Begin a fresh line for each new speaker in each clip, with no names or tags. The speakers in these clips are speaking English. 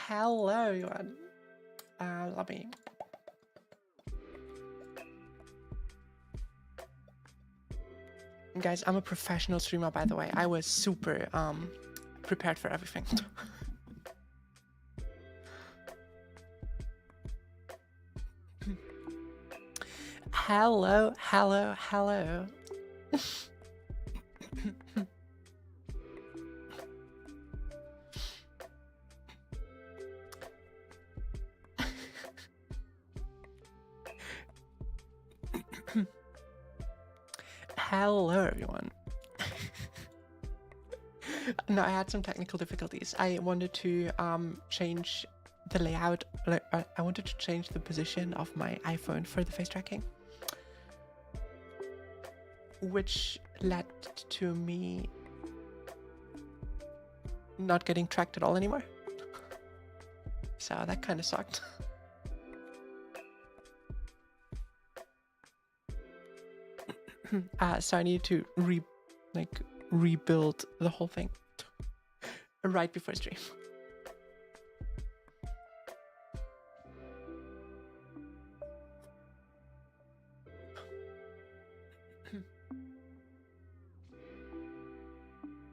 Hello, everyone. Let me. Guys, I'm a professional streamer, by the way. I was super prepared for everything. Hello, hello, hello. Hello, everyone. No, I had some technical difficulties. I wanted to change the layout. I wanted to change the position of my iPhone for the face tracking, which led to me not getting tracked at all anymore. So that kind of sucked. So I need to rebuild the whole thing right before stream.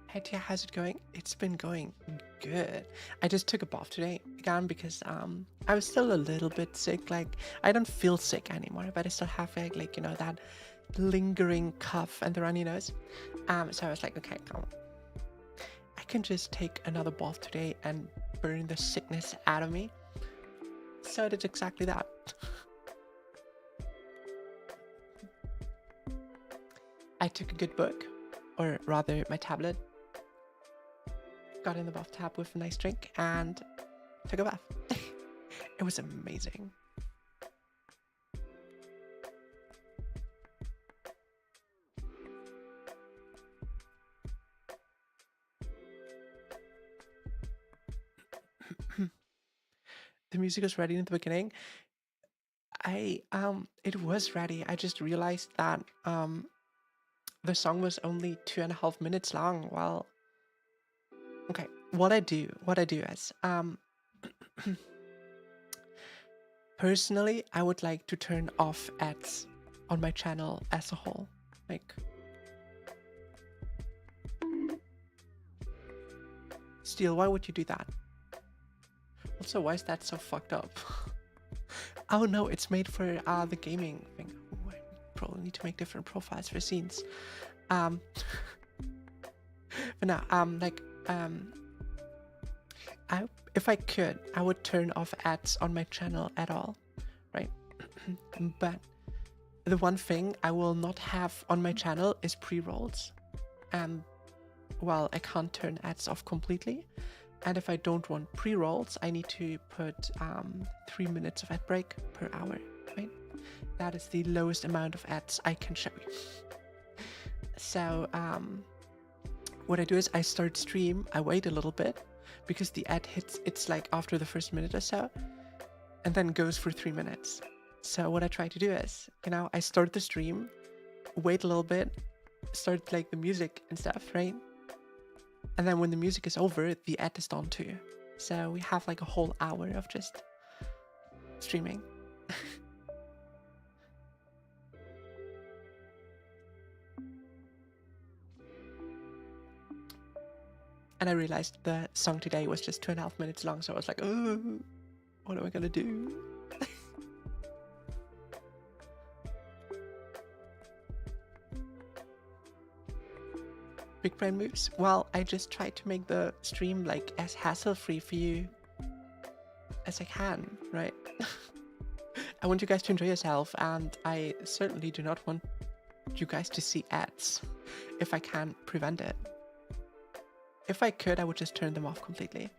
Hey Tia, how's it going? It's been going good. I just took a bath today again because I was still a little bit sick. Like I don't feel sick anymore, but I still have like you know that lingering cough and the runny nose. So I was like, okay, come on. I can just take another bath today and burn the sickness out of me. So I did exactly that. I took a good book, or rather my tablet, got in the bathtub with a nice drink and took a bath. It was amazing. The music was ready in the beginning. It was ready. I just realized that the song was only 2.5 minutes long. Well, okay, what I do is personally, I would like to turn off ads on my channel as a whole. Like, Steel, why would you do that? Also, why is that so fucked up? Oh no, it's made for the gaming thing. Ooh, I probably need to make different profiles for scenes. But no, if I could, I would turn off ads on my channel at all, right? But the one thing I will not have on my channel is pre-rolls. And well, I can't turn ads off completely. And if I don't want pre-rolls, I need to put 3 minutes of ad break per hour, right? That is the lowest amount of ads I can show you. So what I do is I start stream, I wait a little bit because the ad hits, it's like after the first minute or so, and then goes for 3 minutes. So what I try to do is, you know, I start the stream, wait a little bit, start like the music and stuff, right? And then when the music is over, the ad is done too. So we have like a whole hour of just streaming. And I realized the song today was just 2.5 minutes long, so I was like, oh, what am I gonna do? Big brain moves? Well, I just tried to make the stream like as hassle-free for you as I can, right? I want you guys to enjoy yourself, and I certainly do not want you guys to see ads if I can prevent it. If I could, I would just turn them off completely.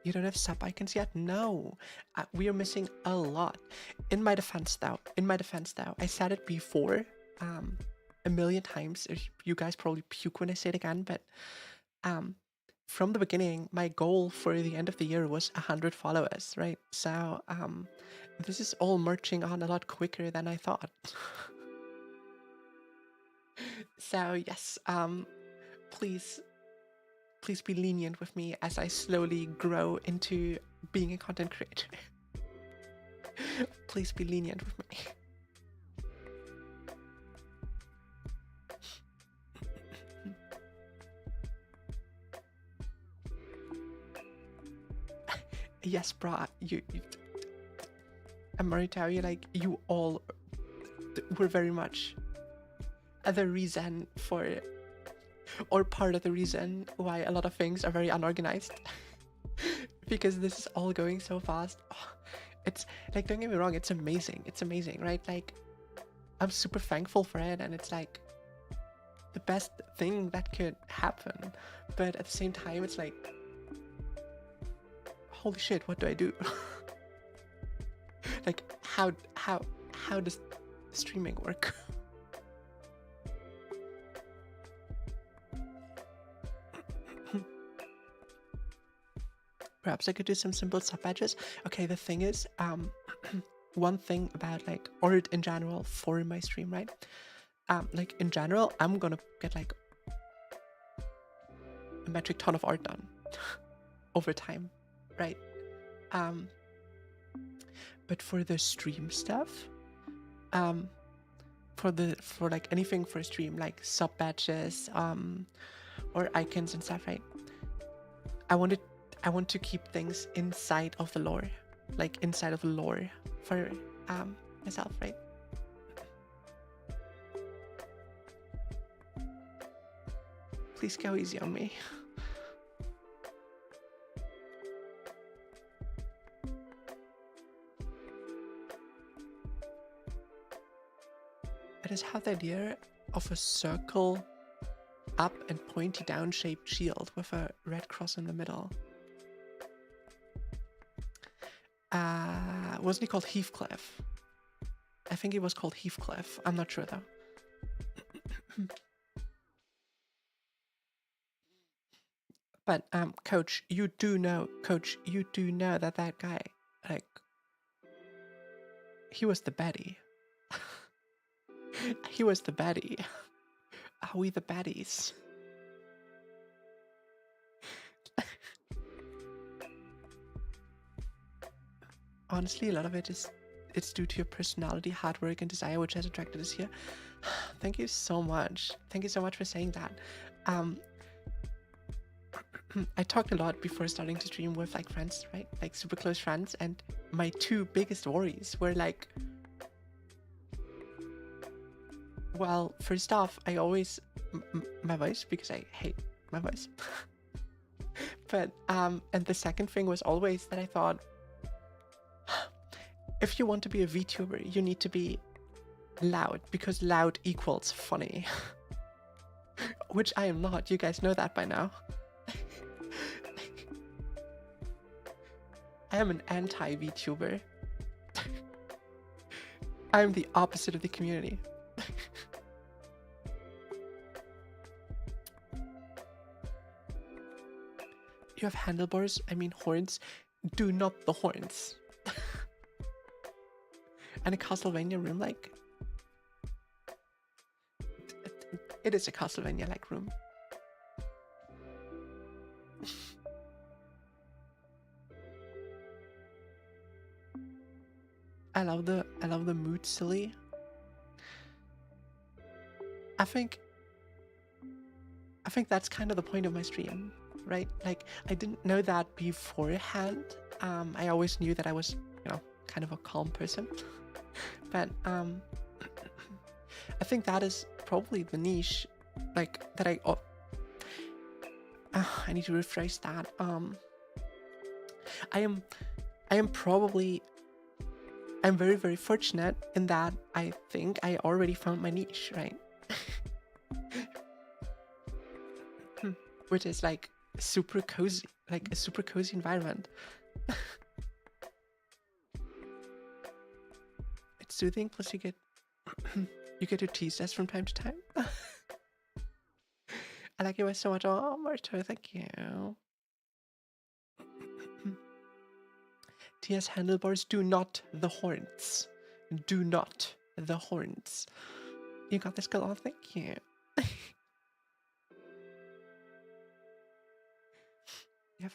You don't have sub icons yet? No, we are missing a lot. In my defense though, I said it before a million times. You guys probably puke when I say it again, but from the beginning, my goal for the end of the year was 100 followers, right? So this is all marching on a lot quicker than I thought. So yes, please please be lenient with me as I slowly grow into being a content creator. Please be lenient with me. Yes, brah, I'm going to tell you, like, you all were very much the reason for, or part of the reason why a lot of things are very unorganized. Because this is all going so fast. Oh, it's like, don't get me wrong, it's amazing. It's amazing, right? Like, I'm super thankful for it, and it's like the best thing that could happen. But at the same time, it's like, holy shit, what do I do? Like, how does streaming work? Perhaps I could do some simple sub badges. Okay, the thing is, one thing about like art in general for my stream, right? Like in general, I'm gonna get like a metric ton of art done over time, right? But for the stream stuff, for like anything for stream, like sub badges, or icons and stuff, right? I want to keep things inside of the lore, like inside of the lore for myself, right? Please go easy on me. I just have the idea of a circle up and pointy down shaped shield with a red cross in the middle. Wasn't he called Heathcliff? I think he was called Heathcliff. I'm not sure though. But Coach, you do know that that guy, like, he was the baddie. He was the baddie. Are we the baddies? Honestly, a lot of it is, it's due to your personality, hard work, and desire, which has attracted us here. Thank you so much. Thank you so much for saying that. I talked a lot before starting to stream with like friends, right? Like super close friends, and my two biggest worries were like, well, first off, I always my voice, because I hate my voice. But and the second thing was always that I thought, if you want to be a VTuber, you need to be loud, because loud equals funny. Which I am not. You guys know that by now. I am an anti-VTuber. I am the opposite of the community. You have handlebars, I mean horns. Do not the horns. And a Castlevania room, like, it is a Castlevania-like room. I love the mood silly. I think that's kind of the point of my stream, right? Like, I didn't know that beforehand. I always knew that I was, you know, kind of a calm person. But I think that is probably the niche, like, that I need to rephrase that. I'm very, very fortunate in that I think I already found my niche, right? Which is like super cozy, like a super cozy environment. It's soothing, plus you get to tease us from time to time. I like your voice so much. Oh, Marto, thank you. TS handlebars, do not the horns. Do not the horns. You got this, girl. Oh, thank you.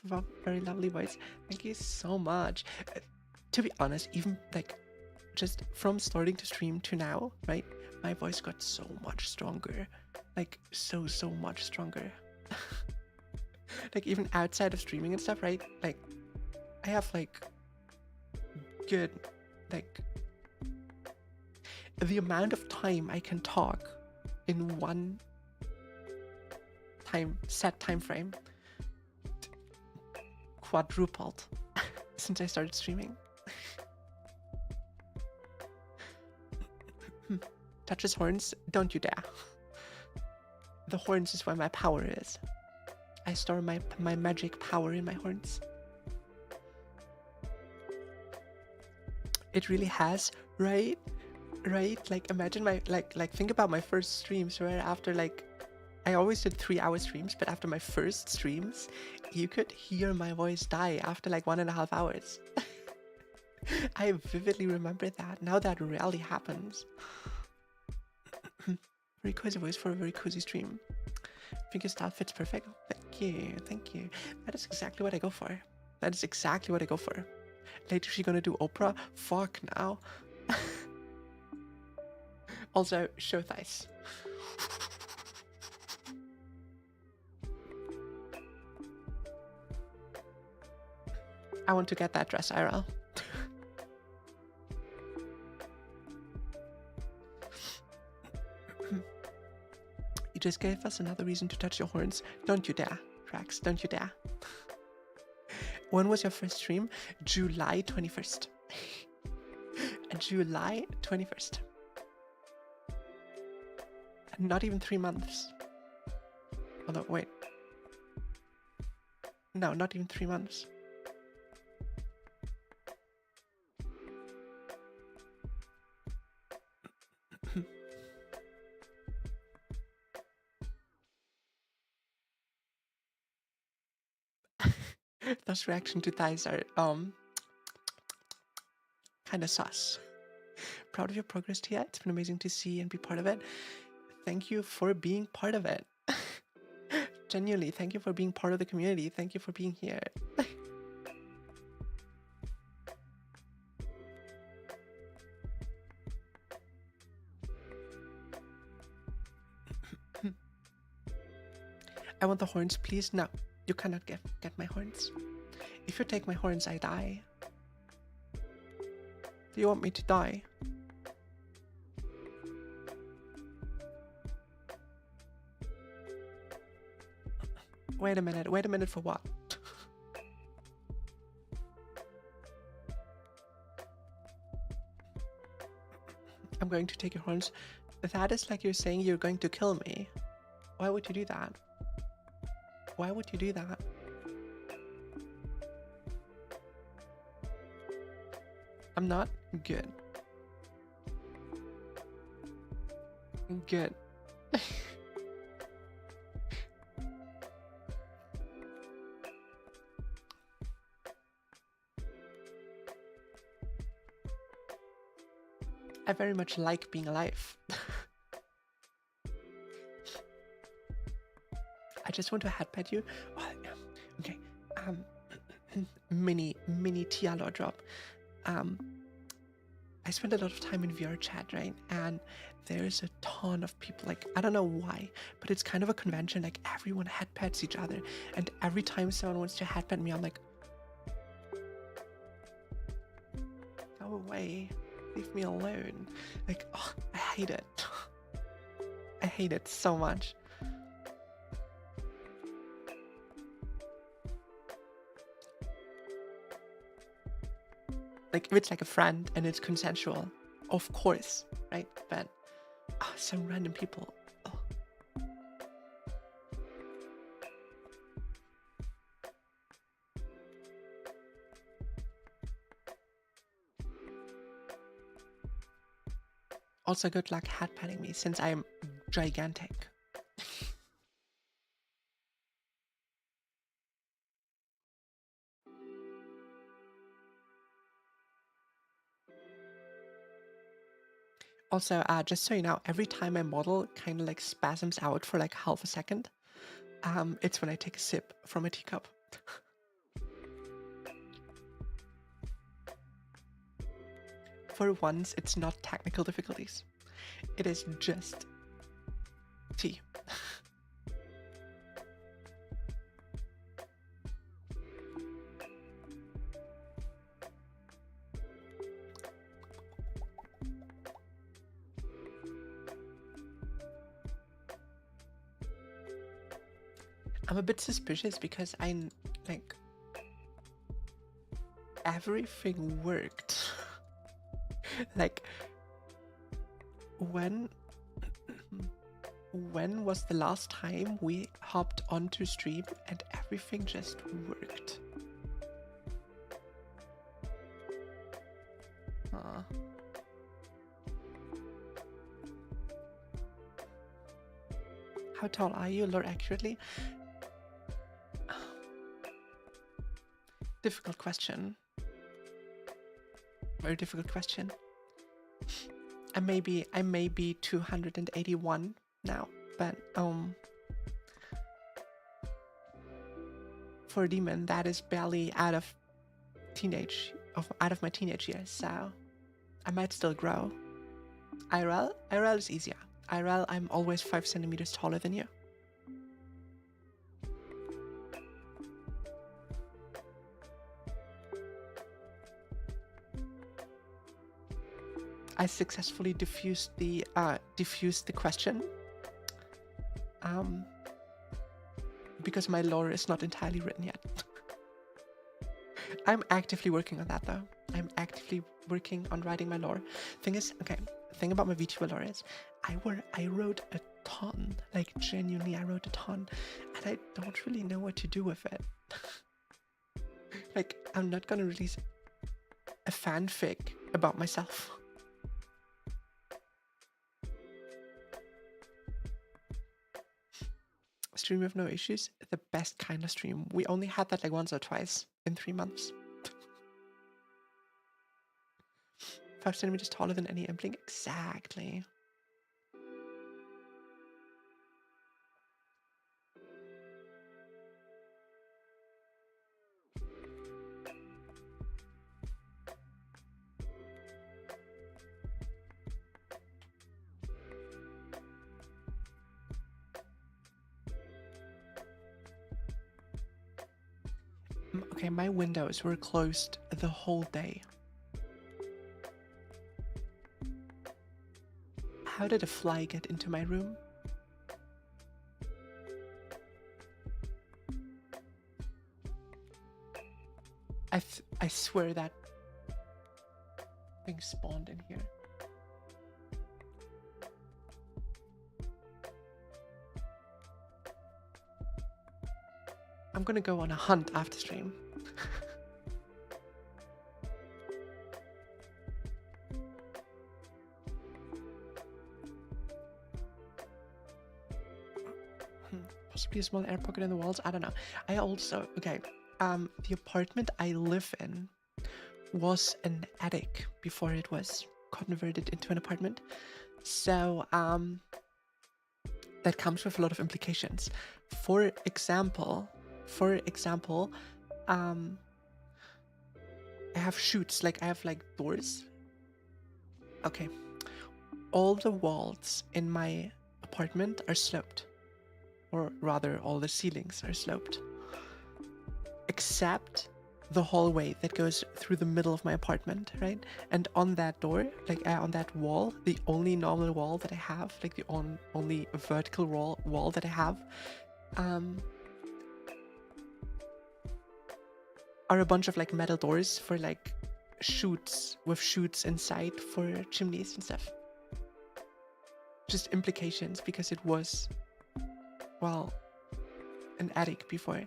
have a very lovely voice. Thank you so much. To be honest, even like just from starting to stream to now, right? My voice got so much stronger. Like so much stronger. Like even outside of streaming and stuff, right? Like I have like good, like the amount of time I can talk in one set time frame quadrupled since I started streaming. Touch his horns, don't you dare. The horns is where my power is. I store my magic power in my horns. It really has, right? Right? Like imagine my like think about my first streams, right? After like I always did 3-hour streams, but after my first streams, you could hear my voice die after like 1.5 hours. I vividly remember that. Now that rarely happens. Very cozy voice for a very cozy stream. I think your style fits perfect. Thank you, thank you. That is exactly what I go for. That is exactly what I go for. Later she's gonna do Oprah? Fuck now. Also, show thighs. I want to get that dress, IRL. You just gave us another reason to touch your horns. Don't you dare, Trax, don't you dare. When was your first stream? July 21st. July 21st. Not even 3 months. Although, wait. No, not even 3 months. Those reaction to thighs are kind of sus. Proud of your progress, Tia. It's been amazing to see and be part of it. Thank you for being part of it. Genuinely, thank you for being part of the community. Thank you for being here. I want the horns, please. No, you cannot get my horns. If you take my horns, I die. Do you want me to die? Wait a minute for what? I'm going to take your horns. That is like you're saying you're going to kill me. Why would you do that? Why would you do that? I'm not? Good. Good. I very much like being alive. I just want to headpad you. Oh, okay. Mini TLR drop. I spend a lot of time in VR chat, right? And there's a ton of people, like, I don't know why, but it's kind of a convention, like everyone headpats each other. And every time someone wants to headpat me, I'm like, go away, leave me alone. Like, oh, I hate it. I hate it so much. Like, if it's like a friend and it's consensual, of course, right? But some random people. Oh. Also, good luck headpatting me since I'm gigantic. Also, just so you know, every time my model kind of like spasms out for like half a second, it's when I take a sip from a teacup. For once, it's not technical difficulties. It is just tea. I'm a bit suspicious because like everything worked. Like when was the last time we hopped onto stream and everything just worked? How tall are you, lore accurately? Difficult question. Very difficult question. I may be 281 now, but for a demon that is barely out of my teenage years, so I might still grow. IRL is easier. IRL, I'm always 5 centimeters taller than you. I successfully diffused the question because my lore is not entirely written yet. I'm actively working on that though. I'm actively working on writing my lore. Thing about my VTuber lore is I wrote a ton, like genuinely I wrote a ton, and I don't really know what to do with it. Like, I'm not gonna release a fanfic about myself. Stream with no issues, the best kind of stream. We only had that like once or twice in 3 months. 5 centimeters taller than any Impling? Exactly. Okay, my windows were closed the whole day. How did a fly get into my room? I swear that thing spawned in here. I'm gonna go on a hunt after stream. Possibly a small air pocket in the walls. I don't know. I also the apartment I live in was an attic before it was converted into an apartment. So that comes with a lot of implications. For example, I have chutes, like I have like doors. Okay. All the walls in my apartment are sloped. Or rather, all the ceilings are sloped. Except the hallway that goes through the middle of my apartment, right? And on that door, like on that wall, the only normal wall that I have, like the only vertical wall that I have, are a bunch of like metal doors for like chutes with chutes inside for chimneys and stuff. Just implications because it was, well, an attic before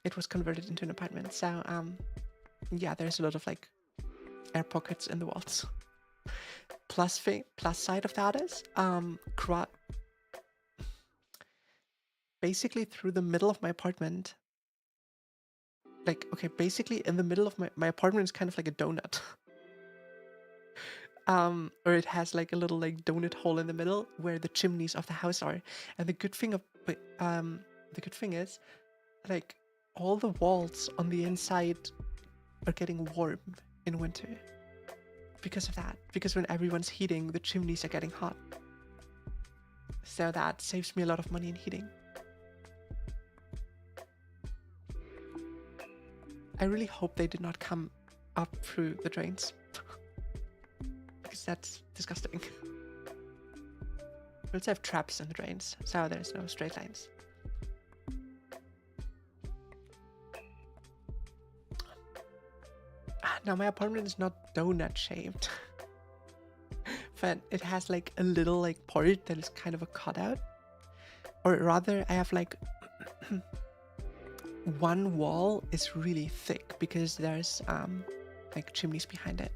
it was converted into an apartment. So yeah, there's a lot of like air pockets in the walls. Plus side of that is basically through the middle of my apartment, like, okay, basically in the middle of my apartment is kind of like a donut. Or it has like a little like donut hole in the middle where the chimneys of the house are. And the good thing is, like, all the walls on the inside are getting warm in winter. because of that. Because when everyone's heating, the chimneys are getting hot. So that saves me a lot of money in heating. I really hope they did not come up through the drains. Because that's disgusting. We also have traps in the drains, so there's no straight lines. Now my apartment is not donut shaped. But it has like a little like part that is kind of a cutout. Or rather, I have like one wall is really thick because there's like chimneys behind it.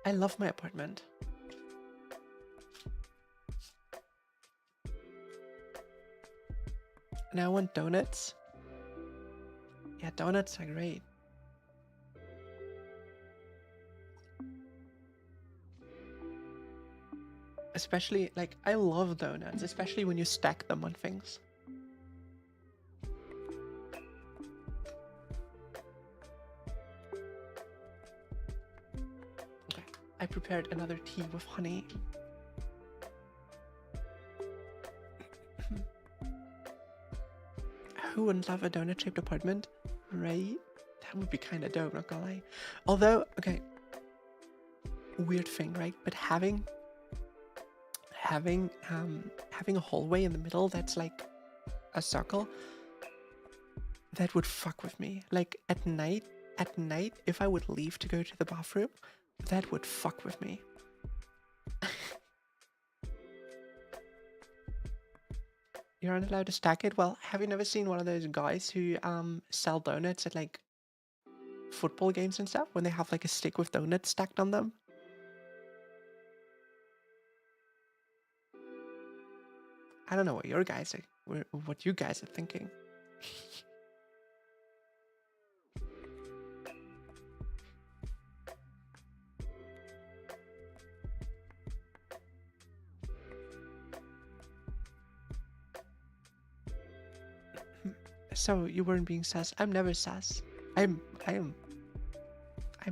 I love my apartment. Now I want donuts. Yeah, donuts are great. Especially, like, I love donuts, especially when you stack them on things. Okay, I prepared another tea with honey. Who wouldn't love a donut-shaped apartment, right? That would be kind of dope, not gonna lie. Although, okay, weird thing, right? But having a hallway in the middle that's like a circle, that would fuck with me. Like at night, if I would leave to go to the bathroom, that would fuck with me. You aren't allowed to stack it? Well, have you never seen one of those guys who sell donuts at like football games and stuff when they have like a stick with donuts stacked on them? I don't know what you guys are thinking. So you weren't being sus. I'm never sus. I'm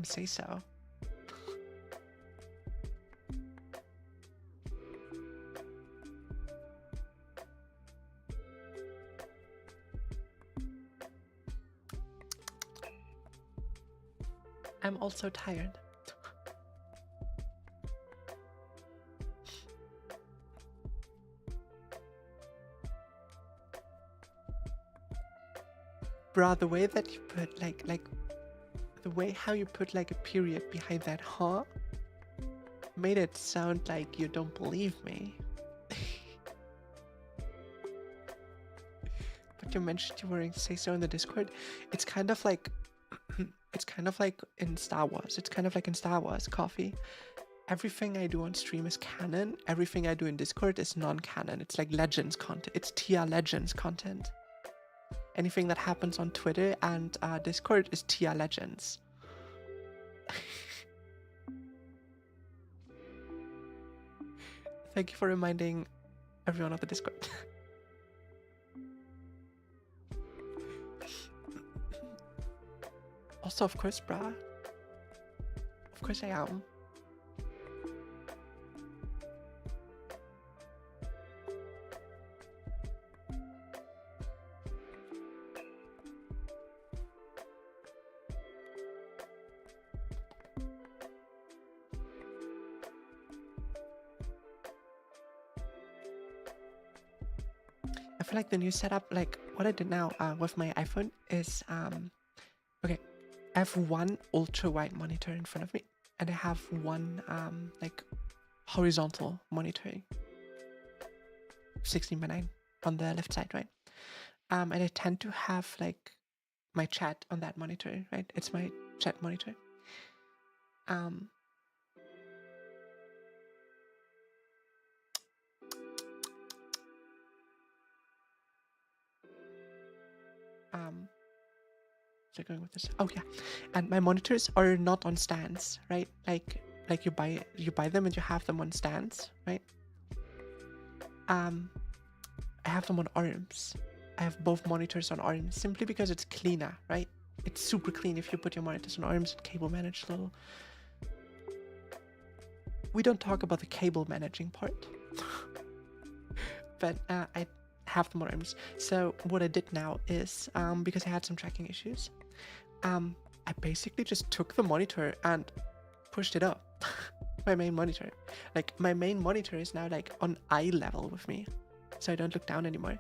say so. I'm also tired. Bruh, the way that you put like the way how you put like a period behind that huh made it sound like you don't believe me. But you mentioned you were in say so in the Discord. It's kind of like it's kind of like in Star Wars. It's kind of like in Star Wars coffee. Everything I do on stream is canon. Everything I do in Discord is non-canon. It's like Legends content. It's TR Legends content. Anything that happens on Twitter and Discord is TR Legends. Thank you for reminding everyone of the Discord. Also, of course, bruh. Of course I am. I feel like the new setup, like what I did now with my iPhone is, okay, I have one ultra wide monitor in front of me, and I have one like horizontal monitor, 16:9 on the left side, right? And I tend to have like my chat on that monitor, right? It's my chat monitor. So going with this, oh yeah, and my monitors are not on stands, right? Like like you buy them and you have them on stands, right? I have them on arms. I have both monitors on arms simply because it's cleaner, right? It's super clean if you put your monitors on arms and cable manage a little. We don't talk about the cable managing part, but I have them on arms. So what I did now is, because I had some tracking issues, I basically just took the monitor and pushed it up. My main monitor. Like, my main monitor is now like on eye level with me, so I don't look down anymore.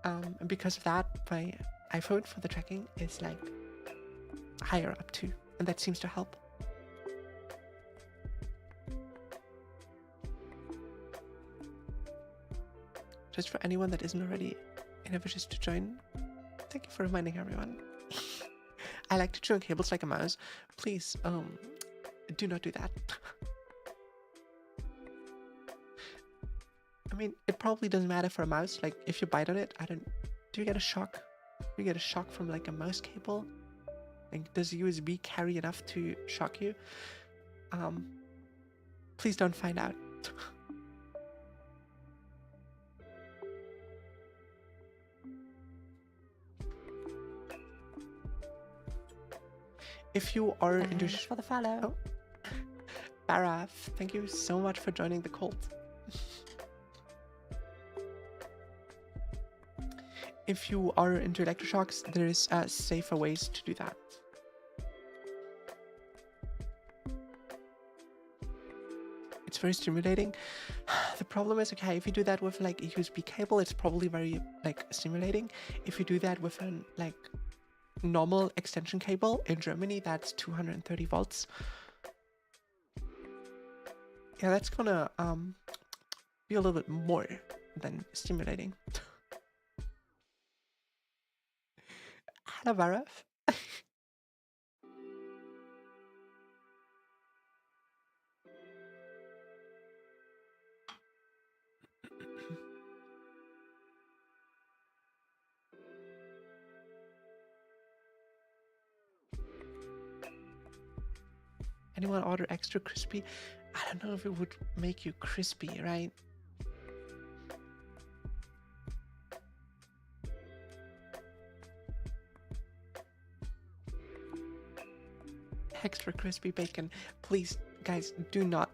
And because of that, my iPhone for the tracking is like higher up too, and that seems to help. Just for anyone that isn't already in a wishes to join, thank you for reminding everyone. I like to chew on cables like a mouse. Please, do not do that. I mean, it probably doesn't matter for a mouse. Like, if you bite on it, do you get a shock? Do you get a shock from like a mouse cable? Like, does USB carry enough to shock you? Please don't find out. If you are into
for the follow.
Oh. Baraf, thank you so much for joining the cult. If you are into electroshocks, there's safer ways to do that. It's very stimulating. The problem is, okay, if you do that with like a USB cable, it's probably very like stimulating. If you do that with an like normal extension cable in Germany, that's 230 volts. Yeah, that's gonna be a little bit more than stimulating. Hello, Varaf. Anyone order extra crispy? I don't know if it would make you crispy, right? Extra crispy bacon. Please, guys, do not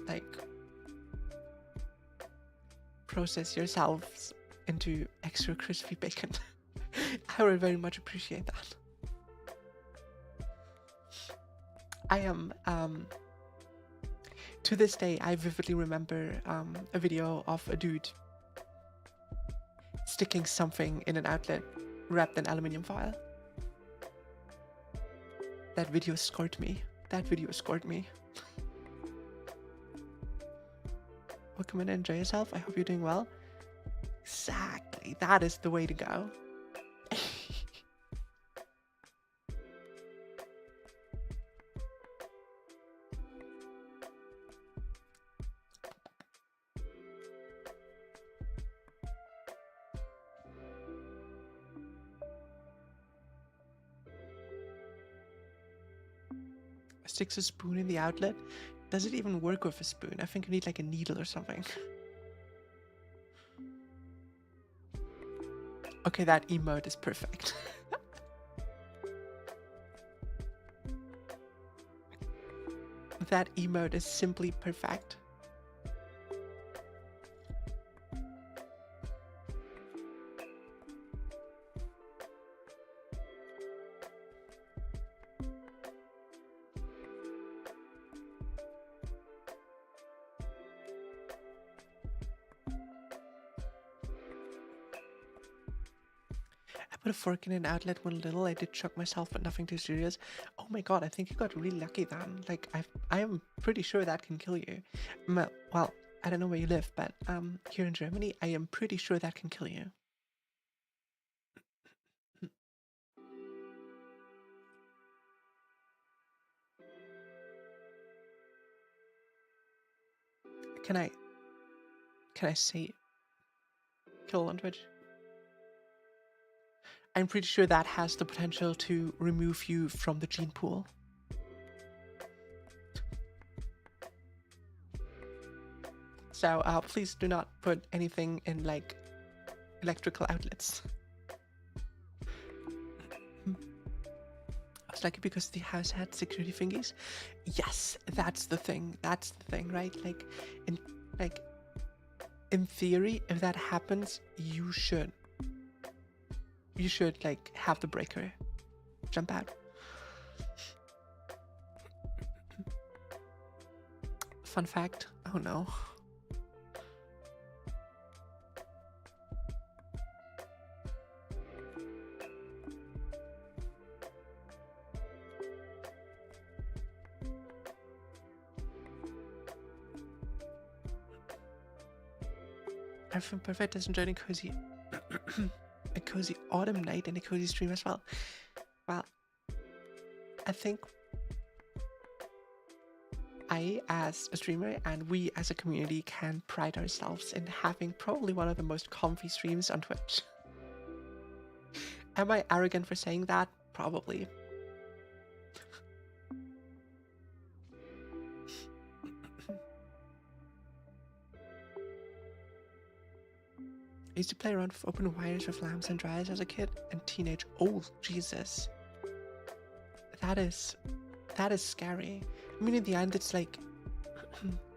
like process yourselves into extra crispy bacon. I would very much appreciate that. I am to this day, I vividly remember a video of a dude sticking something in an outlet wrapped in aluminium foil. That video scored me. That video scored me. Welcome in and enjoy yourself. I hope you're doing well. Exactly. That is the way to go. Sticks a spoon in the outlet. Does it even work with a spoon? I think you need like a needle or something. Okay, that emote is perfect. That emote is simply perfect. Put a fork in an outlet when little. I did choke myself, but nothing too serious. Oh my god, I think you got really lucky then. Like, I am pretty sure that can kill you. Well, I don't know where you live, but here in Germany, I am pretty sure that can kill you. Can I say kill on Twitch? I'm pretty sure that has the potential to remove you from the gene pool. So please do not put anything in like electrical outlets. I was lucky because the house had security thingies. Yes, that's the thing. That's the thing, right? In theory, if that happens, you should like have the breaker jump out. Fun fact. Oh no. Everything perfect doesn't join a cozy autumn night and a cozy stream as well. Well, I think I, as a streamer, and we as a community can pride ourselves in having probably one of the most comfy streams on Twitch. Am I arrogant for saying that? Probably. I used to play around with open wires with lamps and dryers as a kid and teenage. Oh, Jesus. That is scary. I mean, in the end, it's like,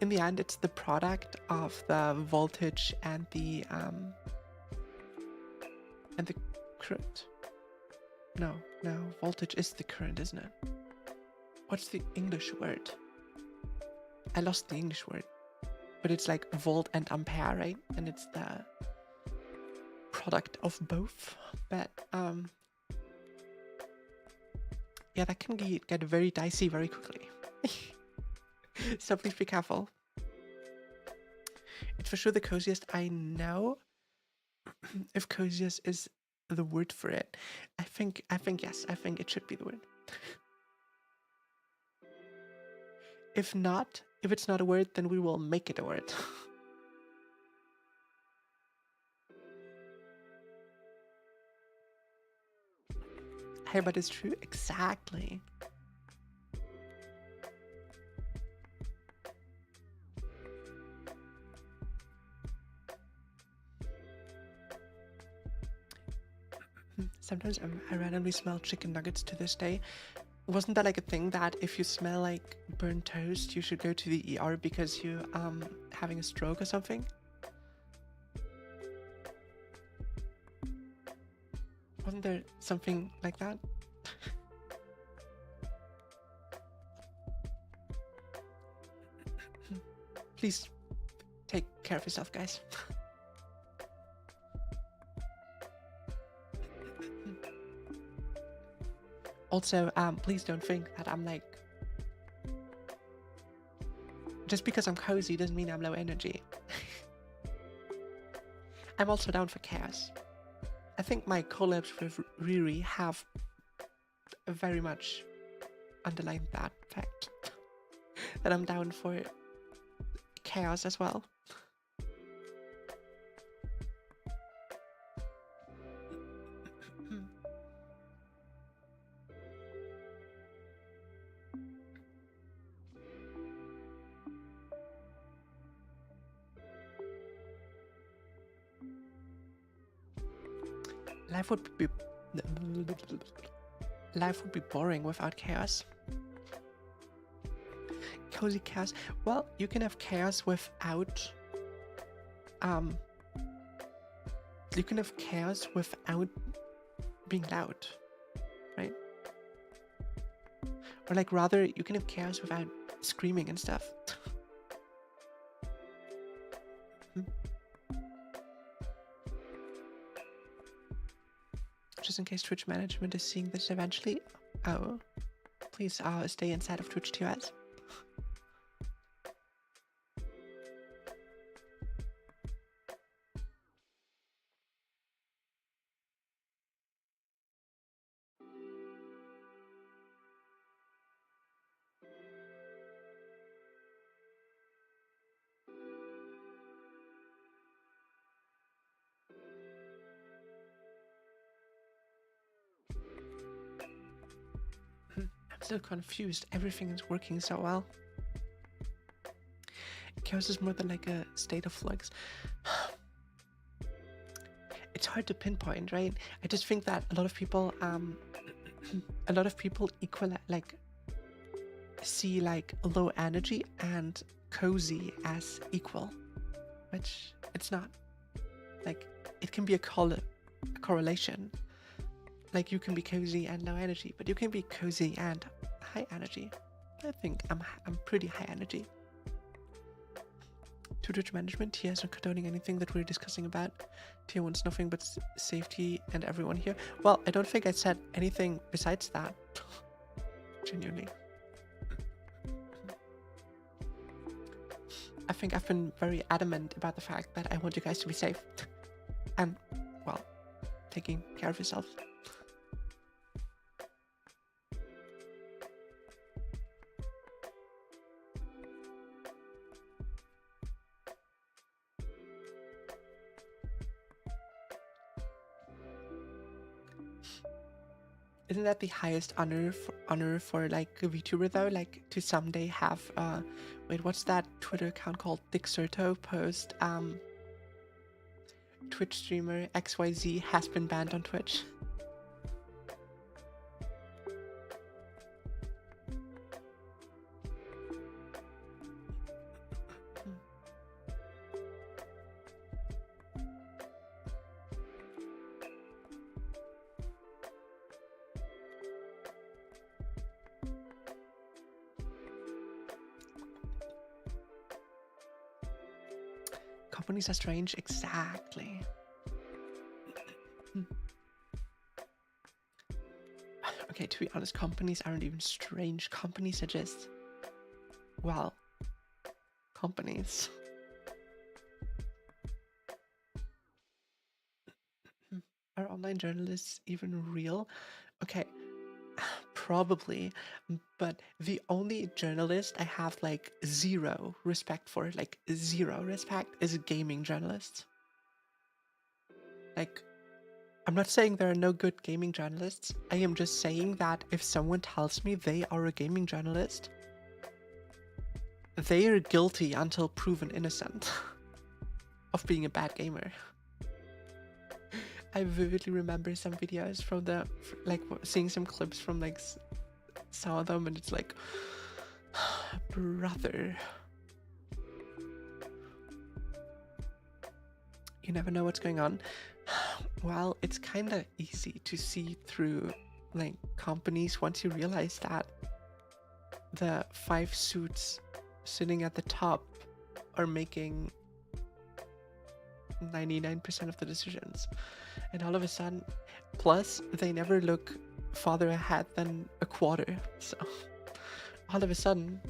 in the end, it's the product of the voltage and the current. No, voltage is the current, isn't it? What's the English word? I lost the English word. But it's like volt and ampere, right? And it's the product of both. But yeah, that can get very dicey very quickly. So please be careful. It's for sure the coziest I know. If coziest is the word for it, I think yes. I think it should be the word. If not, if it's not a word, then we will make it a word. Hey, but it's true. Exactly. Sometimes I randomly smell chicken nuggets to this day. Wasn't that like a thing that if you smell like burnt toast, you should go to the ER because you having a stroke or something? Wasn't there something like that? Please take care of yourself, guys. Also, please don't think that I'm like... Just because I'm cozy doesn't mean I'm low energy. I'm also down for chaos. I think my collabs with Riri have very much underlined that fact. That I'm down for chaos as well. Life would be boring without chaos. Cozy chaos. Well, you can have chaos without you can have chaos without being loud, right? Or like rather you can have chaos without screaming and stuff. Just in case Twitch management is seeing this eventually. Oh, please stay inside of Twitch TOS. I'm still confused. Everything is working so well. chaos is more than like a state of flux. It's hard to pinpoint, right? I just think that a lot of people equal like see like low energy and cozy as equal, which it's not. Like it can be a correlation. Like you can be cozy and low energy, but you can be cozy and high energy. I think I'm pretty high energy. To Twitch management, he isn't condoning anything that we're discussing about. Tier 1's nothing but safety and everyone here. Well, I don't think I said anything besides that. Genuinely. I think I've been very adamant about the fact that I want you guys to be safe. And, well, taking care of yourselves. Isn't that the highest honor for like a VTuber though? Like to someday have wait, what's that Twitter account called? Dixerto post Twitch streamer XYZ has been banned on Twitch. Companies are strange, exactly. Okay, to be honest, companies aren't even strange. Companies are just, well, companies. Are online journalists even real? Okay, probably, but the only journalist I have like zero respect for, like zero respect, is a gaming journalist. Like, I'm not saying there are no good gaming journalists. I am just saying that if someone tells me they are a gaming journalist, they are guilty until proven innocent of being a bad gamer. I vividly remember some videos from like seeing some clips from like some of them, and it's like, brother, you never know what's going on. Well, it's kind of easy to see through like companies once you realize that the 5 suits sitting at the top are making 99% of the decisions, and all of a sudden, plus they never look farther ahead than a quarter, so all of a sudden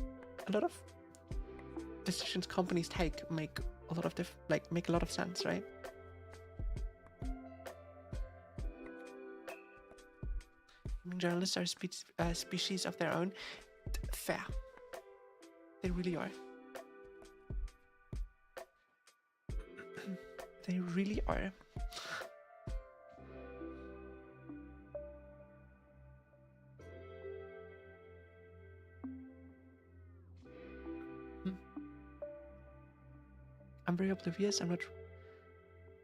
a lot of decisions companies take make a lot of sense, right? Journalists are species of their own. Fair, they really are. They really are. I'm very oblivious. I'm not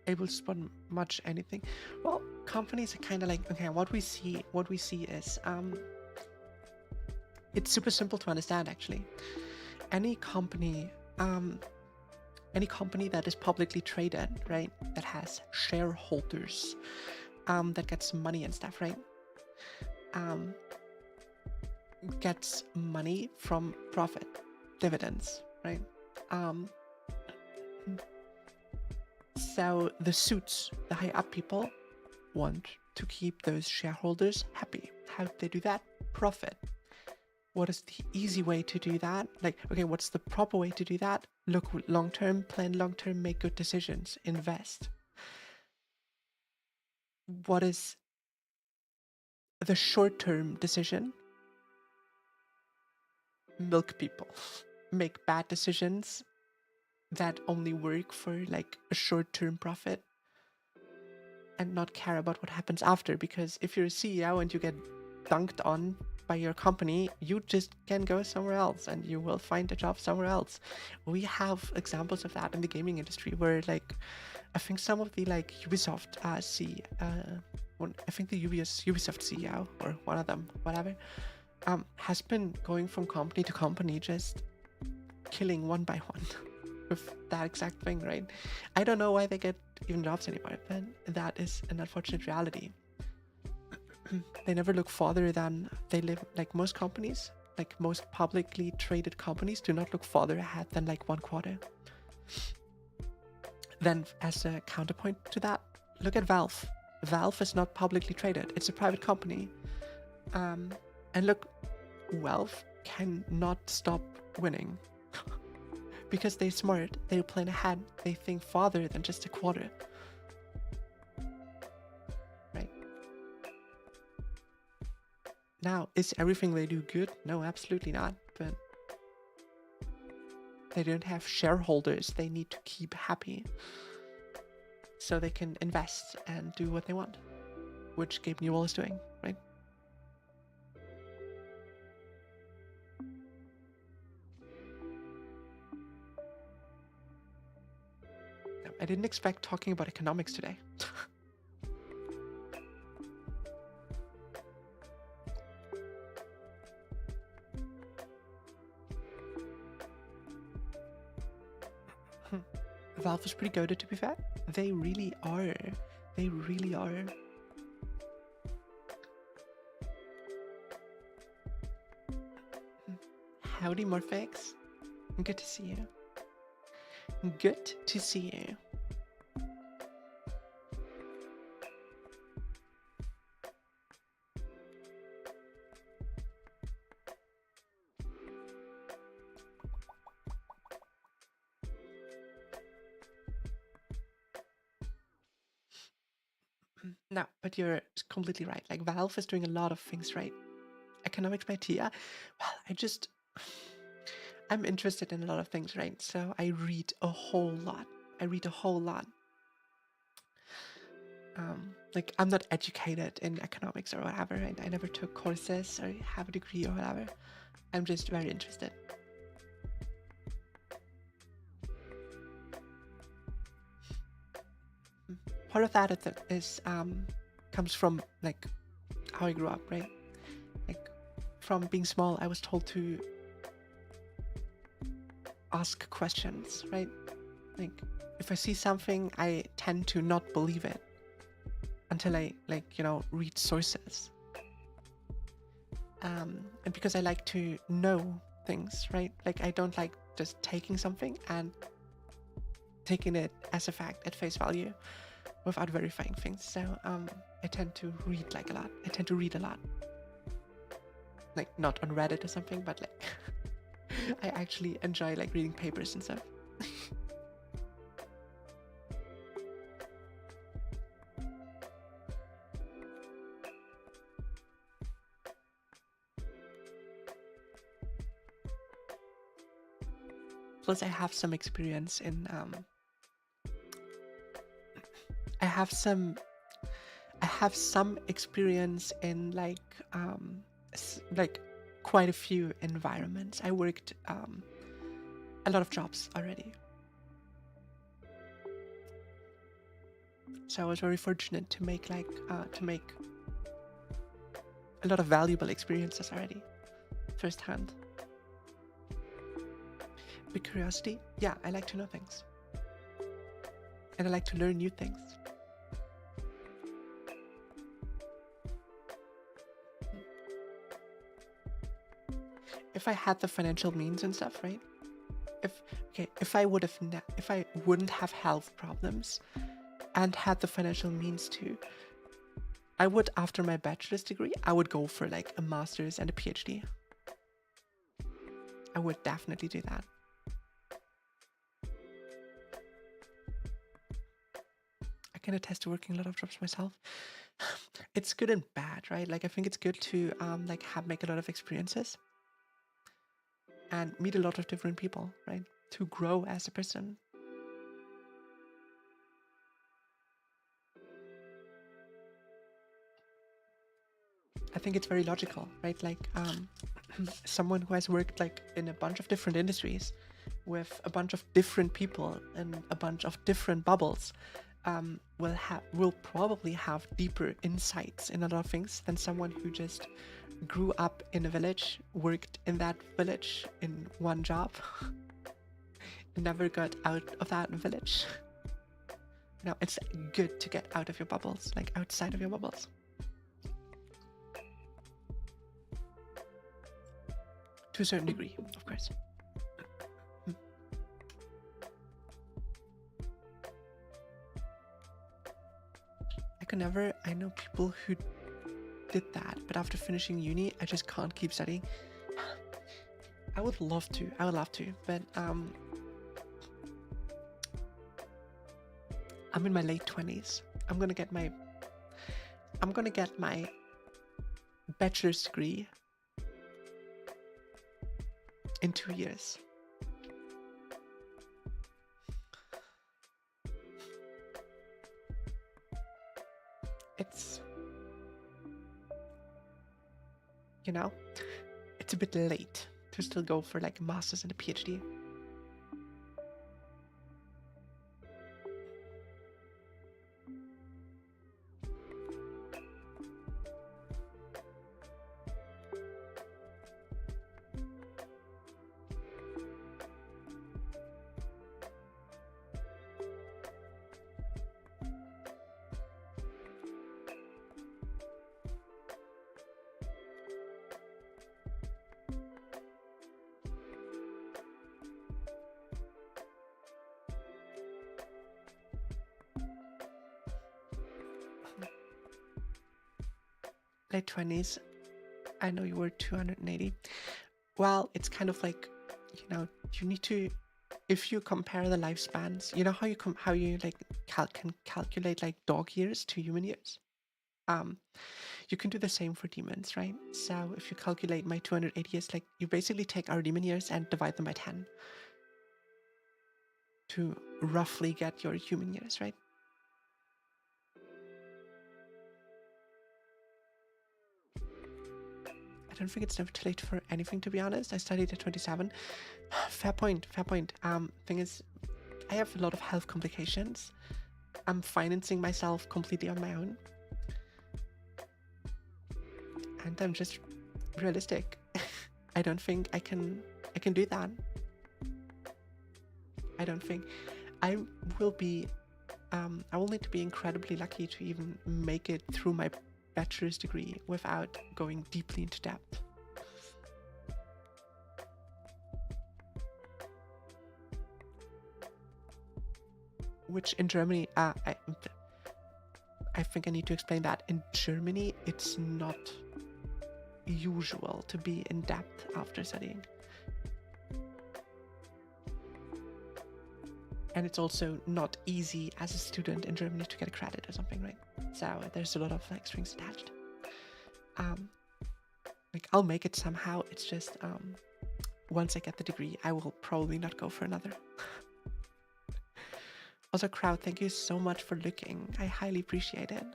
able to spot much anything. Well, companies are kind of like, okay, what we see is it's super simple to understand actually. Any company that is publicly traded, right, that has shareholders, that gets money and stuff, right, gets money from profit, dividends, right? So the suits, the high up people, want to keep those shareholders happy. How do they do that? Profit. What is the easy way to do that? Like, okay, what's the proper way to do that? Look long-term, plan long-term, make good decisions, invest. What is the short-term decision? Milk people. Make bad decisions that only work for like a short-term profit and not care about what happens after. Because if you're a CEO and you get dunked on by your company, you just can go somewhere else and you will find a job somewhere else. We have examples of that in the gaming industry where like I think some of the like Ubisoft I think the Ubisoft CEO or one of them, whatever, has been going from company to company, just killing one by one with that exact thing, right? I don't know why they get even jobs anymore, but that is an unfortunate reality. They never look farther than they live. Like most companies, like most publicly traded companies, do not look farther ahead than like 1 quarter. Then, as a counterpoint to that, look at Valve. Valve is not publicly traded; it's a private company. And look, Valve cannot stop winning because they're smart. They plan ahead. They think farther than just a quarter. Right. Now, is everything they do good? No, absolutely not. But they don't have shareholders they need to keep happy, so they can invest and do what they want, which Gabe Newell is doing, right? I didn't expect talking about economics today. Valve is pretty goated, to be fair. They really are. They really are. Howdy, Morphix. Good to see you. Good to see you. No, but you're completely right. Like Valve is doing a lot of things right. Economics by Tia. Well, I'm interested in a lot of things, right? So I read a whole lot. Like I'm not educated in economics or whatever, right? I never took courses or have a degree or whatever. I'm just very interested. Part of that is comes from like how I grew up, right? Like from being small, I was told to ask questions, right? Like if I see something, I tend to not believe it until I read sources. And because I like to know things, right? Like I don't like just taking something and taking it as a fact at face value without verifying things. So I tend to read a lot. I tend to read a lot. Like not on Reddit or something, but like I actually enjoy like reading papers and stuff. Plus I have some experience in I have some experience in like quite a few environments. I worked a lot of jobs already. So I was very fortunate to make a lot of valuable experiences already, firsthand. With curiosity, yeah, I like to know things. And I like to learn new things. If I had the financial means and stuff, right? If I wouldn't have health problems and had the financial means to, I would, after my bachelor's degree, I would go for like a master's and a PhD. I would definitely do that. I can attest to working a lot of jobs myself. It's good and bad, right? Like I think it's good to make a lot of experiences and meet a lot of different people, right? To grow as a person. I think it's very logical, right? Like someone who has worked like in a bunch of different industries with a bunch of different people and a bunch of different bubbles will probably have deeper insights in a lot of things than someone who just grew up in a village, worked in that village in one job, and never got out of that village. No, it's good to get out of your bubbles, like outside of your bubbles. To a certain degree, of course. I know people who did that, but after finishing uni, I just can't keep studying. I would love to, but I'm in my late 20s. I'm gonna get my bachelor's degree in 2 years. It's, you know, it's a bit late to still go for like a master's and a PhD. Late 20s. I know you were 280. Well, it's kind of like, you know, you need to, if you compare the lifespans, you know how you like can calculate like dog years to human years. You can do the same for demons, right? So if you calculate my 280 years, like you basically take our demon years and divide them by 10 to roughly get your human years, right? I don't think it's never too late for anything, to be honest. I studied at 27. Fair point. Thing is, I have a lot of health complications. I'm financing myself completely on my own. And I'm just realistic. I don't think I can do that. I don't think I will be I will need to be incredibly lucky to even make it through my bachelor's degree without going deeply into debt. Which in Germany, I think I need to explain that. In Germany, it's not usual to be in debt after studying. And it's also not easy as a student in Germany to get a credit or something, right? So there's a lot of like strings attached. Like I'll make it somehow. It's just once I get the degree, I will probably not go for another. Also, crowd, thank you so much for looking. I highly appreciate it.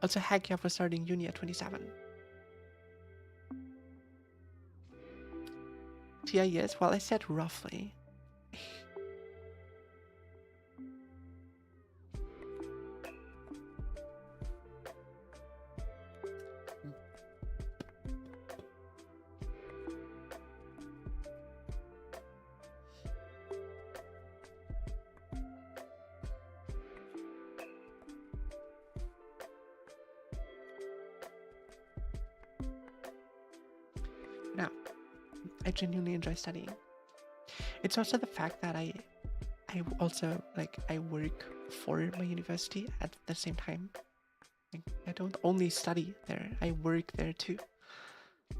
Also, heck yeah for starting uni at 27. TI years? Well, I said roughly. Now, I genuinely enjoy studying. It's also the fact that I also like I work for my university at the same time. Like, I don't only study there, I work there too.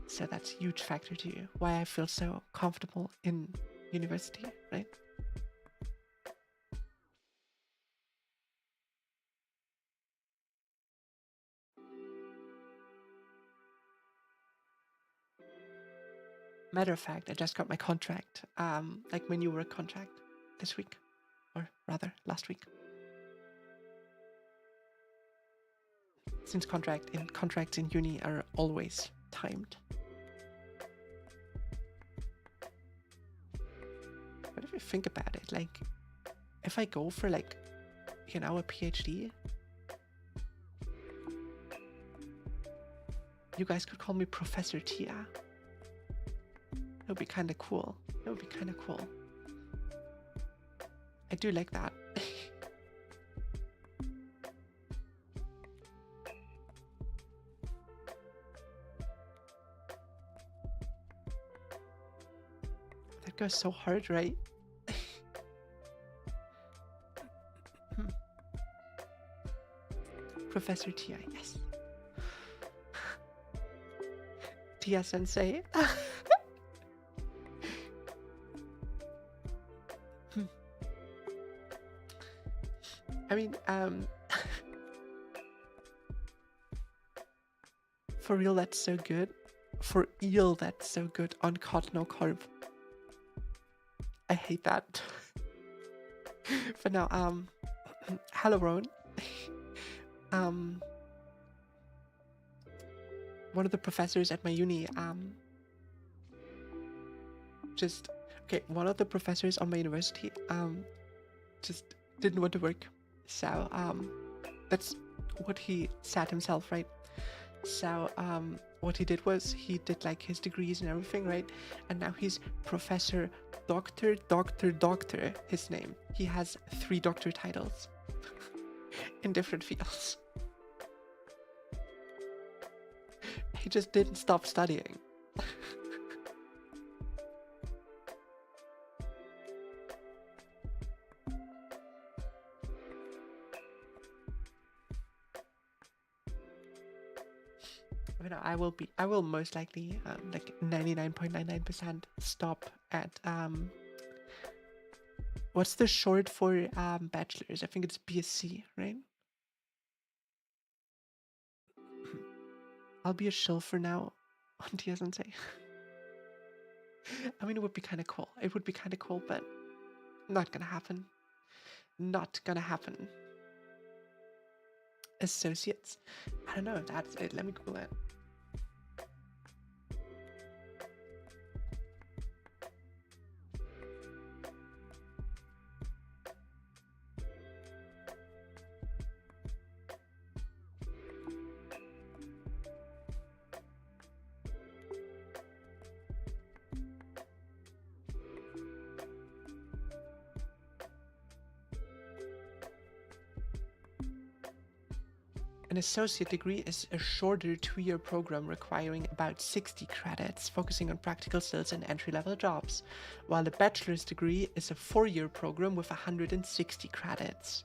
So that's a huge factor to you. Why I feel so comfortable in university, right? Matter of fact, I just got my contract, like my new work contract this week, or rather last week. since contracts in uni are always timed. But if you think about it, like, if I go for like, you know, a PhD, you guys could call me Professor Tia. It would be kind of cool. It would be kind of cool. I do like that. That goes so hard, right? Professor Tia, yes. Tia Sensei. I mean, for real, that's so good. For eel, that's so good. On cod, no carb. I hate that. But now, hello, Rowan. One of the professors at my uni, one of the professors on my university, just didn't want to work. So, that's what he said himself, right? So, what he did was he did like his degrees and everything, right? And now he's Professor Doctor, his name. He has 3 doctor titles in different fields. He just didn't stop studying. You know, I will most likely, like 99.99% stop at, what's the short for, bachelor's? I think it's BSc, right? I'll be a shill for now on TSNC. I mean, it would be kind of cool. It would be kind of cool, but not gonna happen. Not gonna happen. Associates? I don't know if that's it. Let me Google it. An associate degree is a shorter 2-year program requiring about 60 credits, focusing on practical skills and entry-level jobs, while a bachelor's degree is a 4-year program with 160 credits.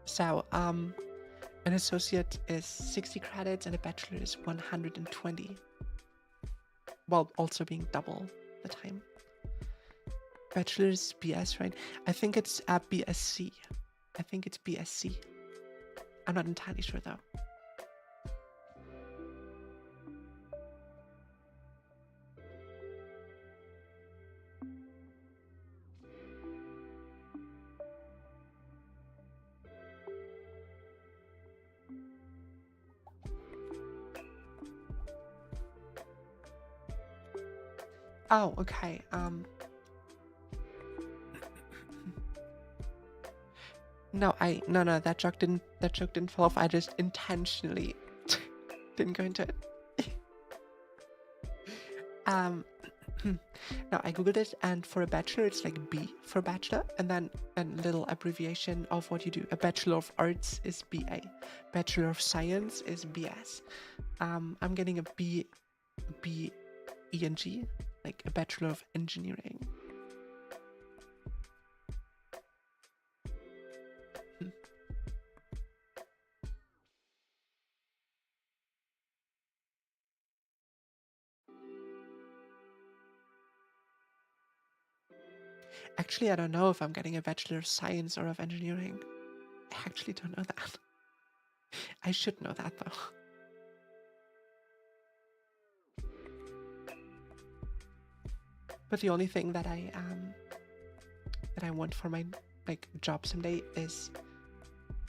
So, an associate is 60 credits and a bachelor is 120, while also being double the time. Bachelor's BS, right? I think it's BSc. I think it's BSc. I'm not entirely sure though. Oh, okay. No, that joke didn't fall off. I just intentionally didn't go into it. Now I googled it, and for a bachelor it's like B for bachelor, and then a little abbreviation of what you do. A Bachelor of Arts is BA, Bachelor of Science is BS. I'm getting a B ENG, like a Bachelor of Engineering. Actually, I don't know if I'm getting a Bachelor of Science or of Engineering. I actually don't know that. I should know that though. But the only thing that I want for my like job someday is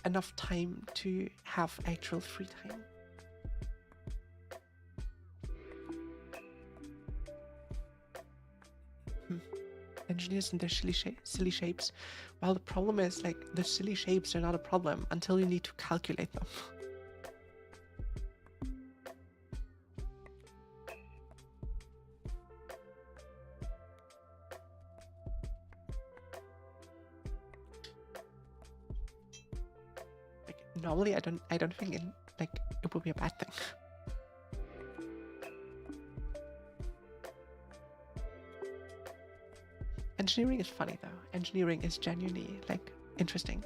enough time to have actual free time. Engineers and their silly shapes. Well, the problem is like the silly shapes are not a problem until you need to calculate them. Like normally, I don't think like it would be a bad thing. Engineering is funny though. Engineering is genuinely like interesting.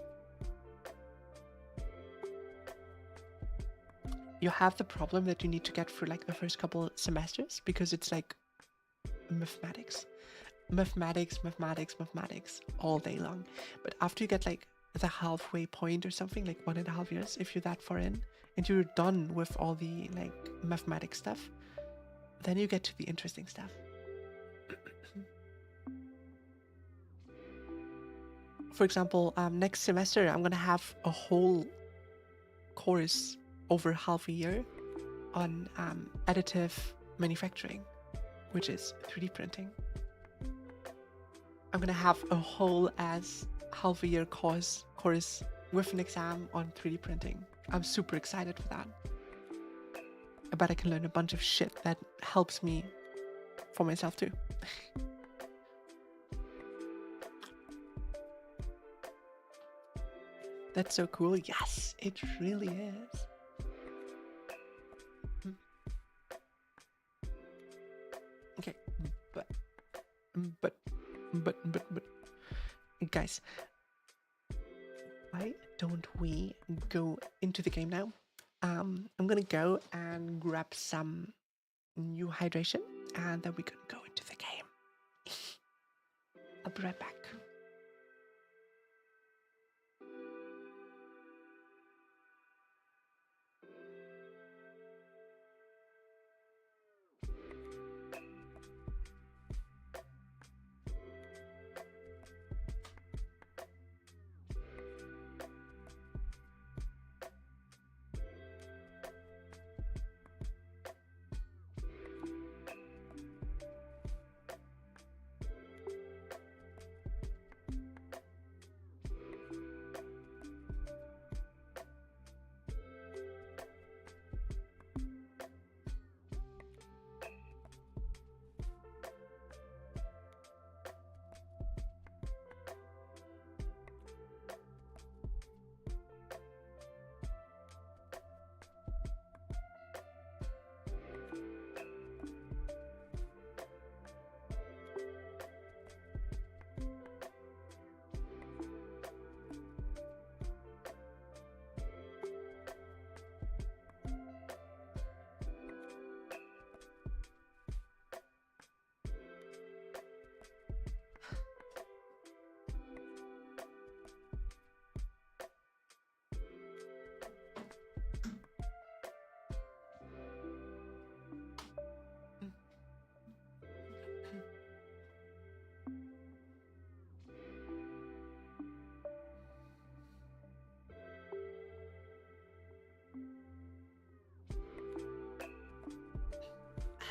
You have the problem that you need to get through like the first couple semesters because it's like mathematics, mathematics all day long. But after you get like the halfway point or something, like 1.5 years, if you're that far in, and you're done with all the like mathematics stuff, then you get to the interesting stuff. For example, next semester I'm gonna have a whole course over half a year on additive manufacturing, which is 3D printing. I'm gonna have a whole as half a year course with an exam on 3D printing. I'm super excited for that. I bet I can learn a bunch of shit that helps me for myself too. That's so cool. Yes, it really is. Okay, but, guys, why don't we go into the game now? I'm gonna go and grab some new hydration, and then we can go into the game. I'll be right back.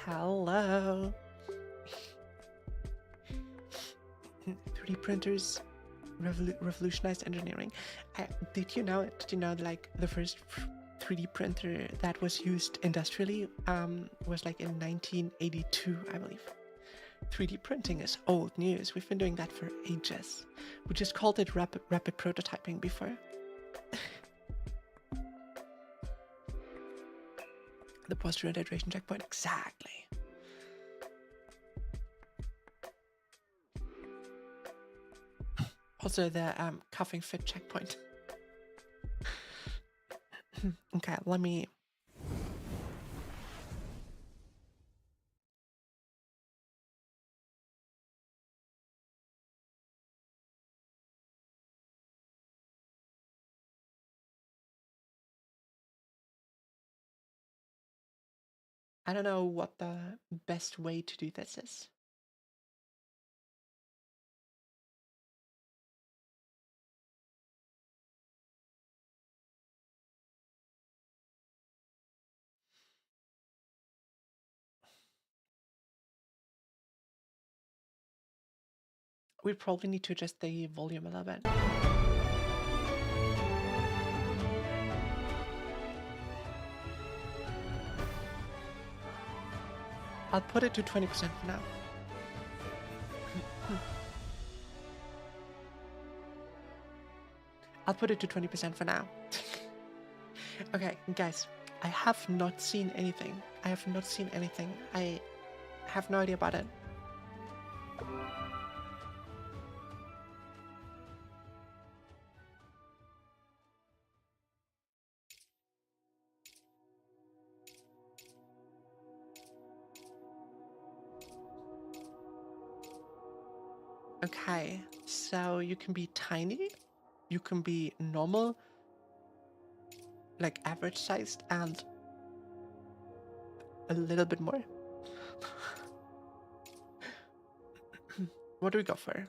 Hello. 3D printers revolutionized engineering. Did you know like the first 3D printer that was used industrially was like in 1982, I believe. 3D printing is old news. We've been doing that for ages. We just called it rapid prototyping before. The posterior hydration checkpoint, exactly. Also the cuffing fit checkpoint. Okay, let me... I don't know what the best way to do this is. We probably need to adjust the volume a little bit. I'll put it to 20% for now. I'll put it to 20% for now. Okay, guys, I have not seen anything. I have not seen anything. I have no idea about it. Okay, so you can be tiny, you can be normal, like average sized, and a little bit more. What do we go for?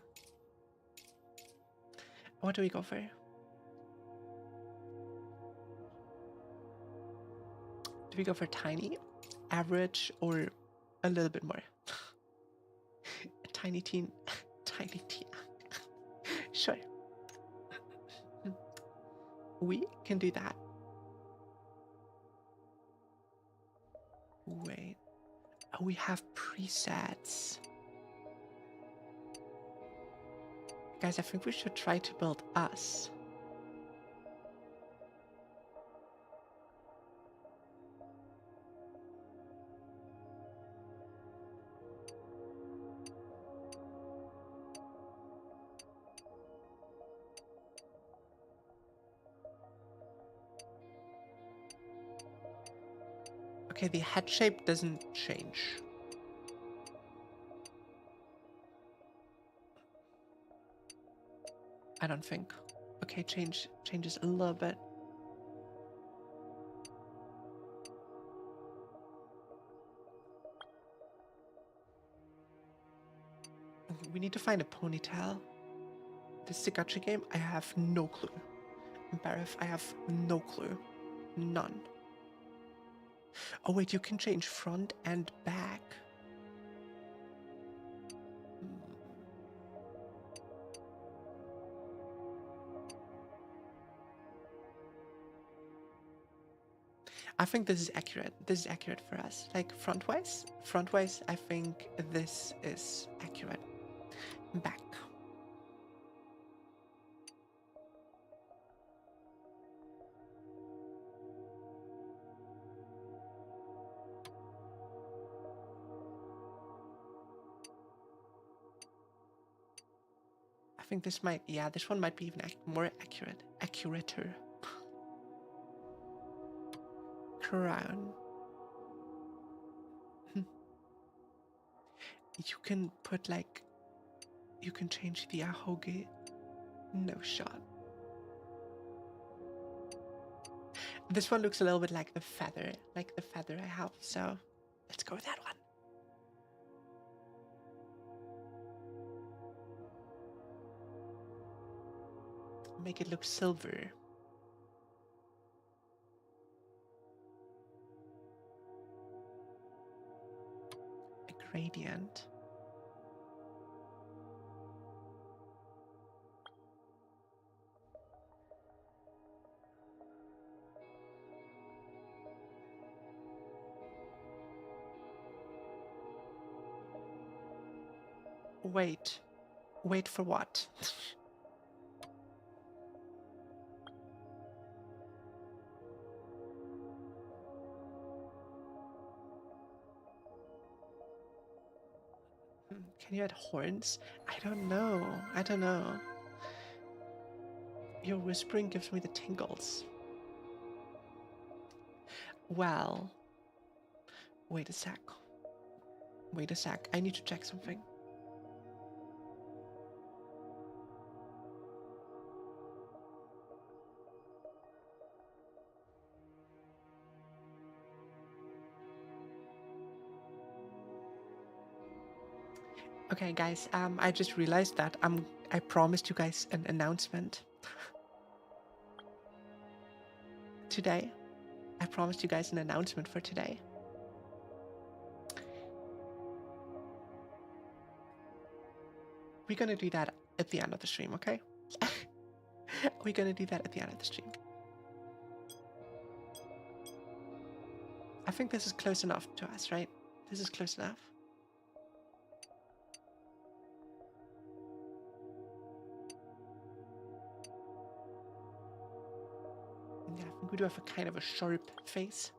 What do we go for? Do we go for tiny, average, or a little bit more? Tiny teen. Tiny teen. Sure. We can do that. Wait. Oh, we have presets. Guys, I think we should try to build us. Okay, the head shape doesn't change. I don't think. Okay, changes a little bit. We need to find a ponytail. This is a gacha game. I have no clue. Barif, I have no clue. None. Oh wait, you can change front and back. I think this is accurate. This is accurate for us. Like front-wise, I think this is accurate. Back. I think this might, yeah, this one might be even more accurate. Accurater. Crown. You can put like, you can change the ahoge. No shot. This one looks a little bit like the feather I have, so let's go with that one. Make it look silver. A gradient. Wait for what? Can you add horns? I don't know. Your whispering gives me the tingles. Well, wait a sec. I need to check something. Okay, guys, I just realized that I promised you guys an announcement today. I promised you guys an announcement for today. We're gonna do that at the end of the stream, okay? We're gonna do that at the end of the stream. I think this is close enough to us, right? This is close enough. Yeah, I think we do have a kind of a sharp face.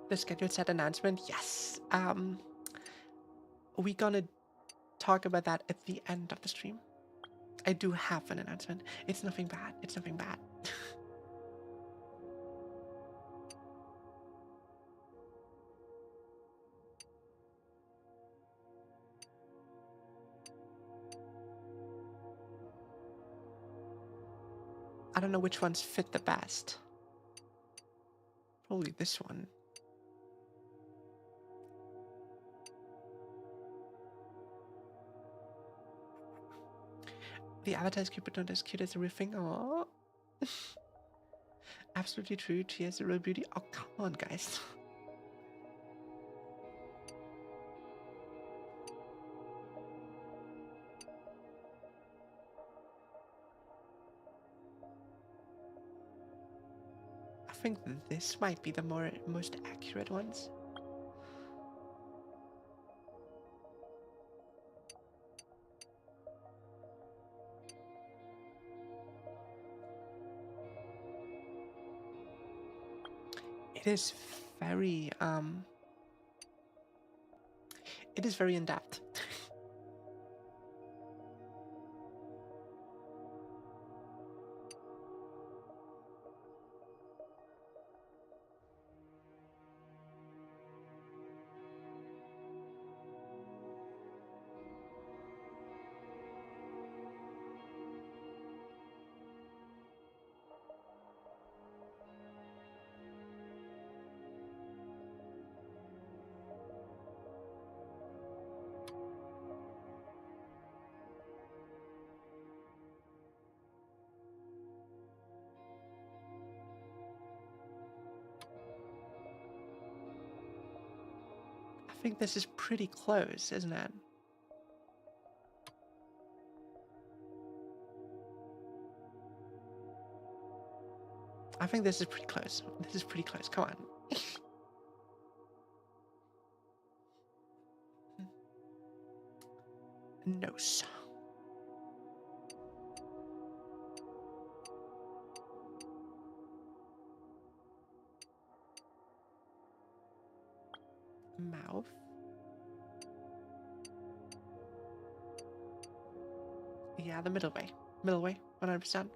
The scheduled set announcement, yes. We're gonna talk about that at the end of the stream. I do have an announcement. It's nothing bad. It's nothing bad. I don't know which ones fit the best. Probably this one. The avatar is cute, but not as cute as the real thing. Aww. Absolutely true. She has a real beauty. Oh, come on, guys. I think this might be the most accurate ones. It is very in depth. I think this is pretty close, isn't it? I think this is pretty close. This is pretty close. Come on. Nose. Mouth. Yeah, the middle way. Middle way, 100%.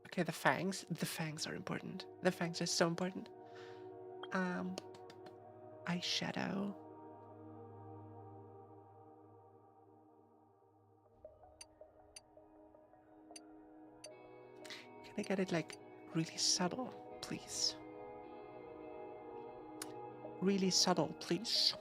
Okay, the fangs. The fangs are important. The fangs are so important. Eyeshadow. Can I get it like really subtle, please? Really subtle, please.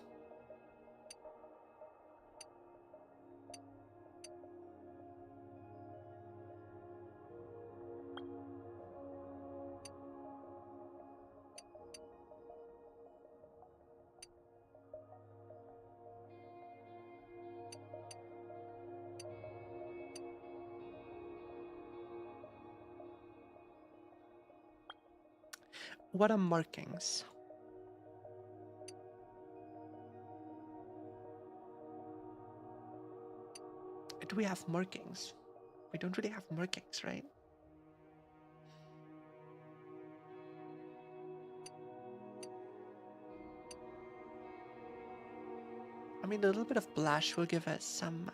What are markings? Do we have markings? We don't really have markings, right? I mean, a little bit of blush will give us some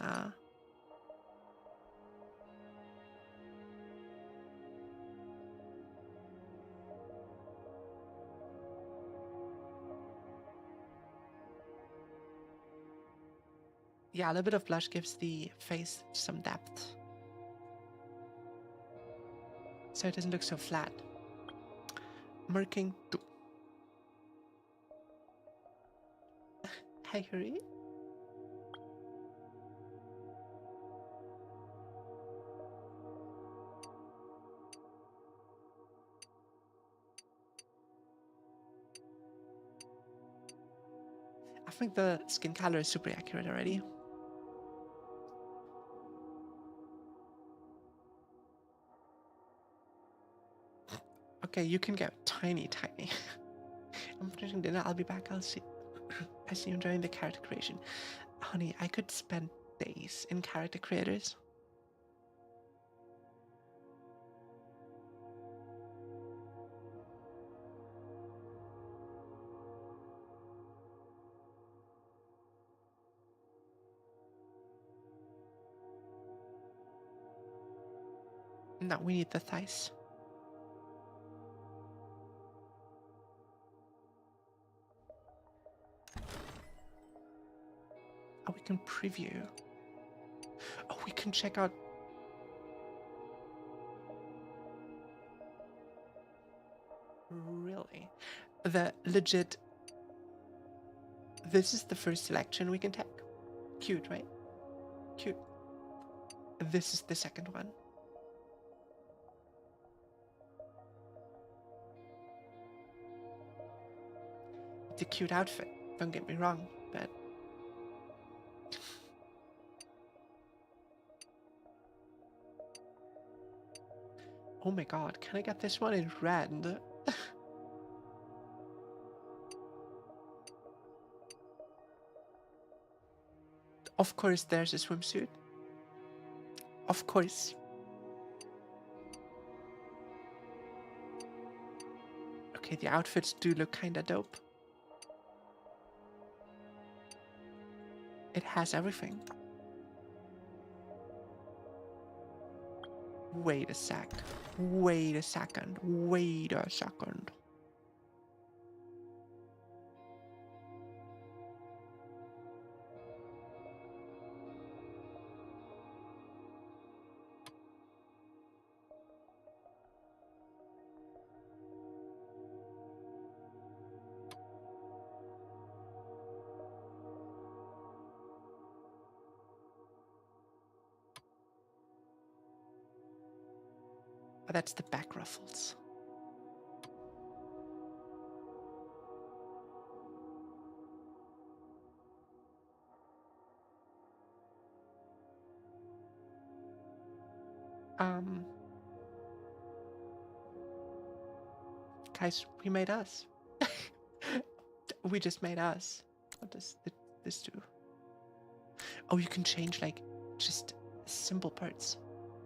yeah, a little bit of blush gives the face some depth. So it doesn't look so flat. Marking 2. Hi, Hurry. I think the skin color is super accurate already. Okay, you can go tiny. I'm finishing dinner. I'll be back. I see you enjoying the character creation. Honey, I could spend days in character creators. No, we need the thighs. Oh, we can preview. Oh, we can check out. Really? The legit. This is the first selection we can take. Cute, right? Cute. This is the second one. It's a cute outfit, don't get me wrong, but oh my god, can I get this one in red? Of course there's a swimsuit. Of course. Okay, the outfits do look kinda dope. It has everything. Wait a sec. Wait a second. Wait a second. Oh, that's the back ruffles. Guys, we made us. We just made us. What does this do? Oh, you can change like just simple parts,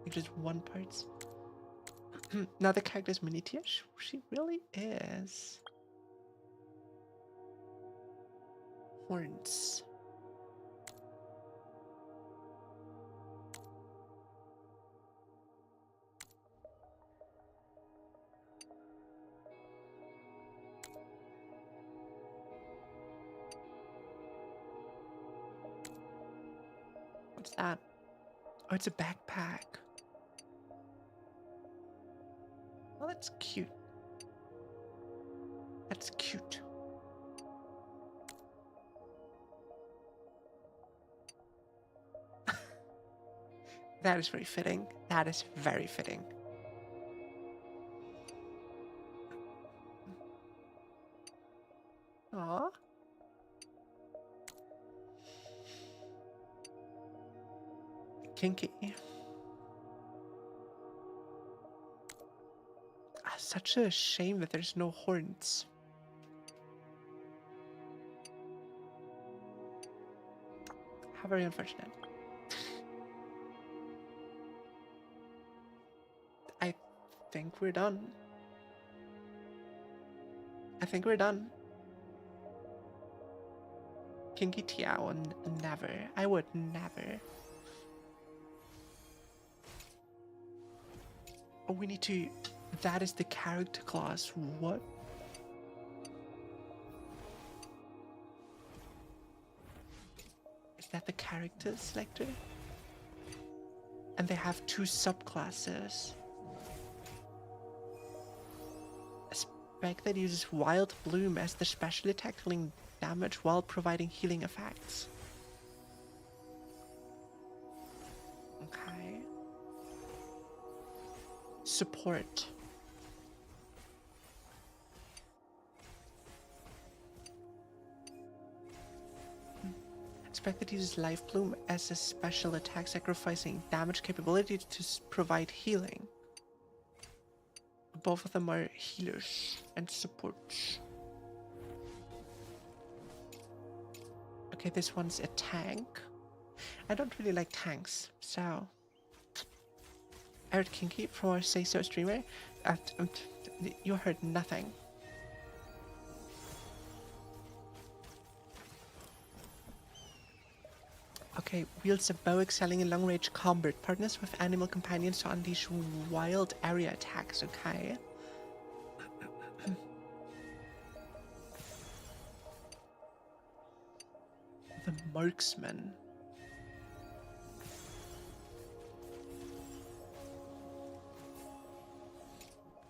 like just one parts. Now the character's miniature. She really is. Horns. What's that? Oh, it's a backpack. Oh, that's cute. That's cute. That is very fitting. That is very fitting. Aww. Kinky. Such a shame that there's no horns. How very unfortunate. I think we're done. I think we're done. Kinky Tiao, never. I would never. Oh, we need to... That is the character class. What? Is that the character selector? And they have 2 subclasses. A spec that uses Wild Bloom as the specially tackling damage while providing healing effects. Okay. Support. Expect that uses Life Bloom as a special attack, sacrificing damage capability to provide healing. Both of them are healers and supports. Okay, this one's a tank. I don't really like tanks, so... Eric Kinky from our Say So streamer. You heard nothing. Okay, wields a bow excelling in long-range combat. Partners with animal companions to unleash wild area attacks. Okay. The Marksman.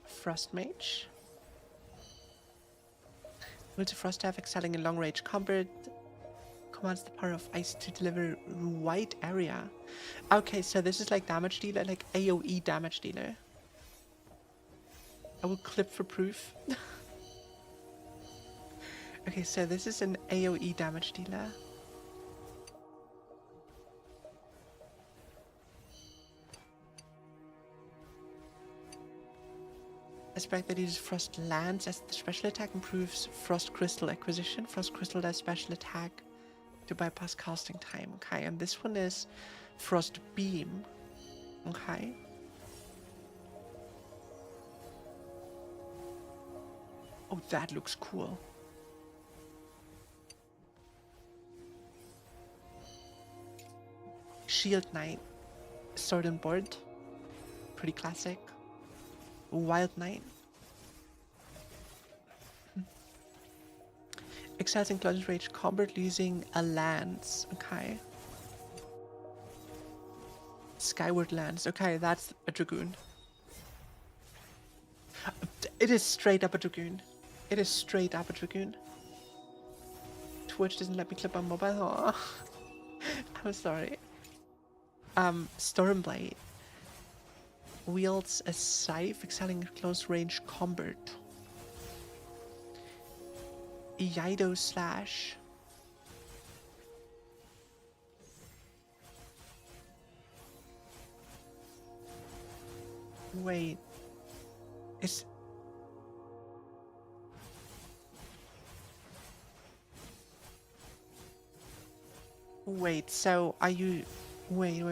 Frost Mage. Wields a frost staff excelling in long-range combat. Commands the power of ice to deliver wide area. Okay, so this is like damage dealer, like AoE damage dealer. I will clip for proof. Okay, so this is an AoE damage dealer. A spec that uses Frost Lance as the special attack improves Frost Crystal acquisition. Frost Crystal does special attack to bypass casting time. Okay, and this one is Frost Beam. Okay. Oh, that looks cool. Shield Knight. Sword and Board. Pretty classic. Wild Knight. Excels in close range combat using a lance. Okay. Skyward Lance. Okay, that's a Dragoon. It is straight up a Dragoon. It is straight up a Dragoon. Twitch doesn't let me clip on mobile. Aww. I'm sorry. Stormblade. Wields a scythe excelling in close range combat. Iaido Slash. Wait. Is... Wait, so are you... Wait.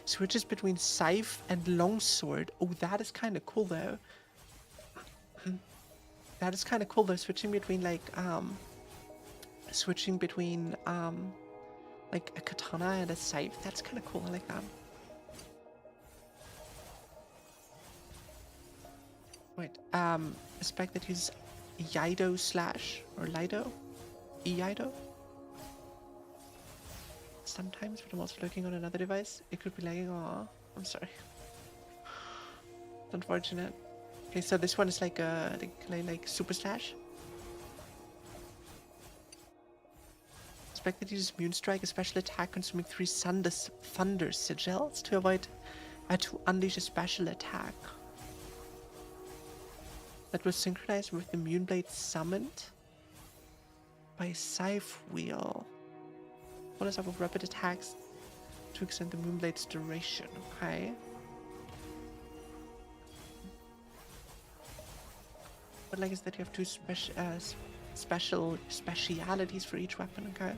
Switches between Scythe and Longsword. Oh, that is kind of cool though. That is kind of cool though, switching between like like a katana and a scythe. That's kind of cool. I like that. Wait, a spec that uses Iaido Slash or Lido? Iaido? Sometimes, but I'm also looking on another device. It could be lagging. Aw, I'm sorry. It's unfortunate. Okay, so this one is like a like super slash. Spec that uses Moonstrike, a special attack consuming 3 thunder sigils to avoid to unleash a special attack. That was synchronized with the Moonblade summoned by Scythe Wheel. Follows up with rapid attacks to extend the Moonblade's duration. Okay. What like is that you have 2 specialities for each weapon. Okay.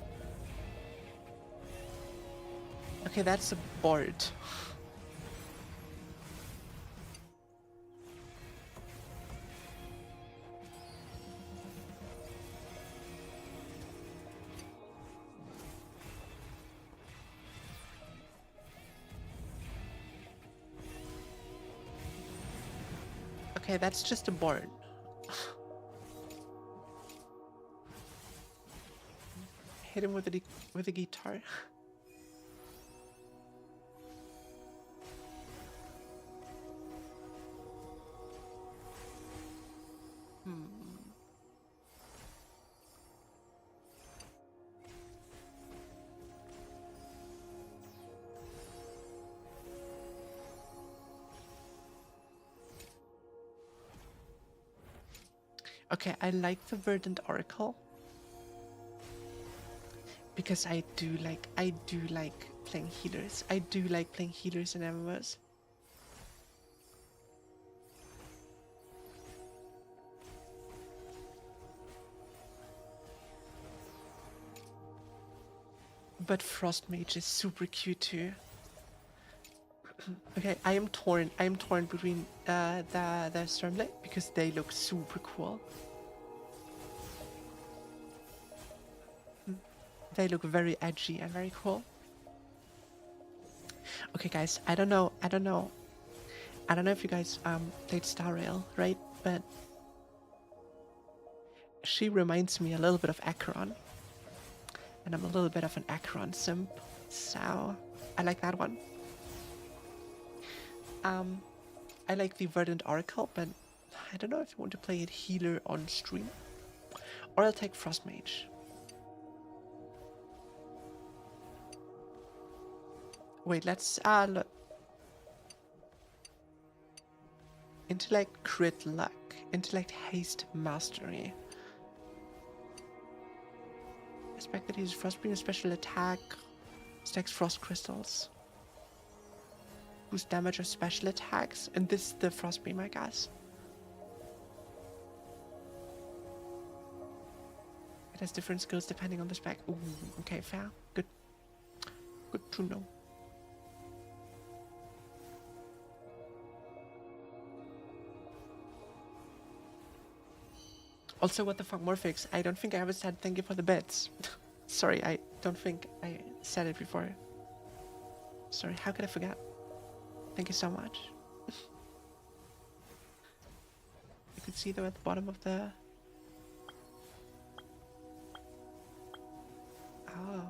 Okay, that's a board. Okay, that's just a board. Hit him with a guitar. Okay, I like the Verdant Oracle because I do like playing healers. I do like playing healers in MMOs. But Frost Mage is super cute too. Okay, I am torn. I am torn between the Stormblade because they look super cool. They look very edgy and very cool. Okay, guys, I don't know if you guys played Star Rail, right? But she reminds me a little bit of Acheron, and I'm a little bit of an Acheron simp, so I like that one. I like the Verdant Oracle, but I don't know if you want to play it healer on stream, or I'll take Frost Mage. Wait, let's look. Intellect, crit, luck. Intellect, haste, mastery. Expect that he uses Frostbeam, special attack. Stacks frost crystals. Boost damage of special attacks. And this is the Frostbeam, I guess. It has different skills depending on the spec. Ooh, okay, fair. Good. Good to know. Also, what the fuck, Morphix? I don't think I ever said thank you for the bits. Sorry, I don't think I said it before. Sorry, how could I forget? Thank you so much. You can see them at the bottom of the... Oh,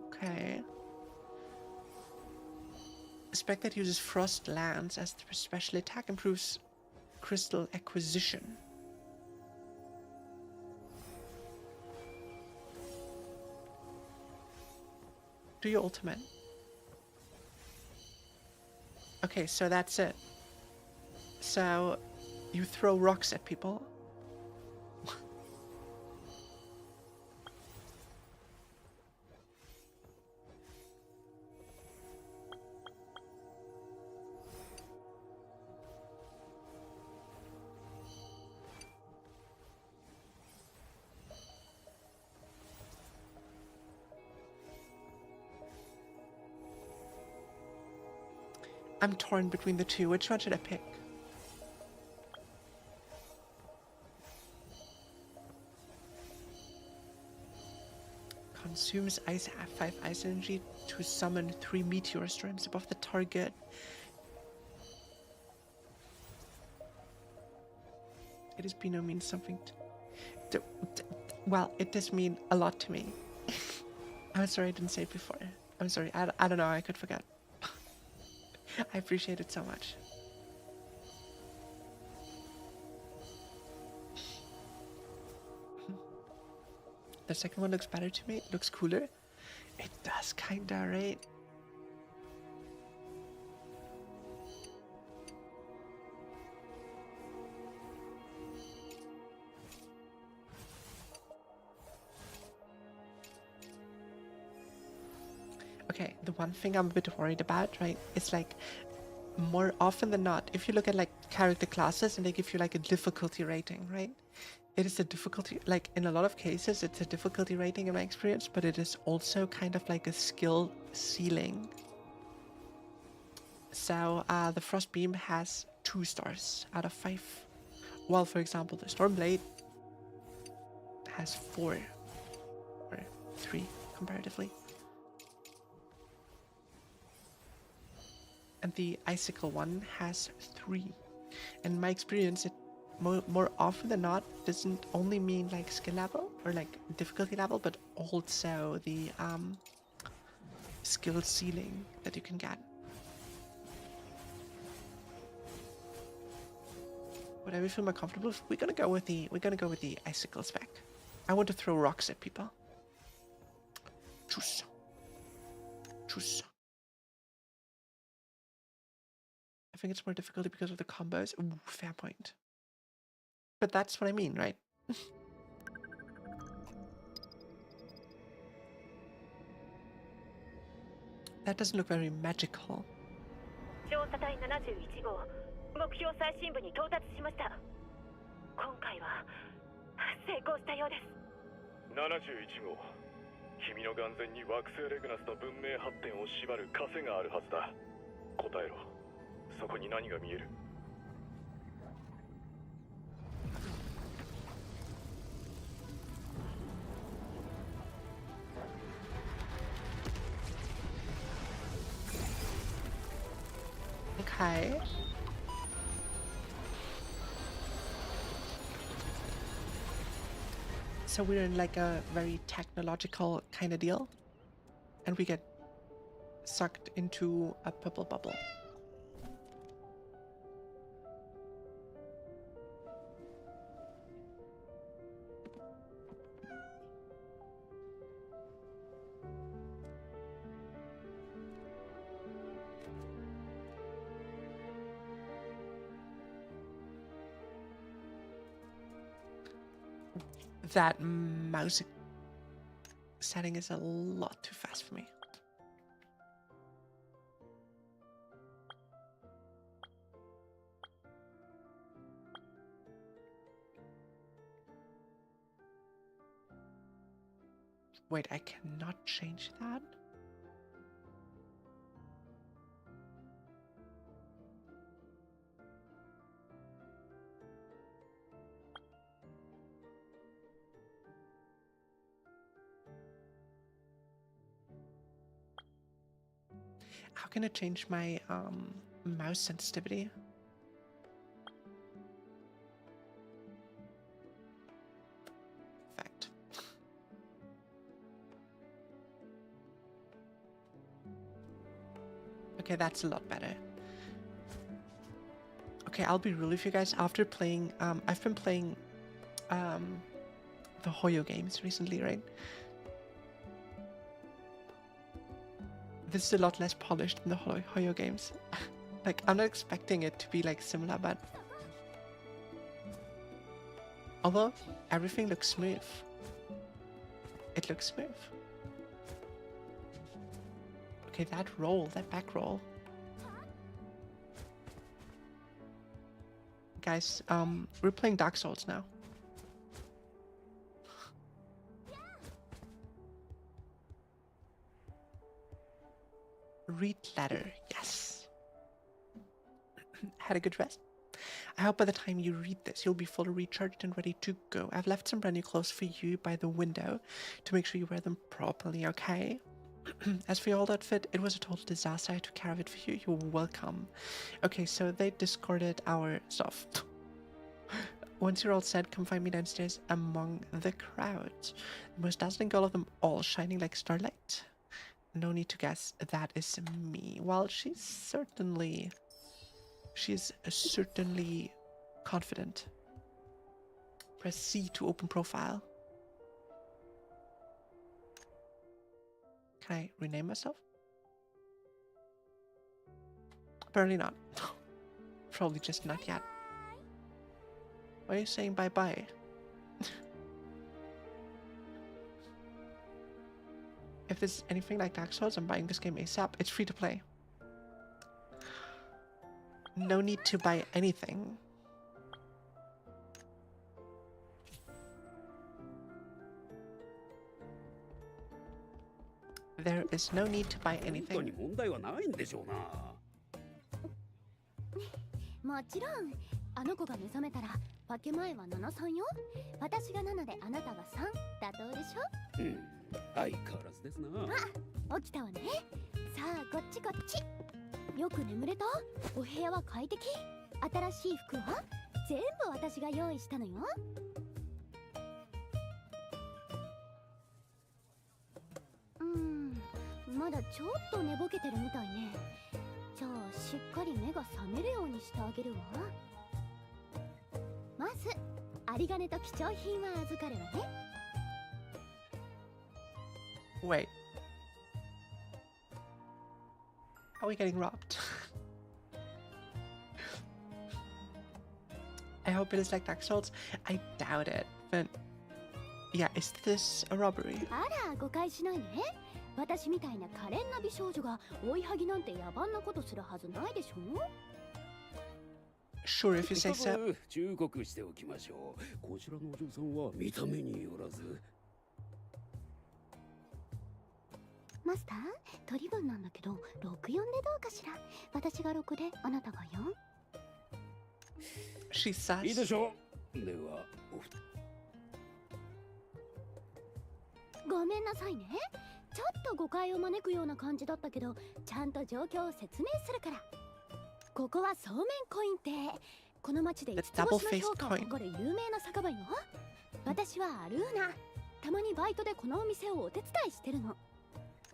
okay. A spec that uses Frost Lance as the special attack improves crystal acquisition. Do your ultimate. Okay, so that's it. So, you throw rocks at people. I'm torn between the two. Which one should I pick? Consumes 5 ice energy to summon 3 meteor storms above the target. It does Pino mean something well, it does mean a lot to me. I'm sorry I didn't say it before. I'm sorry, I don't know, I could forget. I appreciate it so much. The second one looks better to me. It looks cooler. It does kinda, right? Okay, the one thing I'm a bit worried about, right, is like more often than not, if you look at like character classes and they give you like a difficulty rating, right? It is a difficulty, like in a lot of cases, it's a difficulty rating in my experience, but it is also kind of like a skill ceiling. So the Frostbeam has 2 stars out of 5. While, for example, the Stormblade has 4 or 3 comparatively. And the Icicle one has 3. In my experience, it more often than not doesn't only mean like skill level or like difficulty level, but also the skill ceiling that you can get. Whatever you feel more comfortable with, we're gonna go with the Icicle spec. I want to throw rocks at people. Choose. Choose. I think it's more difficulty because of the combos. Ooh, fair point. But that's what I mean, right? That doesn't look very magical.
調査隊71号、目標最深部に到達しました。今回は成功したようです。
71号、君の眼前に惑星レグナスの文明発展を縛る枷があるはずだ。答えろ。そこに何が見える
？Okay. So we're in like a very technological kind of deal, and we get sucked into a purple bubble. That mouse setting is a lot too fast for me. Wait, I cannot change that? How can I change my mouse sensitivity? Fact. Okay, that's a lot better. Okay, I'll be real with you guys. After playing, I've been playing the Hoyo games recently, right? This is a lot less polished than the Hoyo games. Like, I'm not expecting it to be like similar, but although everything looks smooth, it looks smooth. Okay, that roll, that back roll. Guys, we're playing Dark Souls now. Read letter, yes. Had a good rest. I hope by the time you read this, you'll be fully recharged and ready to go. I've left some brand new clothes for you by the window to make sure you wear them properly, okay? As for your old outfit, it was a total disaster. I took care of it for you. You're welcome. Okay, so they discarded our stuff. Once you're all set, come find me downstairs among the crowd. The most dazzling girl of them all, shining like starlight. No need to guess, that is me. Well, she's certainly confident. Press C to open profile. Can I rename myself? Apparently not. Probably just not yet. Why are you saying bye-bye? If there's anything like Dark Souls, I'm buying this game ASAP. It's free to play. No need to buy anything. There is no need to buy anything.
もちろんあの子が目覚めたら分け前は73よ。私が7であなたが3妥当でしょ。
相変わらずですな。
あ、起きたわね。さあこっちこっち。よく眠れた？お部屋は快適？新しい服は全部私が用意したのよ。まだちょっと寝ぼけてるみたいね。じゃあしっかり目が覚めるようにしてあげるわ。まず有り金と貴重品は預かるわね。
Wait. Are we getting robbed? I hope it is like Dark Souls. I doubt it. But yeah, is this a robbery?
あら誤解しないね。私みたいな可憐な美少女が追いはぎなんて野蛮なことするはずないでしょ。
Sure, if you say so.
まず忠告しておきましょう。こちらのお嬢さんは見た目によらず。
マスター、取り分なんだけど、64でどうかしら。私が6で、あなたが 4？
She's
いいで
sus.
しょう。では、
ごめんなさいね。ちょっと誤解を招くような感じだったけど、ちゃんと状況を説明するから。ここはそうめんコイン亭。この町で5つ星の評価を誇る有名な酒場よ。私はアルーナ。たまにバイトでこのお店をお手伝いしてるの。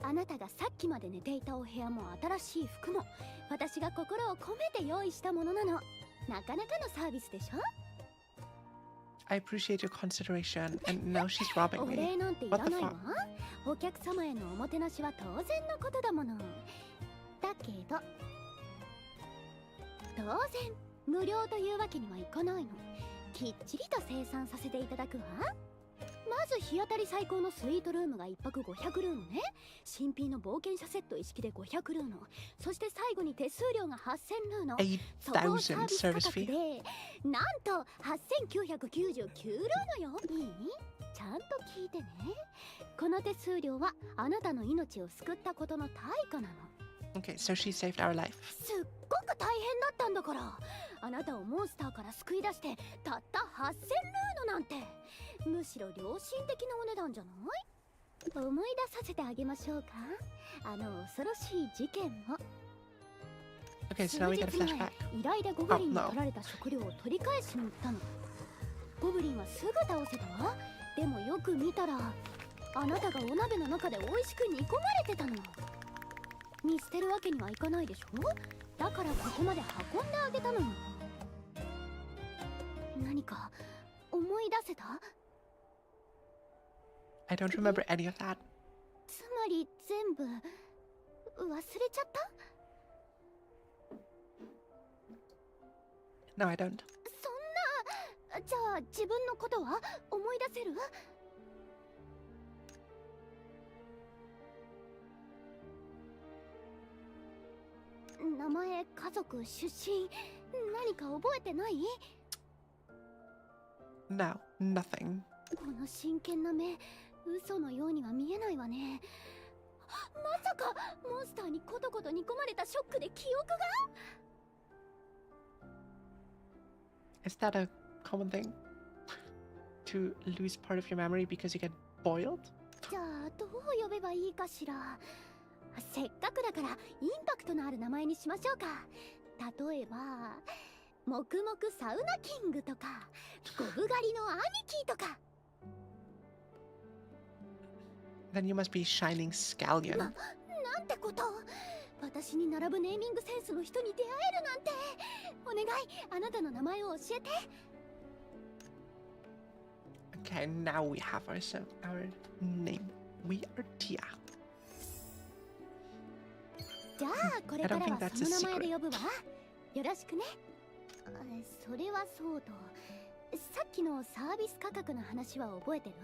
あなたがさっきまで寝ていたお部屋も新しい服も私が心を込めて用意したものなの。なかなかのサービスでしょ。
I appreciate your consideration, and now she's robbing
お
me.
礼なんてい
What
ら
the
ないわ。
fuck?
お客様へのおもてなしは当然のことだもの。だけど当然無料というわけにはいかないの。きっちりと清算させていただくわ。まず日当たり最高のスイートルームが1泊500ルーノね。新品の冒険者セット一式で500ルーノ。そして最後に手数料が8000ルーノ。そこをサービス価
8,000 service
格
fee.
でなんと8999ルーノよ。いい？ちゃんと聞いてね。この手数料はあなたの命を救ったことの対価なの。
Okay, so she saved our life.
すっごく大変だったんだから。あなたをモンスターから救い出してたった8000ルーノなんて、むしろ良心的なお値段じゃない？思い出させてあげましょうか。あの恐ろしい事件を。
Okay,
数
so now we
日
get a
前
flashback.
依頼でゴブリンに
Oh, no.
取られた食料を取り返しに行ったの。ゴブリンはすぐ倒せたわ。でもよく見たらあなたがお鍋の中で美味しく煮込まれてたの。見捨てるわけにはいかないでしょ。だからここまで運んであげたのよ。何か思い出せた？
I don't remember any of that.
つまり全部忘れちゃった？
No, I don't.
そんな。じゃあ自分のことは思い出せる？名前、家族、出身、何か覚えてない？
No, nothing.
この真剣な目、嘘のようには見えないわね。まさかモンスターにコトコト煮込まれたショックで記憶が？
Is that a common thing? To lose part of your memory because you get boiled?
じゃあどう呼べばいいかしら。せっかくだからインパクトのある名前にしましょうか。例えば黙々サウナキングとかゴブ狩りの兄貴とか。
Then you must be Shining Scallion.
なんてこと。私に並ぶネーミングセンスの人に出会えるなんて。お願い、あなたの名前を教えて。
Okay, now we have our name. We are Tia.
じゃあこれからは
I don't think that's
そ
a
の名前
secret.
で呼ぶわ。よろしくね。それはそうと、さっきのサービス価格の話は覚えてる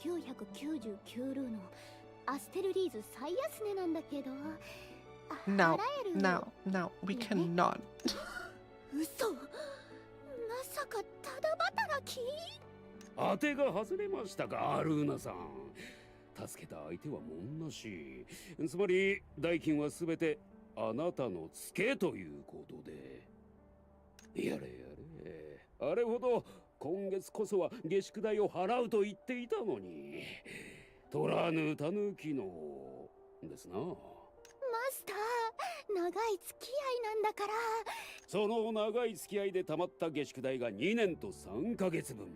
？8999ルーのアステルリーズ最安値なんだけど。
No,
払える？
no, no, we cannot.
嘘。まさかただ働き？
当てが外れましたか、アルーナさん。助けた相手はもんなし。つまり代金はすべてあなたのツケということで。やれやれ。あれほど今月こそは下宿代を払うと言っていたのに。取らぬたぬきのですな。
マスター、長い付き合いなんだから。
その長い付き合いで貯まった下宿代が2年と3ヶ月分。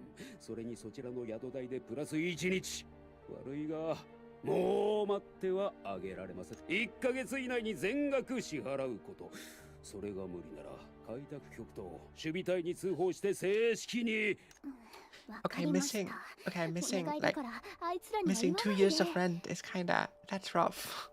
それにそちらの宿代でプラス1日。悪いが、もう待ってはあげられません。1ヶ月以内に全額支払うこと。それが無理なら開拓局と守備隊に通報して正式に。
わか
Okay,
りました。
missing. Okay,
お
missing
願いだ
like
からあいつらには
missing
言わ
2 years
ないで。
of rent is kinda that's rough.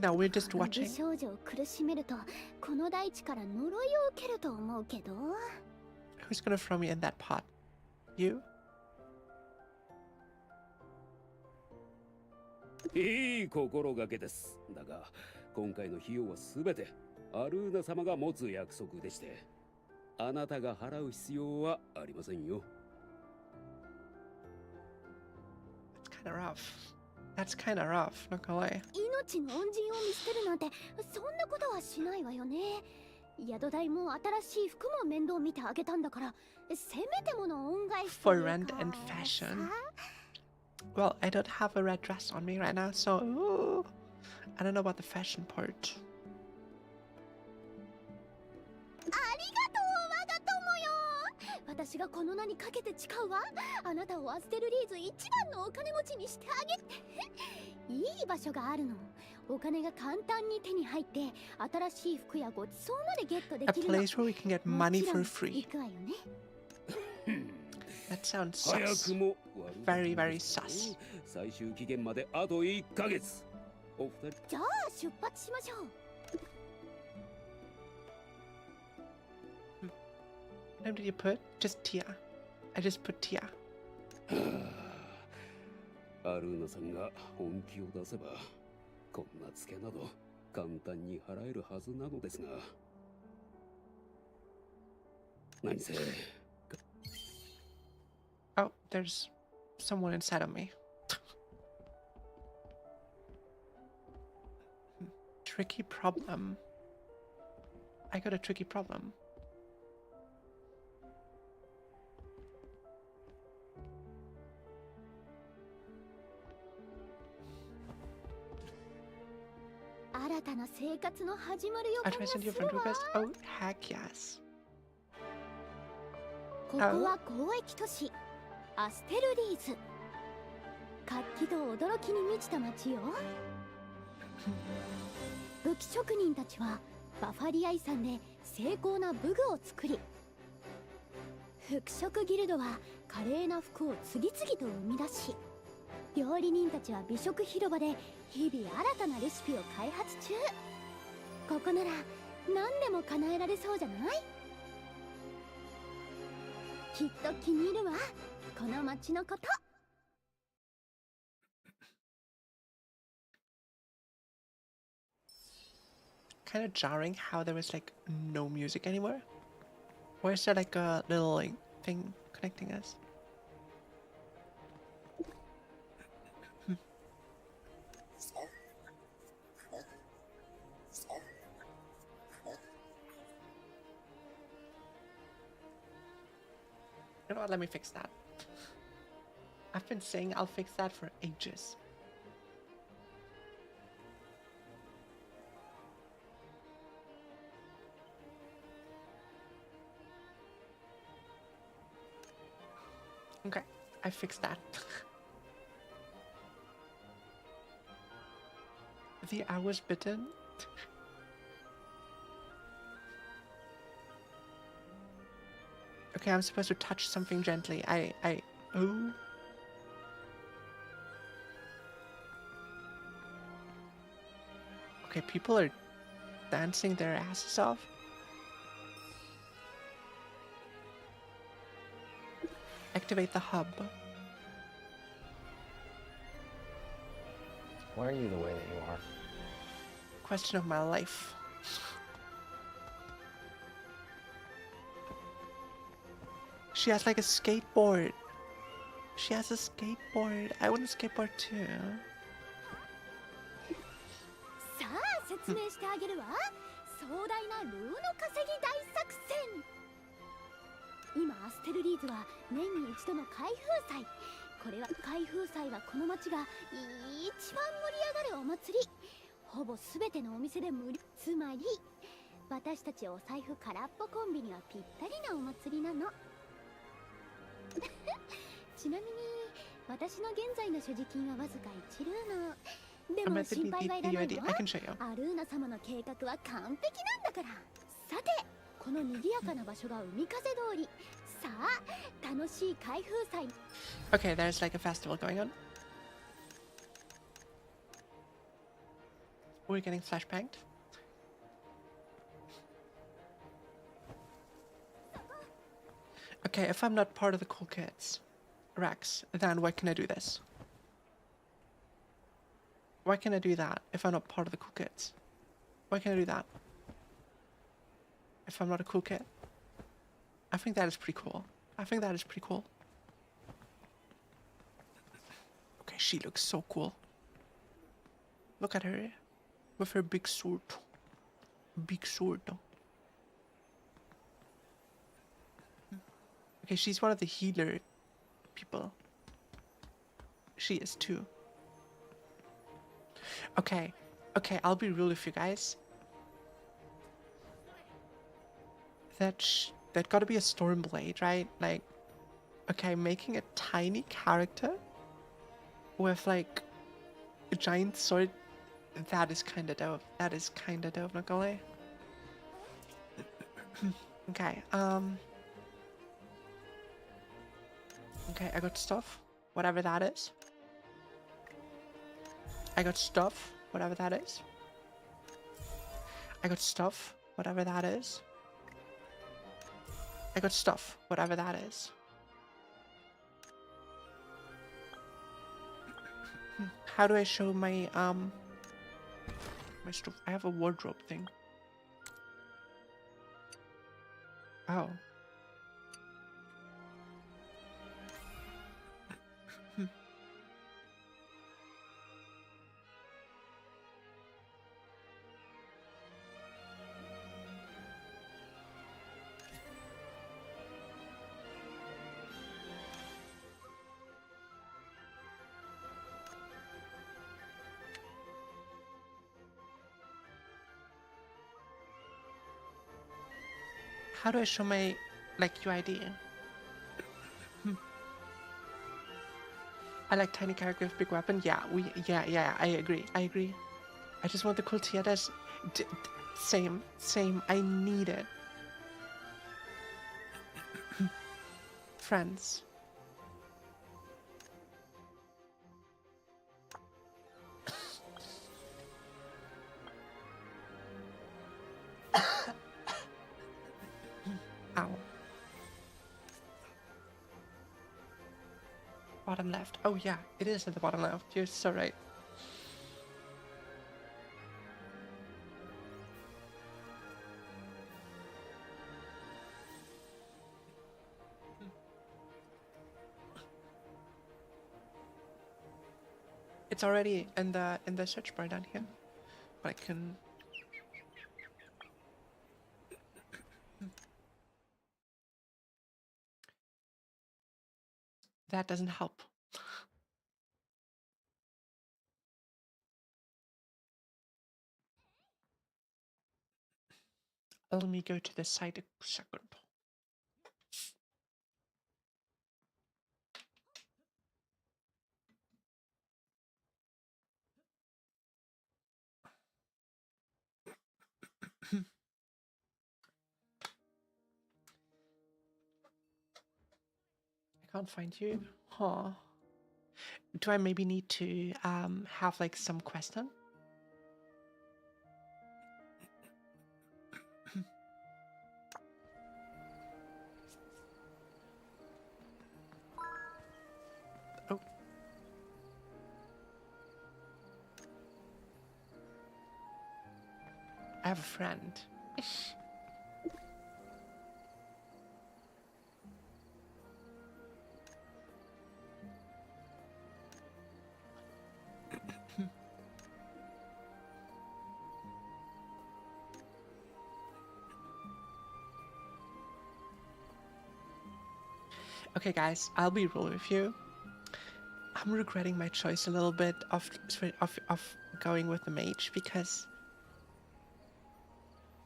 No, we're just
美
watching.
少女を苦しめるとこの大地から呪いを受けると思うけど。
Who's gonna throw me in that pot? You?
いい心がけです。だが今回の費用はすべてアルーナ様が持つ約束でして、あなたが払う必要はありませんよ。
It's kinda rough. That's kinda rough, not gonna lie.
命の恩人を見捨てるなんてそんなことはしないわよね。宿代も新しい服も面倒見てあげたんだから、せめてもの恩返しとい
For
うか
rent and fashion.
さ。
Well, I don't have a red dress on me right now, so ooh, I don't know about the fashion part.
ありがとう我が友よ。私がこの名にかけて誓うわ。あなたをアステルリーズ一番のお金持ちにしてあげて。いい場所があるの。お金が簡単に手に入って新しい服やごちそうまでゲットで
A
きるの。
place where we can get
も
money
ちろ
for
ん
free.
行くわよね。
That sounds
早
sus.
くも悪い
Very, very
です
sus.
よ。最終期限まであと1ヶ月。お二人
じゃあ出発しましょう。
What name did you put? Just Tia. I just put Tia.
アルーナさんが本気を出せばこんなツケなど簡単に払えるはずなのですが、何せ
Oh, there's someone inside of me. Tricky problem. I got a tricky problem.
I 新たな生活の始まる予
I
感
try
が
to send
す
you a
る
friend
わ。
request. Oh, heck yes.
ここは交易都市アステルリーズ。活気と驚きに満ちた街よ。武器職人たちはバファリア遺産で精巧な武具を作り、服飾ギルドは華麗な服を次々と生み出し、料理人たちは美食広場で日々新たなレシピを開発中。ここなら何でも叶えられそうじゃない？きっと気に入るわ、この街のこと。
Kind of jarring how there was like no music anymore. Why is there like a little like thing connecting us? You know what? Let me fix that. I've been saying I'll fix that for ages. Okay, I fixed that. The hour's bitten. Okay, I'm supposed to touch something gently. Oh. Okay, people are dancing their asses off. Activate the hub.
Why are you the way that you are?
Question of my life. She has like a skateboard. She has a skateboard. I want a skateboard too.
さあ説明してあげるわ。壮大なルーの稼ぎ大作戦。今アステルリーズは年に一度の開封祭。これは開封祭はこの町が一番盛り上がるお祭り。ほぼ全てのお店で無料。つまり私たちお財布空っぽコンビにはぴったりなお祭りなの。ちなみに私の現在の所持金はわずか1ルーの。で
I'm
も
at the
心配はいらない
BD.
わ。
I can show you.
アルーナ様の計画は完璧なんだから。さてこの賑やかな場所が海風通り。さあ楽しい開封祭。
Okay, there's like a festival going on. We're getting flashbanged. Okay, if I'm not part of the cool kids, Rex, then why can I do this? Why can I do that if I'm not part of the cool kids? Why can I do that? If I'm not a cool kid? I think that is pretty cool. I think that is pretty cool. Okay, she looks so cool. Look at her. With her big sword. Big sword. Okay, she's one of the healer people. She is too. Okay, I'll be real with you guys. That gotta be a Stormblade, right? Like, okay, making a tiny character with like a giant sword, that is kinda dope. That is kinda dope, not gonna lie. Okay, okay, I got stuff, whatever that is. I got stuff, whatever that is. I got stuff, whatever that is. I got stuff, whatever that is. How do I show my my stuff? I have a wardrobe thing. Oh. How do I show my, like, UID? I like tiny character with big weapon. Yeah, yeah, I agree. I just want the cool theaters. Same. I need it. Friends. Ow. Bottom left. Oh yeah, it is at the bottom left. You're so right. It's already in the search bar down here, but I can. That doesn't help. Let me go to the site a second. I can't find you. Huh. Do I maybe need to have like some question? Oh. I have a friend. Okay, guys, I'll be real with you. I'm regretting my choice a little bit of going with the mage because,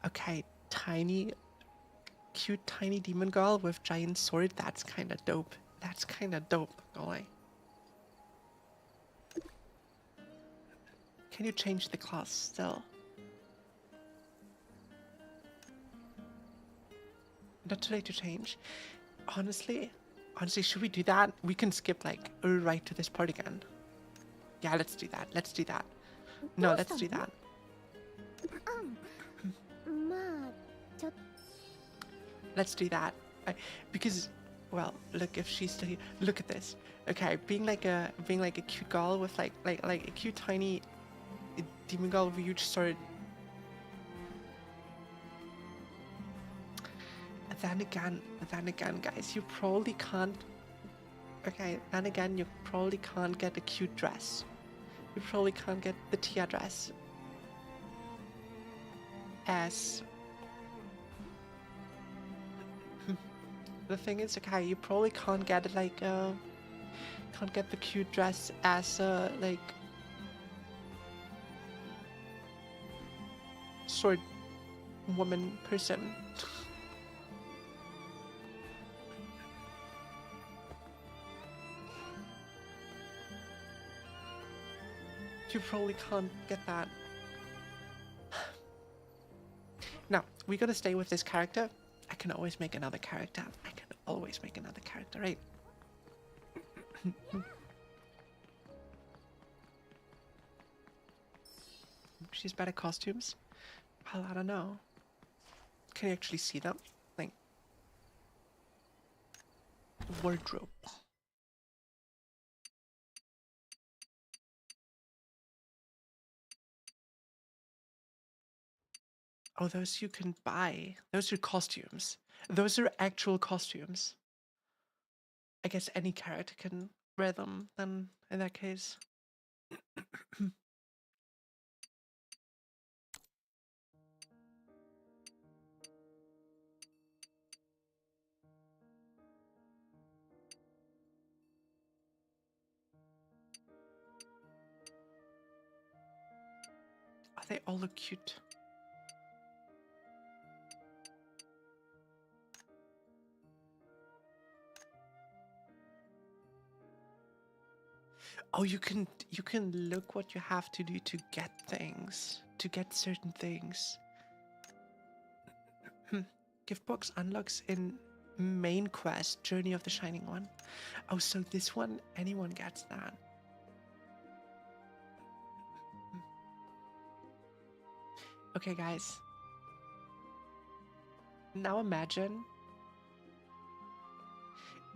okay, cute tiny demon girl with giant sword. That's kind of dope. That's kind of dope. Not gonna lie. Can you change the class still? Not too late to change. Honestly, should we do that? We can skip like right to this part again. Yeah, let's do that. No, let's do that.
まあちょっ
Let's do that. Because, well, look, if she's still here, look at this. Okay, being like a cute girl with like a cute tiny demon girl with a huge sword. Then again, guys, you probably can't. Okay, then again, you probably can't get a cute dress. You probably can't get the Tia dress as. The thing is, okay, you probably can't get it like can't get the cute dress as a like sword woman person. You probably can't get that. Now, we're gonna stay with this character. I can always make another character. I can always make another character, right? She's better costumes? Well, I don't know. Can you actually see them? Like, wardrobe. Oh, those you can buy. Those are costumes. Those are actual costumes. I guess any character can wear them then in that case. Oh, they all look cute. Oh, you can look what you have to do to get things, to get certain things. Gift box unlocks in main quest, Journey of the Shining One. Oh, so this one, anyone gets that. Okay, guys. Now imagine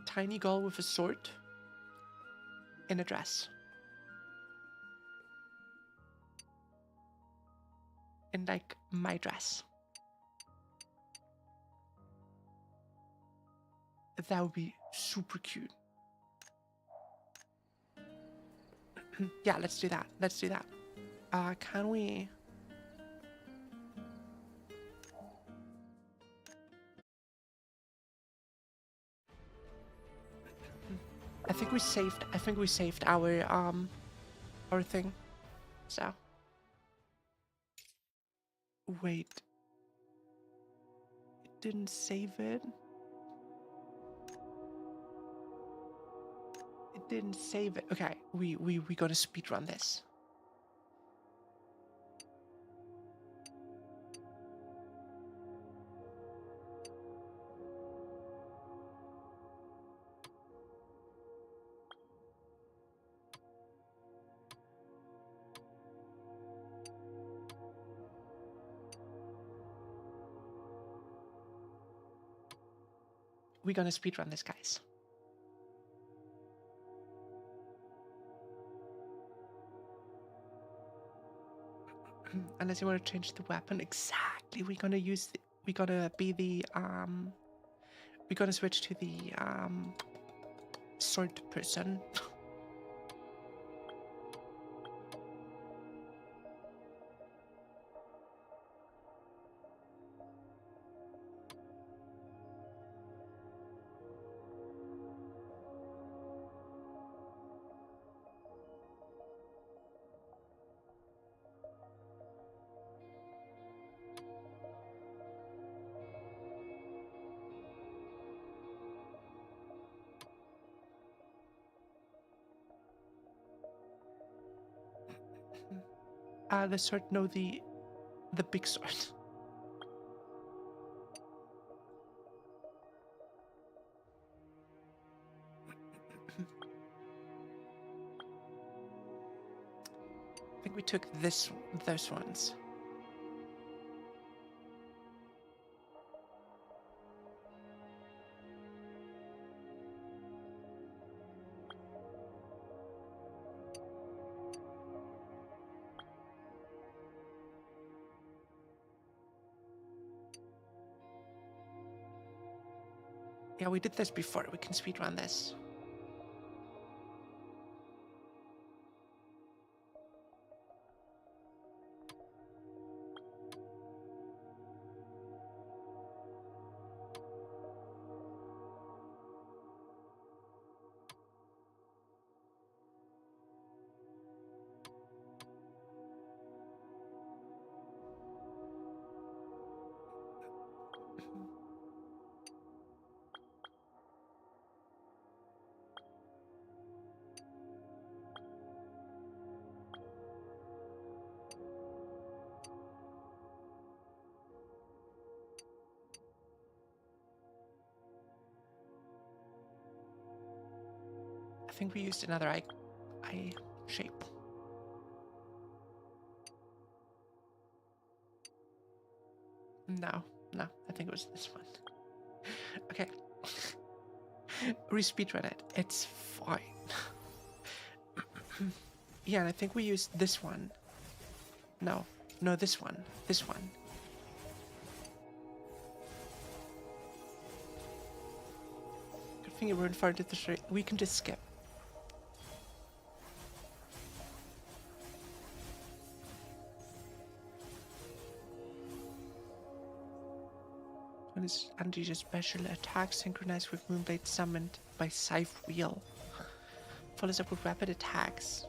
tiny girl with a sword in a dress. In like my dress. That would be super cute. Yeah, let's do that. Let's do that. Can we? I think we saved our thing. So. Wait. It didn't save it. It didn't save it. Okay, we gonna speedrun this. We're gonna speedrun this, guys. Unless you want to change the weapon, exactly. We're gonna use. We're gonna be the We're gonna switch to the sword person. The sword, no, the big sword. I think we took those ones. Yeah, we did this before. We can speedrun this. I think we used another eye shape. No, I think it was this one. Okay. Re-speedrun it. It's fine. Yeah, and I think we used this one. No, this one. This one. Good thing you weren't far into the straight. We can just skip. When is Andrew's special attack synchronized with Moonblade summoned by Scythe Wheel? Follows up with rapid attacks.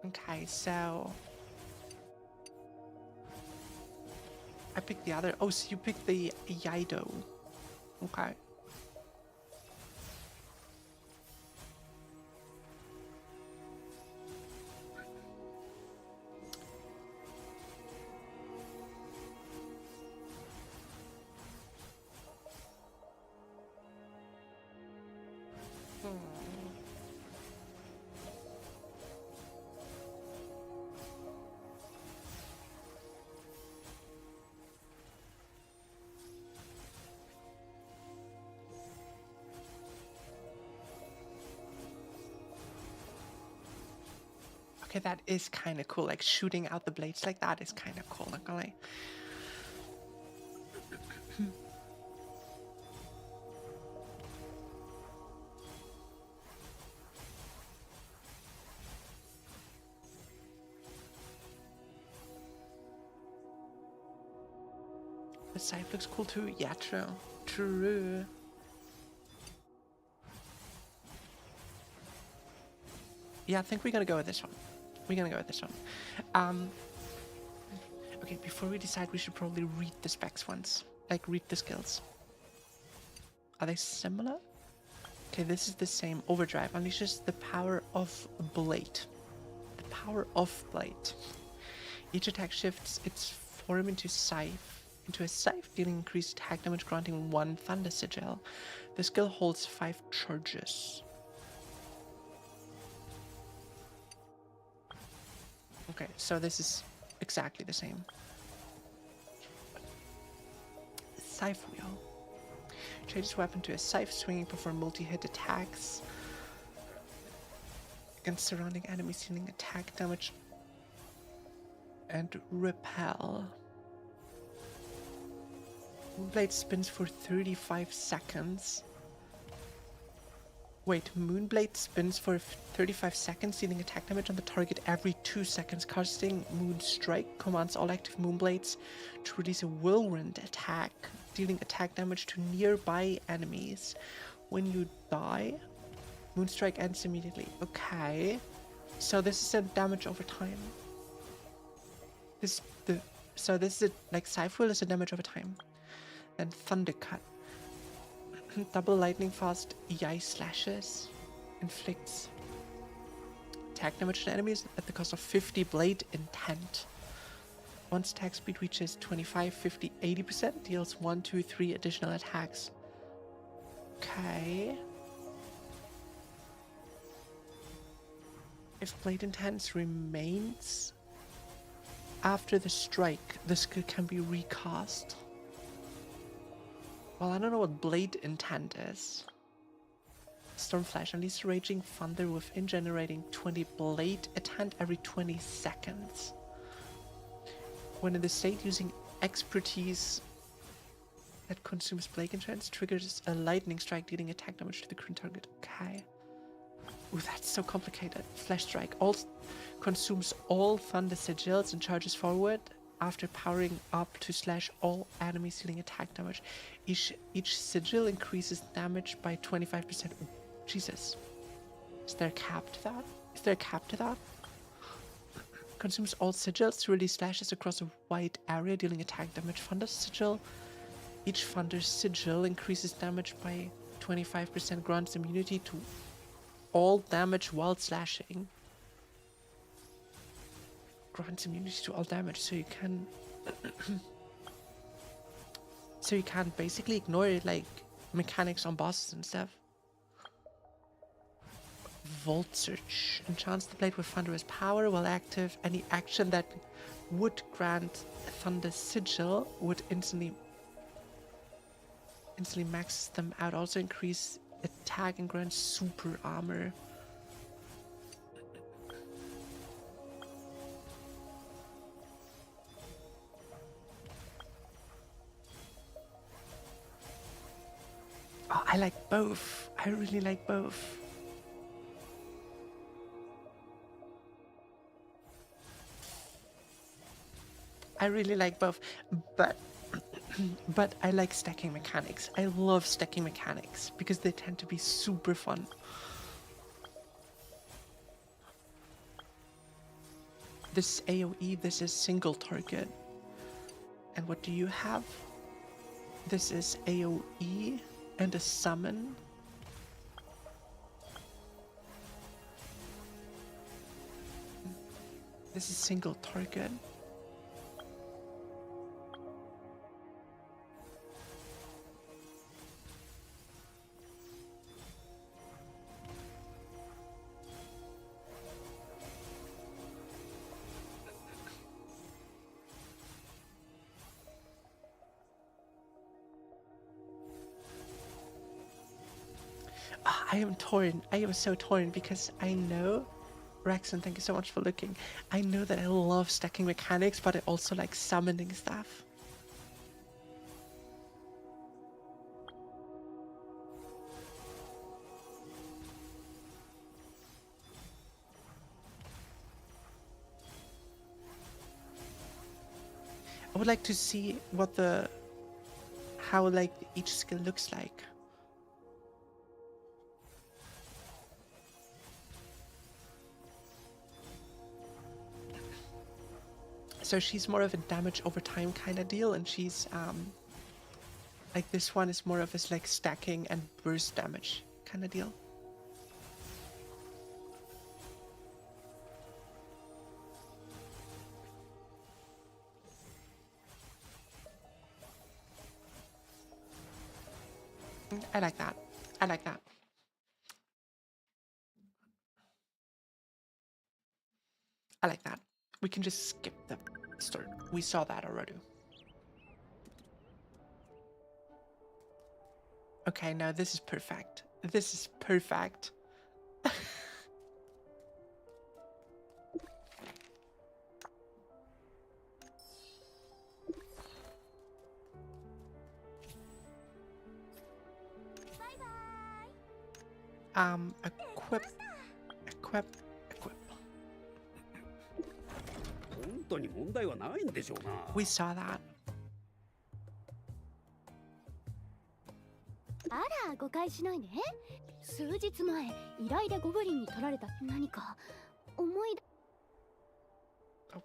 Okay, so I picked the other. Oh, so you picked the Yaido. Okay. Okay, that is kind of cool. Like shooting out the blades like that is kind of cool. Not gonna lie. The scythe looks cool too. Yeah, true. True. Yeah, I think we're gonna go with this one. We're gonna go with this one. Okay, before we decide, we should probably read the specs once. Like, read the skills. Are they similar? Okay, this is the same. Overdrive unleashes the power of Blade. The power of Blade. Each attack shifts its form into a scythe, dealing increased attack damage, granting 1 Thunder Sigil. The skill holds 5 charges. Okay, so this is exactly the same. Scythe Wheel. Changes weapon to a scythe, swinging, perform multi-hit attacks against surrounding enemies, dealing attack damage and repel. Moonblade spins for 35 seconds. Wait, Moonblade spins for 35 seconds, dealing attack damage on the target every 2 seconds. Casting Moonstrike commands all active Moonblades to release a whirlwind attack, dealing attack damage to nearby enemies. When you die, Moonstrike ends immediately. Okay, so this is a damage over time. This is a, like Scythe Wheel is a damage over time. Then Thundercut. Double lightning fast Yai slashes. Inflicts attack damage to enemies at the cost of 50 blade intent. Once attack speed reaches 25, 50, 80%, deals 1, 2, 3 additional attacks. Okay. If blade intent remains after the strike, the skill can be recast. Well, I don't know what blade intent is. Stormflash unleashes raging thunder within, generating 20 blade attack every 20 seconds. When in the state, using expertise that consumes blade enchants triggers a lightning strike, dealing attack damage to the current target. Okay. Ooh, that's so complicated. Flash strike consumes all thunder sigils and charges forward after powering up to slash all enemies, dealing attack damage. Each sigil increases damage by 25%. Ooh, Jesus. Is there a cap to that? Is there a cap to that? Consumes all sigils to release slashes across a wide area, dealing attack damage. Thunder sigil. Each thunder sigil increases damage by 25%, grants immunity to all damage while slashing. Grants immunity to all damage, so you can so you can basically ignore it, like mechanics on bosses and stuff. Volt Search enchants the blade with thunderous power while active. Any action that would grant thunder sigil would instantly maxes them out. Also increase attack and grant super armor. Oh, I like both. I really like both. I really like both, but but I like stacking mechanics. I love stacking mechanics because they tend to be super fun. This AoE, this is single target. And what do you have? This is AoE and a summon. This is single target. I am torn. I am so torn because I know, Rexon, thank you so much for looking. I know that I love stacking mechanics, but I also like summoning stuff. I would like to see how like each skill looks like. So she's more of a damage over time kind of deal, and she's like this one is more of a like stacking and burst damage kind of deal. I like that. I like that. I like that. We can just skip the start. We saw that already. Okay, now this is perfect. This is perfect. Equip. Equip. Equip. We saw that.
あら、誤解しないね。数日前、依頼でゴブリンに取られた何か思い出。
Oh.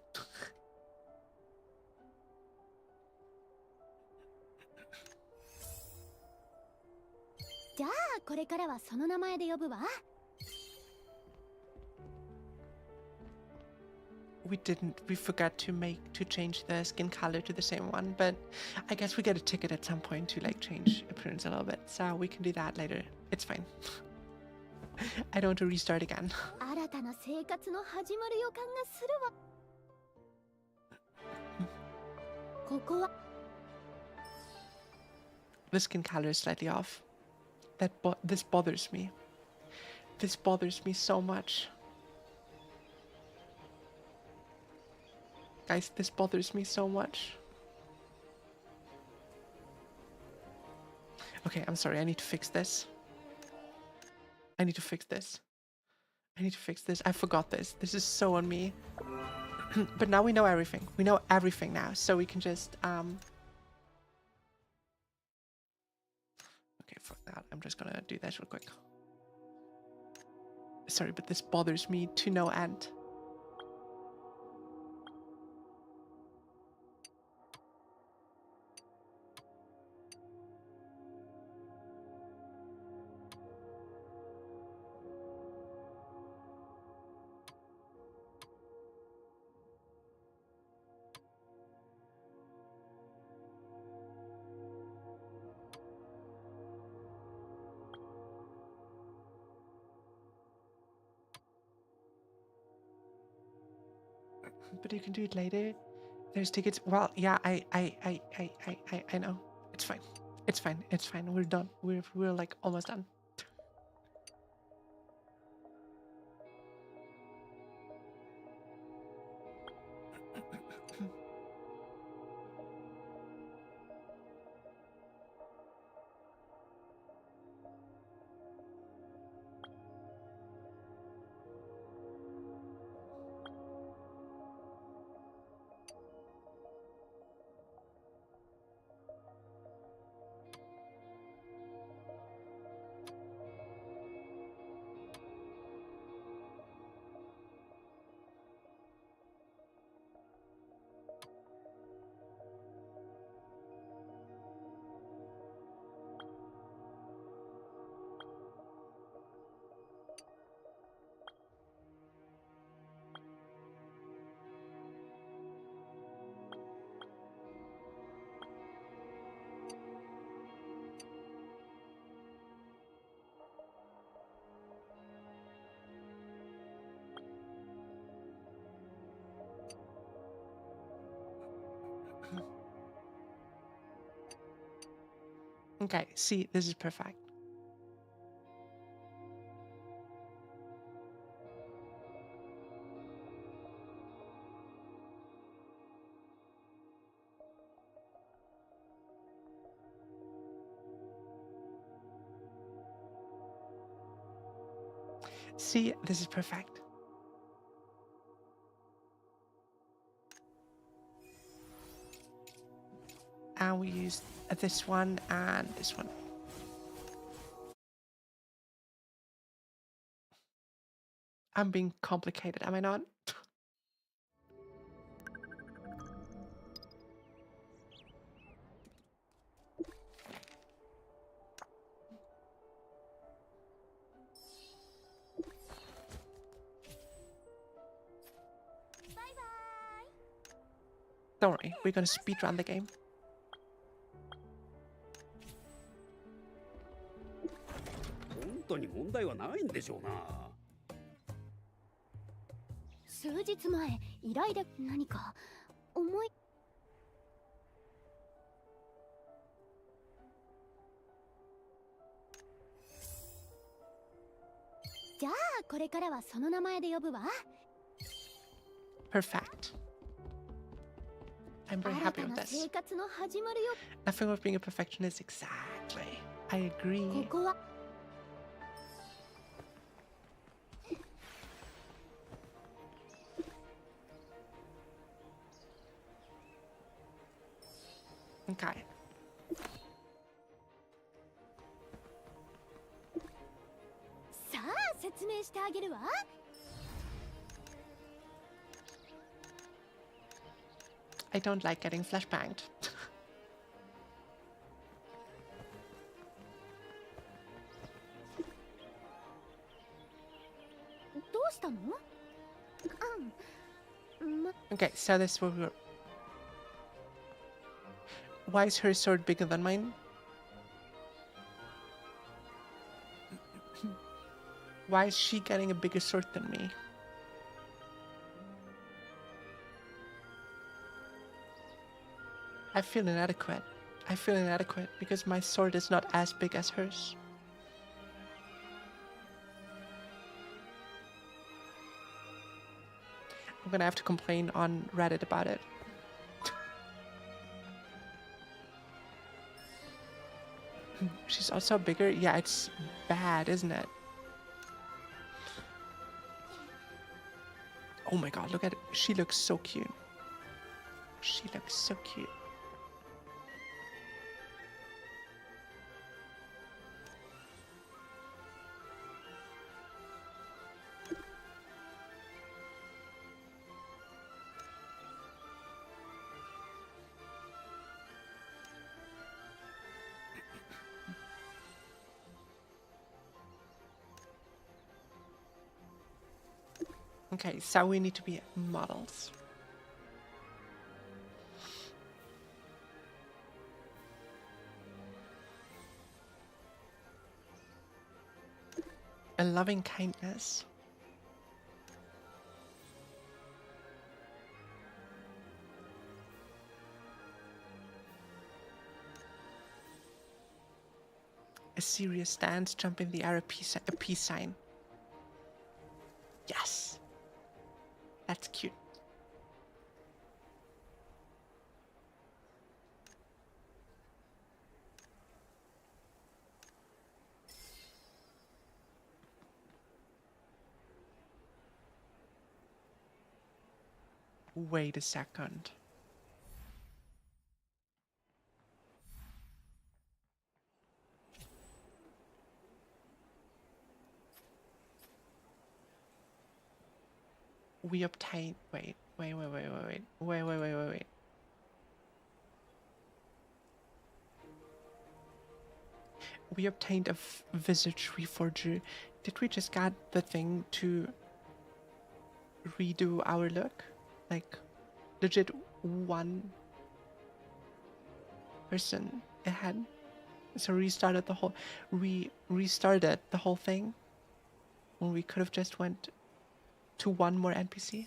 じゃあ、これからはその名前で呼ぶわ。
We forgot to change the skin color to the same one, but I guess we get a ticket at some point to like change appearance a little bit, so we can do that later. It's fine. I don't want to restart again.
新たな生活の始まる予感がするわ。ここは
The skin color is slightly off. This bothers me. This bothers me so much. Guys, this bothers me so much. Okay, I'm sorry. I need to fix this. I need to fix this. I need to fix this. I forgot this. This is so on me. But now we know everything. We know everything now. So we can just... Okay, fuck that. I'm just gonna do this real quick. Sorry, but this bothers me to no end. But you can do it later. There's tickets. Well, yeah, I know. It's fine. It's fine. It's fine. We're done. We're like almost done. Okay, see, this is perfect. See, this is perfect. And we use this one and this one. I'm being complicated, am I not? Don't worry, we're gonna speedrun the game.
本当に問題はないんでしょうな。
数日前依頼で何か思いじゃあこれからはその名前で呼ぶわ。
Perfect. I'm very
新
happy
た
with
な
this.
生活の始まるよ。
Nothing with being a perfectionist, exactly. I
こ
agree.
こは
Okay.
さあ説明してあげるわ。
I don't like getting flashbanged.
どうしたの？Okay,
so this is what we were... Why is her sword bigger than mine? Why is she getting a bigger sword than me? I feel inadequate. I feel inadequate because my sword is not as big as hers. I'm gonna have to complain on Reddit about it. She's also bigger. Yeah, it's bad, isn't it? Oh my god, look at it. She looks so cute. She looks so cute. Okay, so we need to be models. A loving kindness. A serious stance, jump in the air, a peace sign. Yes. That's cute. Wait a second. We obtain. Wait. We obtained a visage reforger. Did we just got the thing to redo our look? Like, legit one person ahead. So restarted the whole. We restarted the whole thing when we could have just went to one more NPC.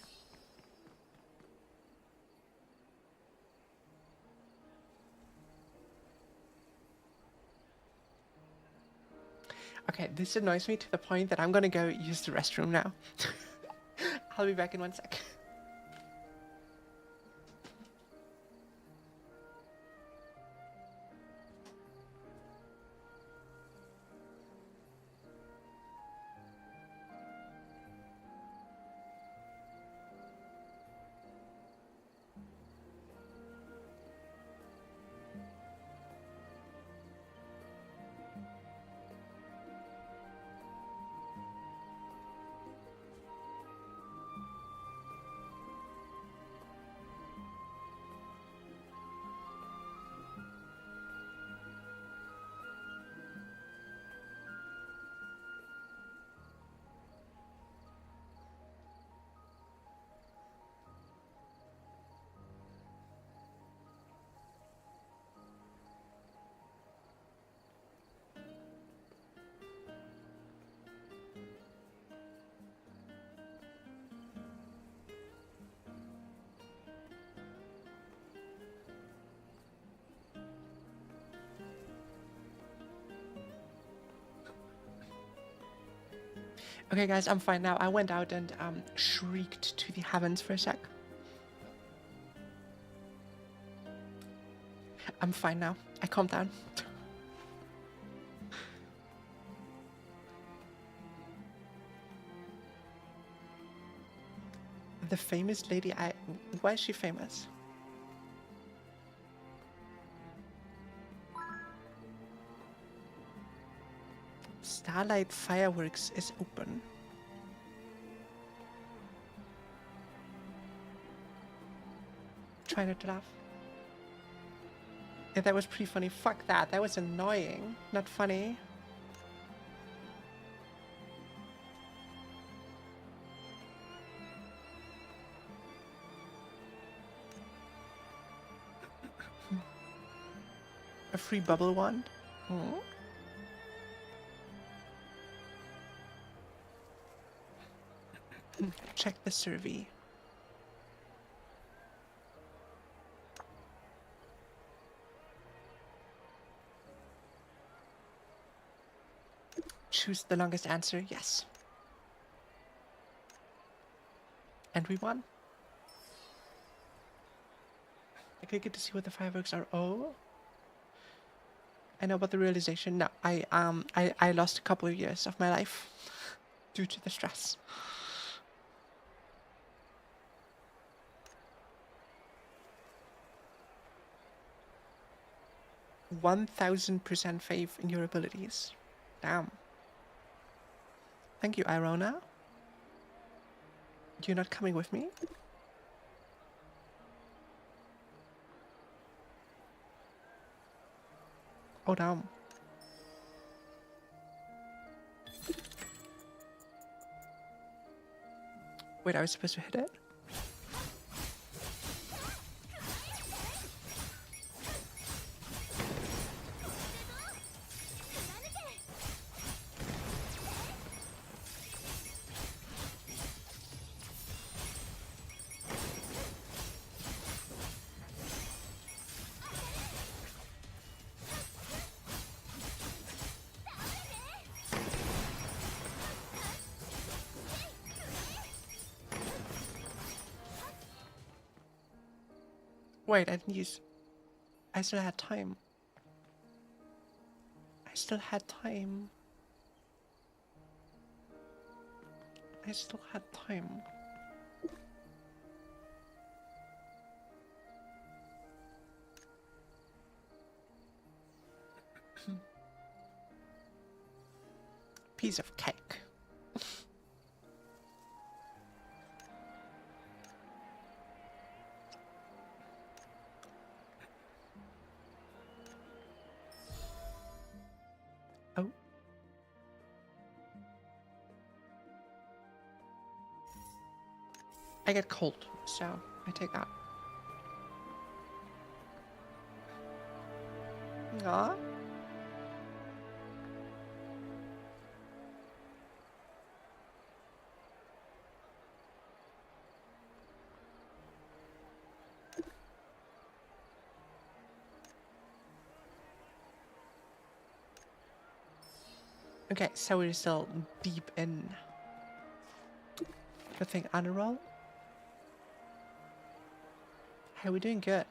Okay, this annoys me to the point that I'm gonna go use the restroom now. I'll be back in 1 sec. Okay, guys, I'm fine now. I went out and shrieked to the heavens for a sec. I'm fine now. I calmed down. The famous lady, why is she famous? Starlight Fireworks is open. Try not to laugh. Yeah, that was pretty funny. Fuck that. That was annoying. Not funny. A free bubble wand? Hmm? Check the survey. Choose the longest answer, yes. And we won. I could get to see what the fireworks are. Oh. I know about the realization. No, I lost a couple of years of my life due to the stress. %1,000% faith in your abilities. Damn. Thank you, Irona. You're not coming with me? Oh, damn. Wait, I was supposed to hit it? Wait, I didn't use... I still had time. I still had time. I still had time. Piece of cake. Oh. I get cold, so I take that. Aww. Okay, so we're still deep in the thing on a roll. Hey, we're doing good.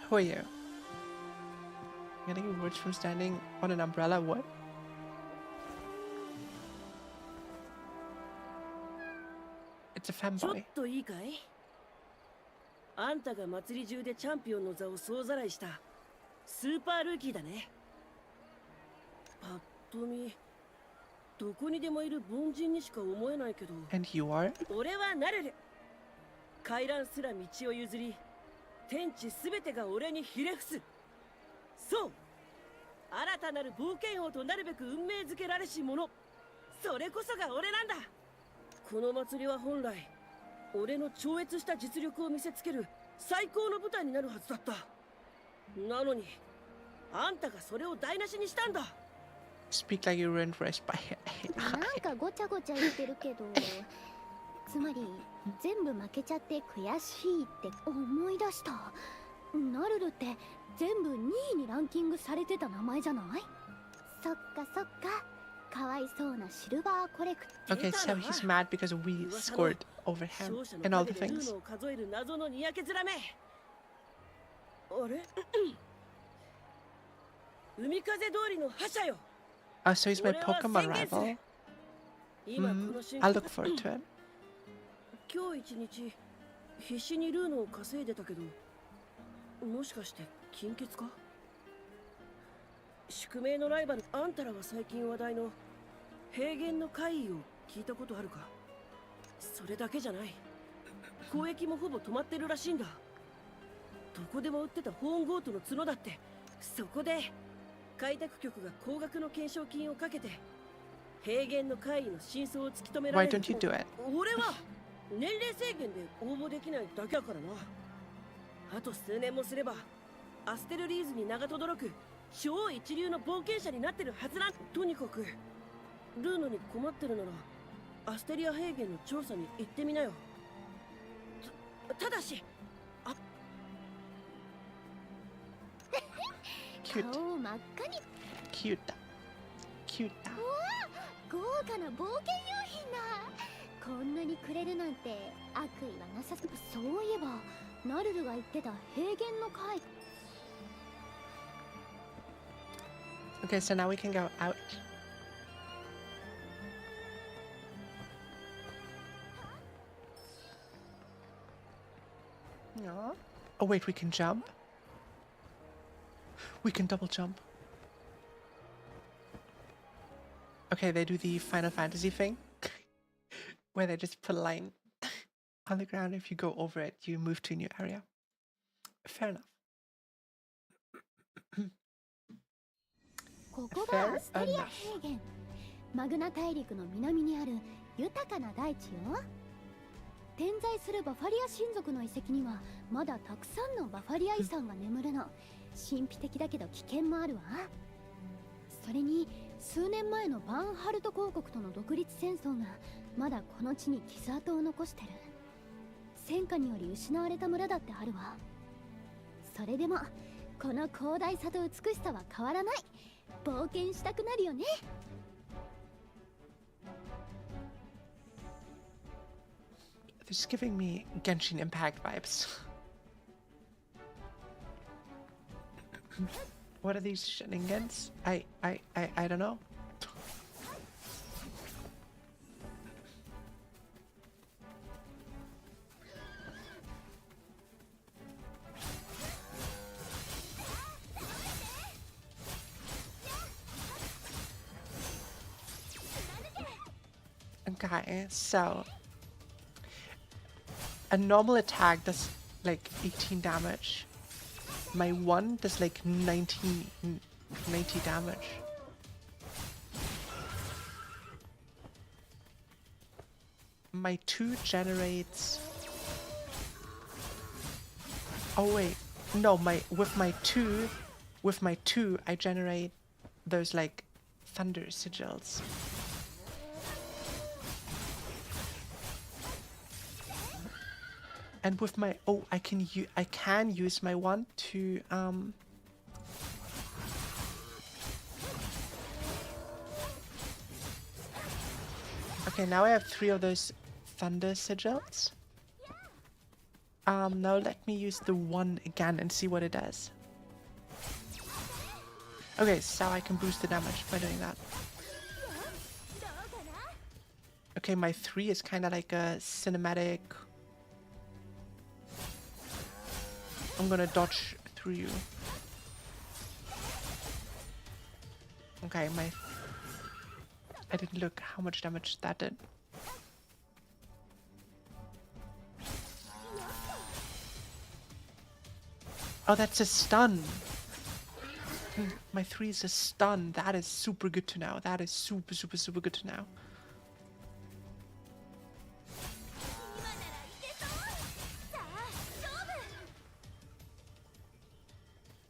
Who are you? Getting words from standing on an umbrella, what? It's a
ちょっ
fanboy.
といいかい？あんたが祭り中でチャンピオンの座を総ざらいしたスーパールーキーだね。パッと見どこにでもいる凡人にしか思えないけど。
And you are?
俺はナルル。回覧すら道を譲り、天地すべてが俺にひれ伏す。そう。新たなる冒険王となるべく運命づけられし者。それこそが俺なんだ。この祭りは本来俺の超越した実力を見せつける最高の舞台になるはずだった。なのにあんたがそれを台無しにしたんだ。
Speak like you were impressed by it.
なんかごちゃごちゃ言ってるけどつまり全部負けちゃって悔しいって思い出した。ナルルって全部2位にランキングされてた名前じゃない？そっかそっか。かわいそうなシルバーコレクト。
Okay, so he's mad because we scored over him and all the things.
数える謎のにやけ面め。あれ？海風通りの覇者よ。
Oh, so he's my Pokemon rival.
今この瞬
I'll
間
look forward to it.
今日一日必死にルーノを稼いでたけど、もしかして金欠か？宿命のライバルあんたらは最近話題の平原の怪異を聞いたことあるか？それだけじゃない。交易もほぼ止まってるらしいんだ。どこでも売ってたホーンゴートの角だってそこで開拓局が高額の懸賞金をかけて平原の怪異の真相を突き止めら
Why
れる。
don't you do it?
俺は年齢制限で応募できないだけだからな。あと数年もすればアステルリーズに名が轟く超一流の冒険者になってるはずなん。とにかくルーノに困ってるならアステリア平原の調査に行ってみなよ。ただし
Cute.
顔を真っ赤に。
Cute. Cute.
豪華な冒険用品だ。こんなにくれるなんて悪意はなさそういえばナルルが言ってた平原の会。
Okay, so now we can go out. Yeah. Oh wait, we can jump? We can double jump. Okay, they do the Final Fantasy thing. Where they just put a line on the ground. If you go over it, you move to a new area. Fair enough.
ここがアスタリア平原。マグナ大陸の南にある豊かな大地よ。点在するバファリア親族の遺跡にはまだたくさんのバファリア遺産が眠るの。神秘的だけど危険もあるわ。それに数年前のバンハルト公国との独立戦争がまだこの地に傷跡を残してる。戦火により失われた村だってあるわ。それでもこの広大さと美しさは変わらない。冒険したくなるよね。
This is giving me Genshin Impact vibes. What are these shenanigans? I don't know. Okay, so a normal attack does like 18 damage. My one does like 90 damage. My two generates. Oh wait, no, with my two I generate those like thunder sigils. And with my I can use my one to Okay, now I have 3 of those thunder sigils. Now let me use the one again and see what it does. Okay, so I can boost the damage by doing that. Okay, my 3 is kind of like a cinematic. I'm gonna dodge through you. Okay, I didn't look how much damage that did. Oh, that's a stun. My 3 is a stun. That is super good to know. That is super good to know.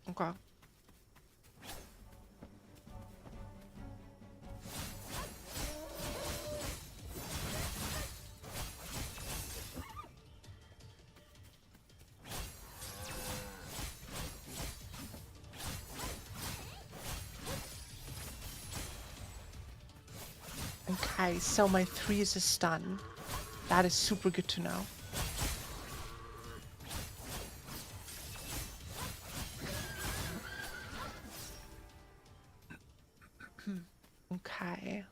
Okay. Okay, so my 3 is a stun. That is super good to know. Okay.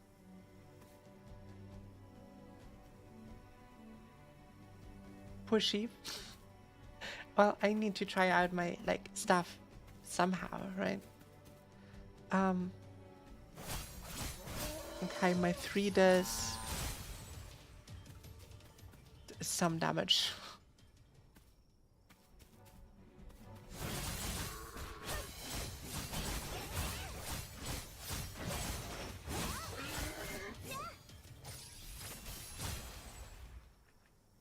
Pushy. Well, I need to try out my like stuff somehow, right? Okay, my 3 does some damage.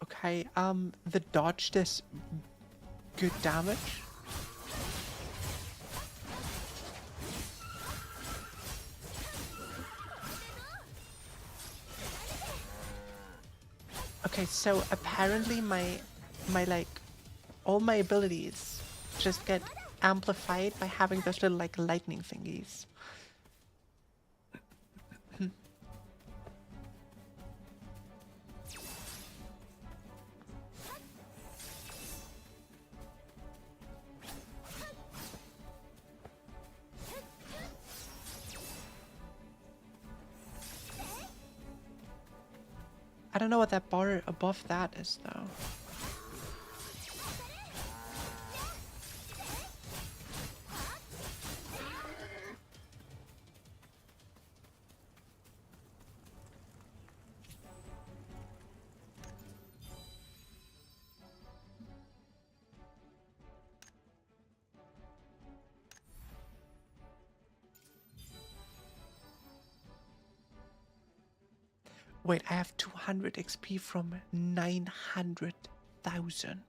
Okay, the dodge does good damage. Okay, so apparently my like all my abilities just get amplified by having those little like lightning thingies. I don't know what that bar above that is though. Wait, I have 200 XP from 900,000.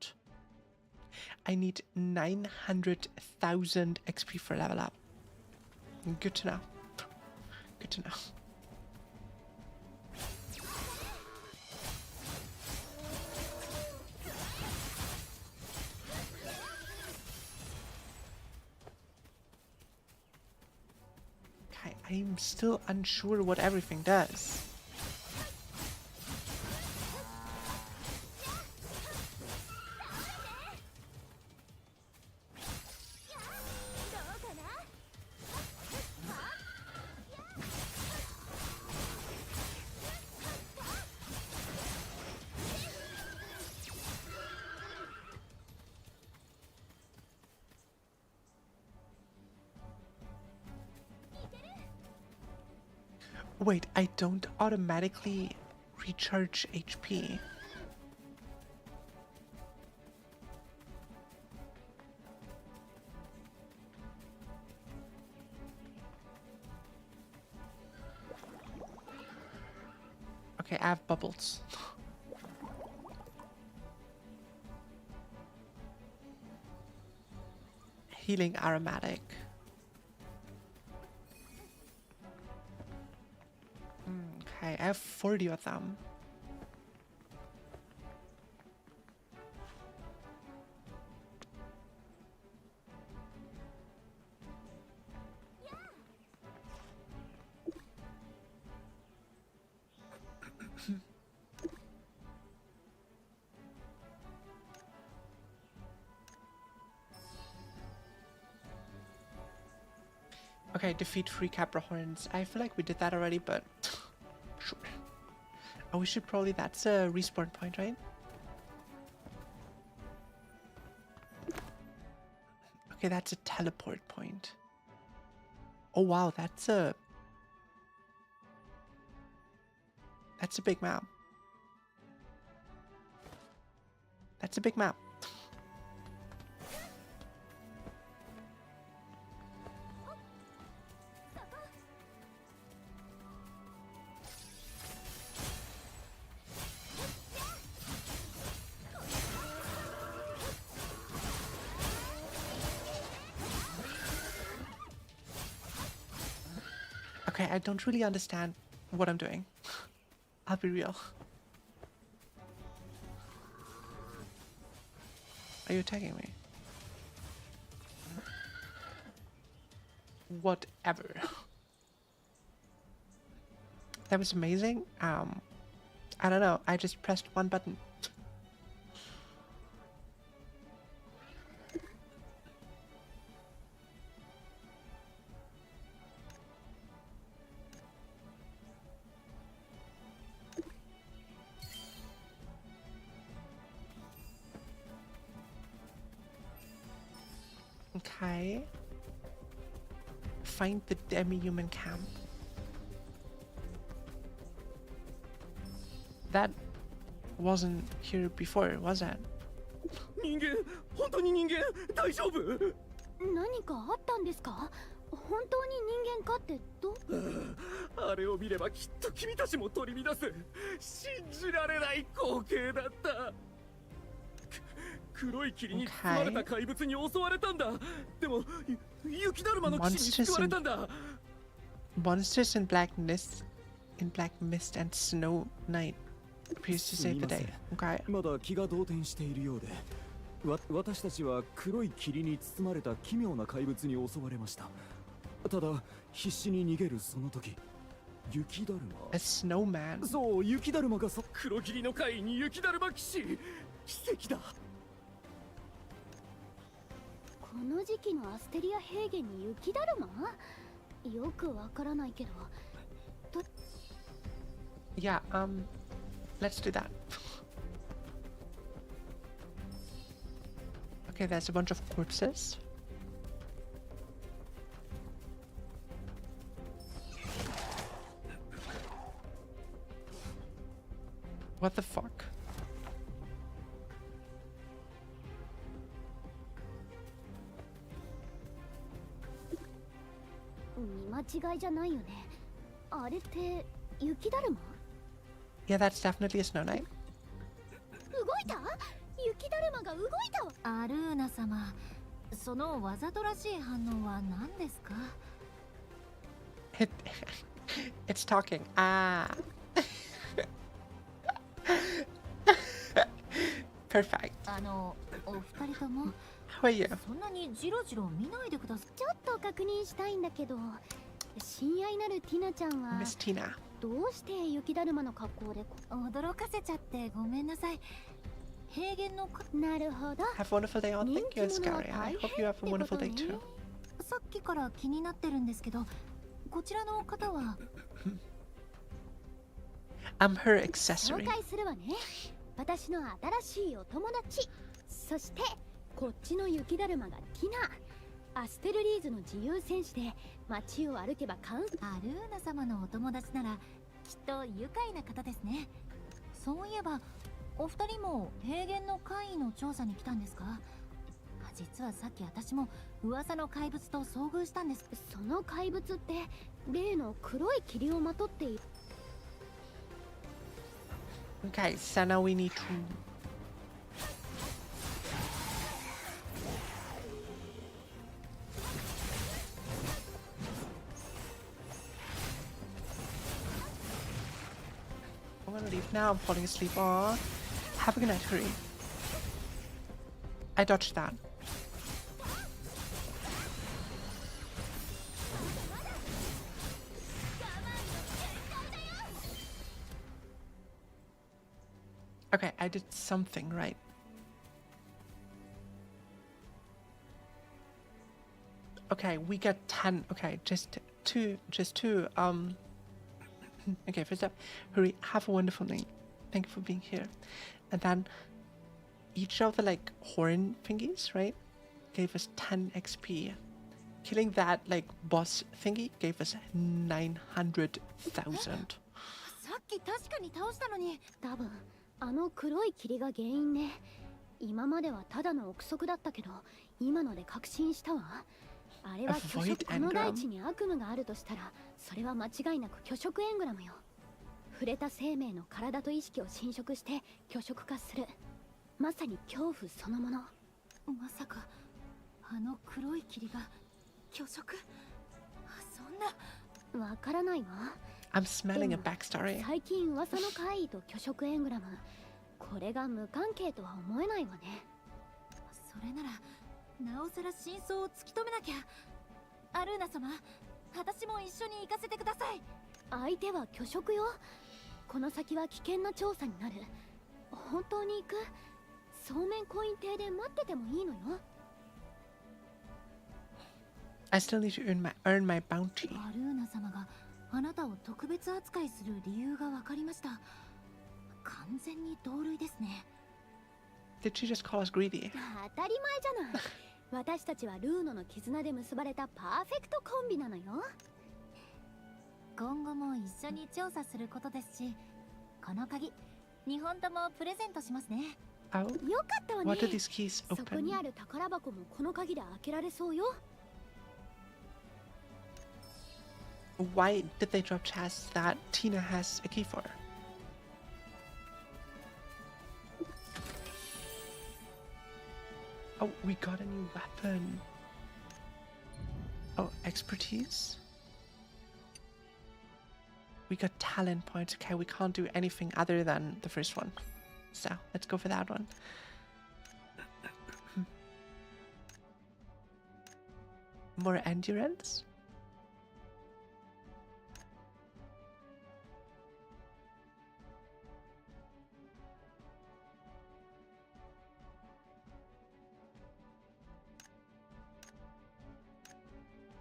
I need 900,000 XP for level up. Good to know. Good to know. Okay, I'm still unsure what everything does. Wait, I don't automatically recharge HP. Okay, I have bubbles. Healing aromatic. Okay, I have 40 of them. Okay, defeat 3 Capra Horns. I feel like we did that already, but sure. Oh, we should probably, that's a respawn point, right? Okay, that's a teleport point. Oh wow, that's a big map. That's a big map. Okay, I don't really understand what I'm doing. I'll be real. Are you attacking me? Whatever. That was amazing. I don't know. I just pressed one button. Okay. Find the demi-human camp. That wasn't here before, was it?
人間本当に人間大丈夫
何かあったんですか？本当に人間かって
あれを見ればきっと君たちも取り乱す信じられない光景だった黒い霧に包まれた怪物に襲われたんだでも雪だるまの騎士に救われたんだ
Monsters in black mist and snow night appears to save the day. Okay.
まだ気が動転しているようで私たちは黒い霧に包まれた奇妙な怪物に襲われました。ただ必死に逃げるその時、雪だる
A snowman.
ま、そう雪だるまが黒霧の怪異に雪だるま騎士、奇跡だ。
この時期のアステリア平原に雪だるま？よくわからないけど。
Yeah, let's do that. Okay, there's a bunch of corpses. What the fuck?
見間違いじゃないよね。あれって雪だるま？
Yeah, that's definitely a snow knight.
動いた？雪だるまが動いたわ。
アルーナ様、そのわざとらしい反応は何ですか？
It's talking. Ah. Perfect.
お二人とも
How are you?
そんなにジロジロ見ないでください。
ちょっと確認したいんだけど、親愛なるティナちゃんは
Miss Tina.
どうして雪だるまの格好で
驚かせちゃってごめんなさい。平原の
なるほど。
Have a wonderful day. Oh, thank you,
人気者は
Scary. I
大
hope
変
you
っ
have
て
a
こ
wonderful
と
day
ね。
too.
さっきから気になってるんですけど、こちらの方は
I'm her
紹
accessory.
介するわね。私の新しいお友達。そしてこっちの雪だるまがティナ。アステルリーズの自由戦士で街を歩けば
アルーナ様のお友達ならきっと愉快な方ですね。そういえばお二人も平原の怪異の調査に来たんですか？実はさっき私も噂の怪物と遭遇したんです。
その怪物って例の黒い霧をまとっている。
Okay, so now we need to. I'm gonna leave now. I'm falling asleep. Aw. Have a good night, hurry. I dodged that. Okay, I did something right. Okay, we got 10. Okay, just two. Okay, first up, hurry, have a wonderful night. Thank you for being here. And then each of the like horn thingies, right, gave us 10 XP. Killing that like boss thingy gave us 900,000.
さっき確かに倒したのに。
多分あの黒い霧が原因ね。今まではただの憶測だったけど、今ので確信したわ。あれは巨食。この大地に悪夢があるとしたら、それは間違いなく巨食エングラムよ。触れた生命の体と意識を侵食して巨食化する。まさに恐怖そのもの。
まさかあの黒い霧が巨食？そんな。
わからないわ。
I'm smelling a backstory.
最近噂の怪異と巨食エングラム、これが無関係とは思えないわね。
それならなおさら真相を突き止めなきゃ。アルーナ様、私も一緒に行かせてください。
相手は巨食よ。この先は危険な調査になる。本当に行く？そうめんコイン亭で待っててもいいのよ。
I still need to earn my bounty.
アルーナ様があなたを特別扱いする理由が分かりました。完全に同類ですね。
Did she just call us greedy?
当たり前じゃない。私たちはルーノの絆で結ばれたパーフェクトコンビなのよ。
今後も一緒に調査することですし、この鍵2本ともプレゼントしますね。
Oh,
よかったわね。
what do these keys
そこに
open?
ある宝箱もこの鍵で開けられそうよ。
Why did they drop chests that Tina has a key for? Oh, we got a new weapon. Oh, expertise? We got talent points. Okay, we can't do anything other than the first one. So, let's go for that one. More endurance?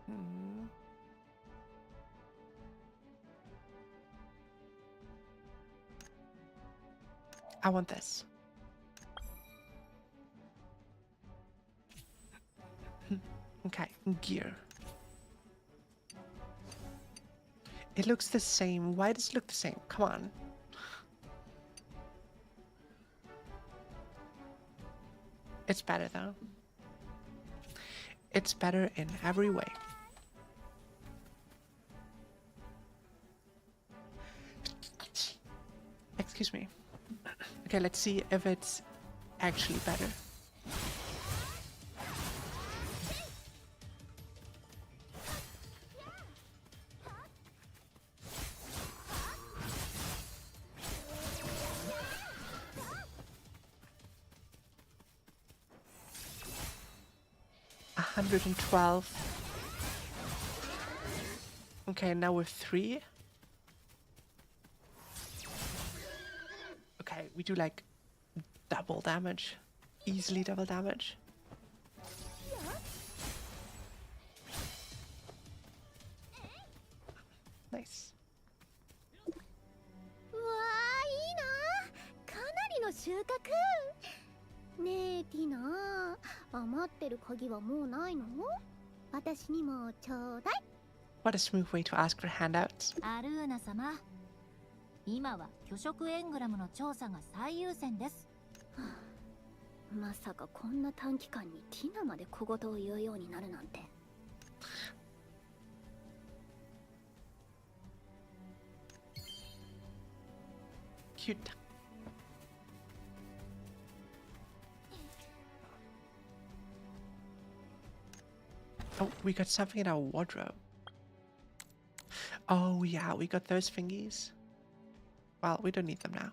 Hmm. I want this. Okay, gear. It looks the same. Why does it look the same? Come on. It's better though. It's better in every way. Excuse me. Okay, let's see if it's actually better. $112. Okay, now we're 3. Okay, we do like double damage. Easily double damage. Nice.
うわーいいな。かなりの収穫。ねえティナ、余ってる鍵はもうないの？私にもちょうだい。
What a smooth way to ask for handouts.
アルーナ様、今は巨食エングラムの調査が最優先です。
まさかこんな短期間にティナまで小言を言うようになるなんて。
Cute. Oh, we got something in our wardrobe. Oh yeah, we got those thingies. Well, we don't need them now.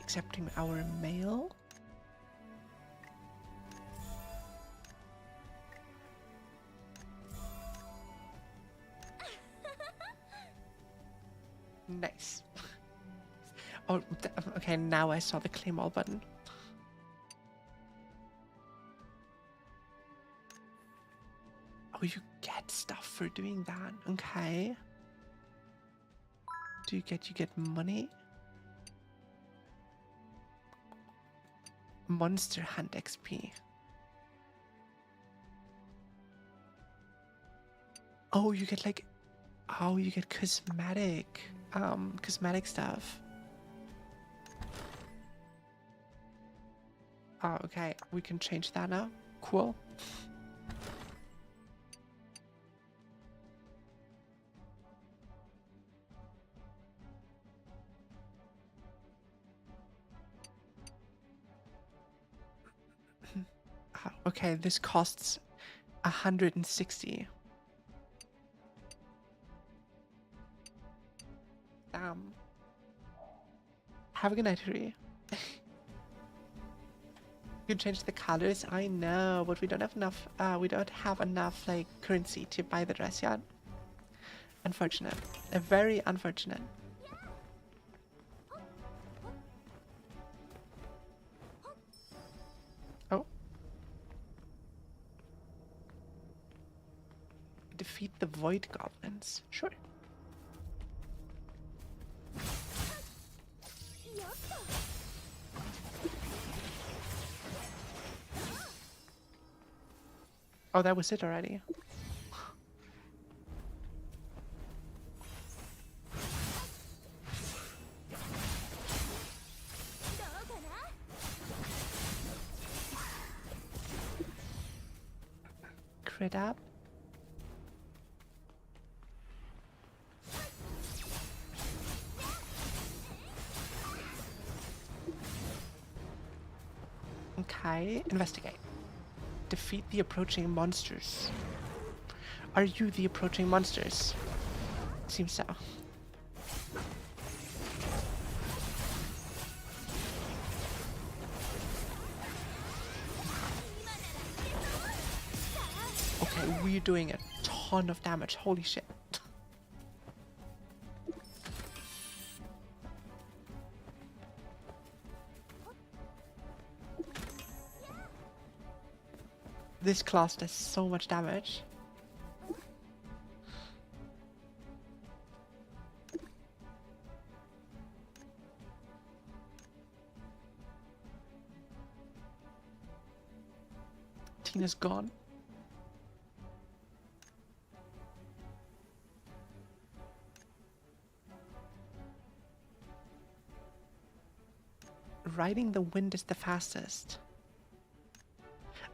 Accepting our mail. Nice. Oh, okay, now I saw the claim all button. Oh, you get stuff for doing that. Okay. Do you get money? Monster Hunt XP. Oh, you get like, oh, you get cosmetic stuff. Oh, okay, we can change that now. Cool. Okay, this costs 160. Have a good night, Huri. You can change the colors. I know, but we don't have enough. We don't have enough like currency to buy the dress yet. Unfortunate. Very unfortunate. Oh. Defeat the void goblins. Sure. Oh, that was it already. Crit up. Okay, investigate. Defeat the approaching monsters. Are you the approaching monsters? Seems so. we're doing a ton of damage. Holy shit. This class does so much damage. Tina's gone. Riding the wind is the fastest.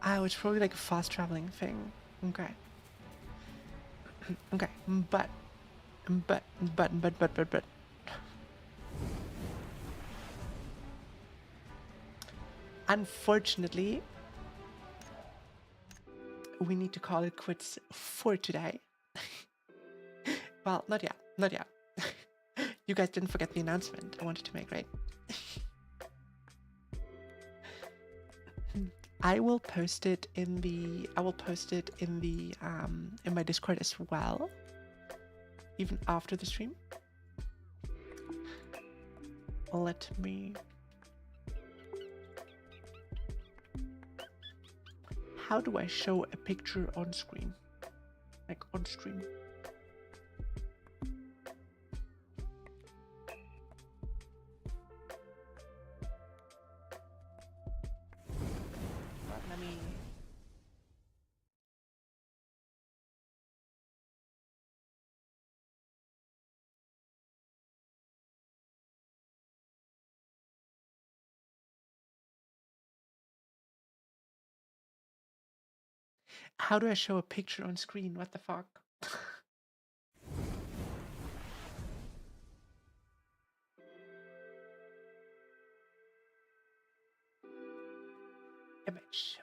Oh, it's probably like a fast traveling thing. Okay. Okay, but. Unfortunately, we need to call it quits for today. Well, not yet, not yet. You guys didn't forget the announcement I wanted to make, right? I will post it in the in my Discord as well, even after the stream. Let me. How do I show a picture on screen? Like on stream? Let me. How do I show a picture on screen? What the fuck? Image.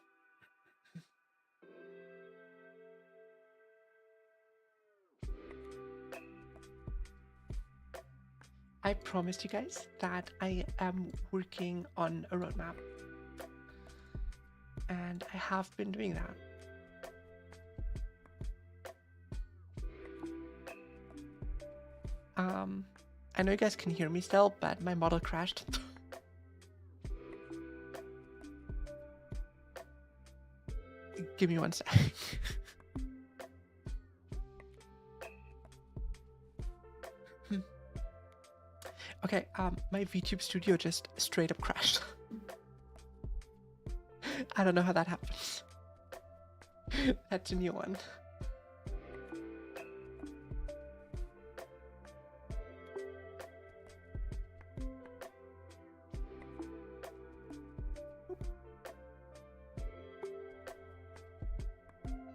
I promised you guys that I am working on a roadmap. And I have been doing that. I know you guys can hear me still, but my model crashed. Give me one sec. Okay, my VTube studio just straight up crashed. I don't know how that happens. That's a new one.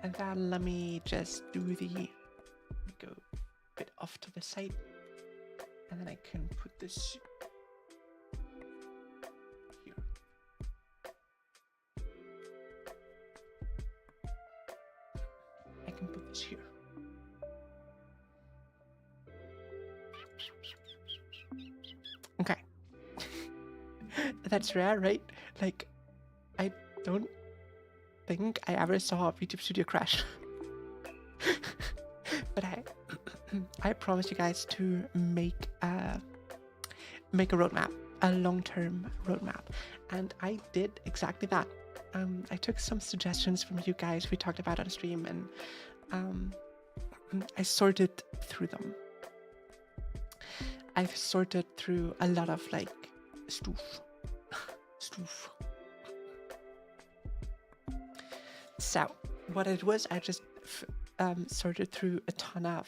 And then let me just do go a bit off to the side. And then I can put this here. I can put this here. Okay. That's rare, right? Like, I don't think I ever saw a VTube Studio crash. But I promised you guys to make a roadmap, a long-term roadmap, and I did exactly that. I took some suggestions from you guys we talked about on stream, and I sorted through them. I've sorted through a lot of like stuff. So what it was, I just sorted through a ton of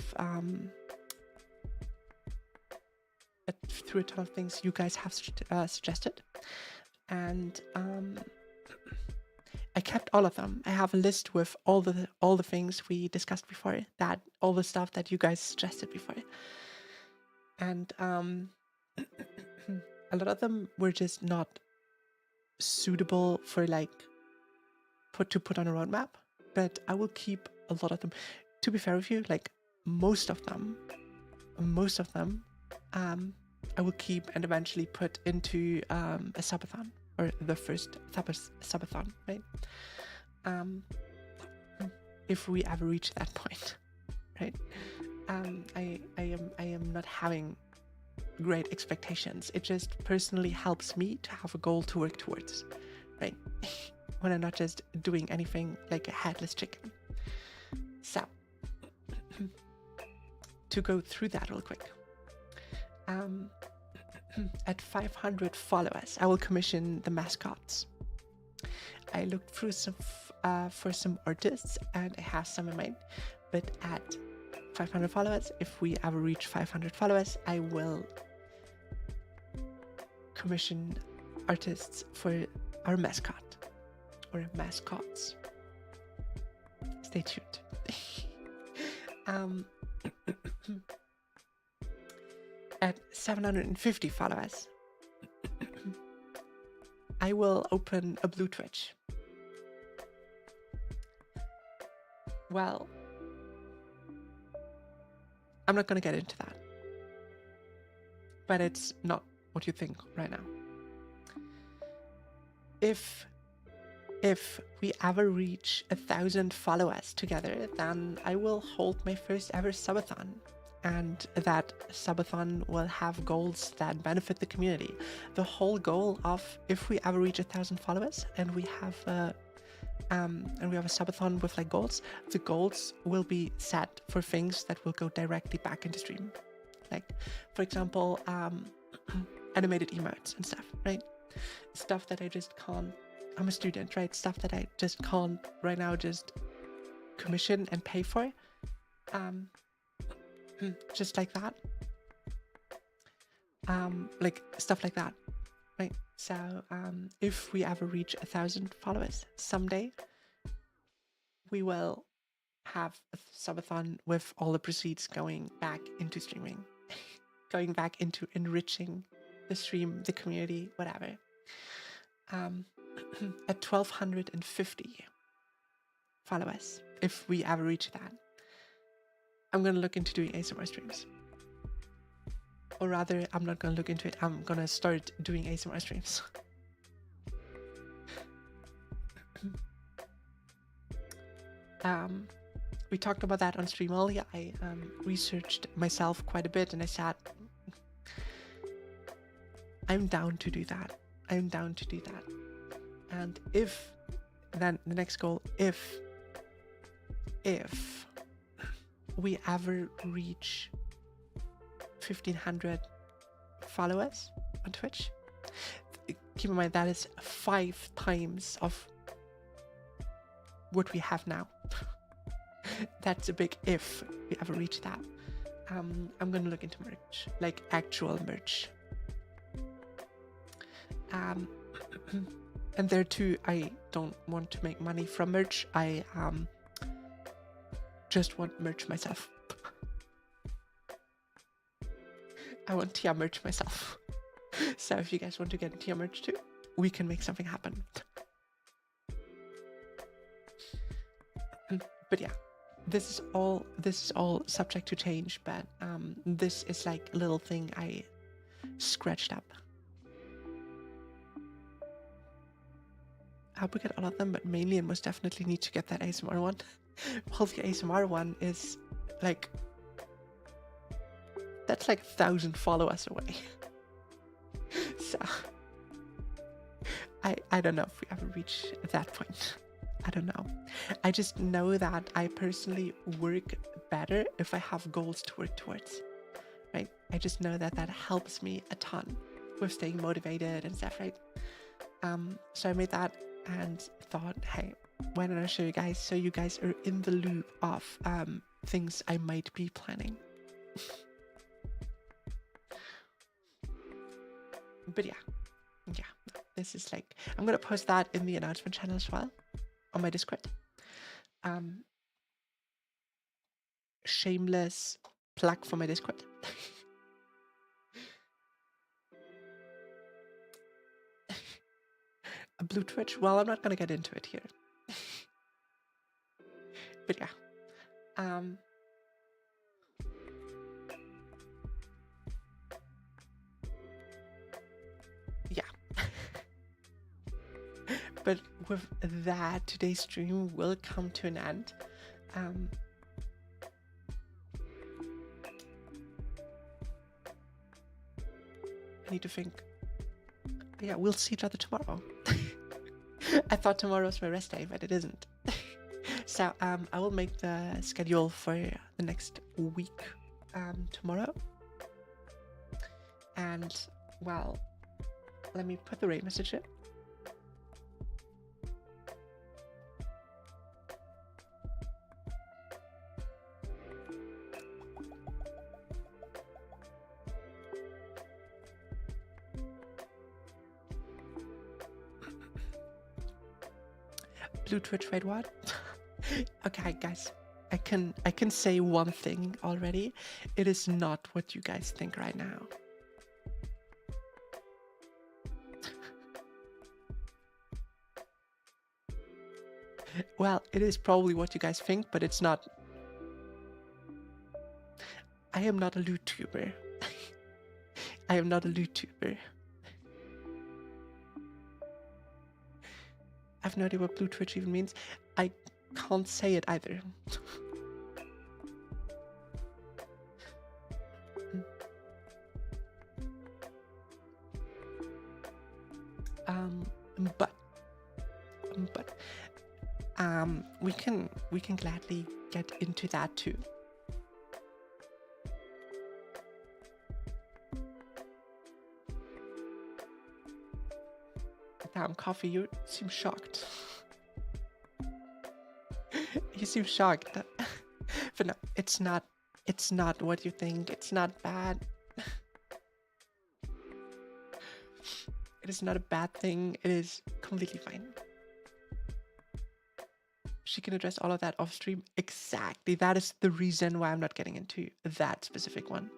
things you guys have suggested, and I kept all of them. I have a list with all the things we discussed before, that all the stuff that you guys suggested before, and a lot of them were just not suitable for like to put on a roadmap, but I will keep a lot of them. To be fair with you, like most of them I will keep and eventually put into a subathon, or the first subathon, right? if we ever reach that point, right? I am not having great expectations. It just personally helps me to have a goal to work towards, right? When I'm not just doing anything like a headless chicken. So, to go through that real quick. At 500 followers, I will commission the mascots. I looked through some for some artists, and I have some in mind. But at 500 followers, if we ever reach 500 followers, I will commission artists for our mascot or mascots. Stay tuned. At 750 followers, I will open a blue Twitch. Well, I'm not gonna get into that, but it's not what you think right now. If we ever reach 1,000 followers together, then I will hold my first ever subathon. And that subathon will have goals that benefit the community. The whole goal of, if we ever reach 1,000 followers and we have a subathon with like goals, the goals will be set for things that will go directly back into stream. Like, for example, animated emotes and stuff, right? Stuff that I just can't, I'm a student, right? Stuff that I just can't right now just commission and pay for. Just like that. Like stuff like that, right? So if we ever reach 1,000 followers someday, we will have a subathon with all the proceeds going back into streaming, going back into enriching the stream, the community, whatever. At 1,250 followers, if we ever reach that, I'm gonna look into doing ASMR streams. Or rather, I'm not gonna look into it, I'm gonna start doing ASMR streams. We talked about that on stream earlier. I researched myself quite a bit and I said, I'm down to do that. I'm down to do that. And if, then the next goal, if we ever reach 1,500 followers on Twitch, keep in mind that is 5 times of what we have now. That's a big if we ever reach that. I'm gonna look into merch, like actual merch. And there too, I don't want to make money from merch. I just want merch myself. I want tier merch myself. So if you guys want to get tier merch too, we can make something happen. But yeah, this is all subject to change, but this is like a little thing I scratched up. I hope we get all of them, but mainly and most definitely need to get that ASMR one. Well, the ASMR one is like, that's like 1,000 followers away. So I don't know if we ever reach that point. I don't know. I just know that I personally work better if I have goals to work towards, right? I just know that that helps me a ton with staying motivated and stuff, right? So I made that and thought, hey, why don't I show you guys so you guys are in the loop of things I might be planning. But yeah, this is like, I'm gonna post that in the announcement channel as well on my Discord. Shameless plug for my Discord. A blue Twitch? Well, I'm not gonna get into it here. But yeah. Yeah. But with that, today's stream will come to an end. Um, I need to think. Yeah, we'll see each other tomorrow. I thought tomorrow was my rest day, but it isn't. So I will make the schedule for the next week tomorrow. And well, let me put the rate message in. Blue Twitch, wait, what? Okay, guys, I can say one thing already. It is not what you guys think right now. Well, it is probably what you guys think, but it's not. I am not a YouTuber. I am not a YouTuber. I have no idea what Blue Twitch even means. I can't say it either. But we can gladly get into that too. Damn, Coffee, you seem shocked. You seem shocked. But no, it's not what you think. It's not bad. It is not a bad thing. It is completely fine. She can address all of that off stream. Exactly. That is the reason why I'm not getting into that specific one.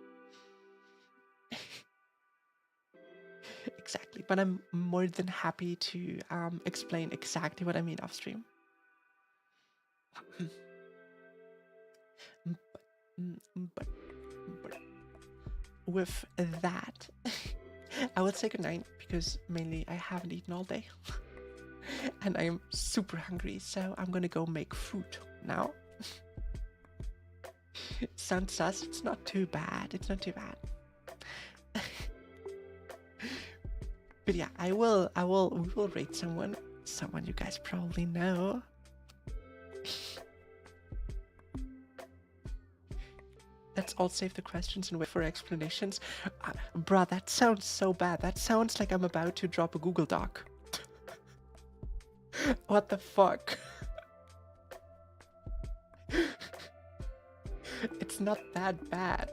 Exactly. But I'm more than happy to explain exactly what I mean off stream. but with that, I will say goodnight because mainly I haven't eaten all day. And I am super hungry, so I'm gonna go make food now. Sounds sus, it's not too bad. It's not too bad. But yeah, we will rate someone you guys probably know. Let's all save the questions and wait for explanations. Bruh, that sounds so bad. That sounds like I'm about to drop a Google Doc. What the fuck? It's not that bad.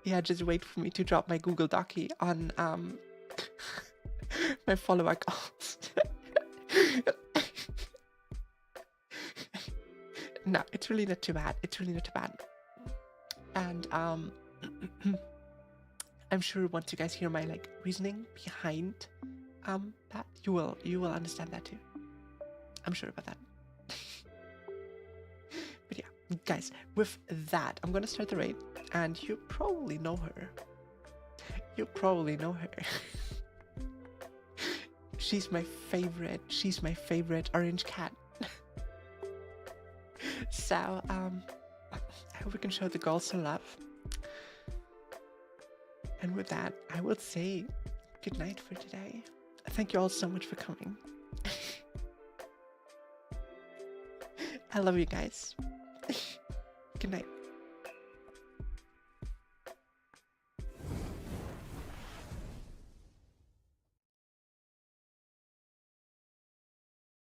Yeah, just wait for me to drop my Google Docy on my follower accounts. No, it's really not too bad. It's really not too bad. And I'm sure once you guys hear my like reasoning behind that, you will understand that too. I'm sure about that. But yeah, guys, with that, I'm gonna start the raid, and you probably know her. You probably know her. She's my favorite. She's my favorite orange cat. So, I hope we can show the girls some love. And with that, I will say good night for today. Thank you all so much for coming. I love you guys. Good night.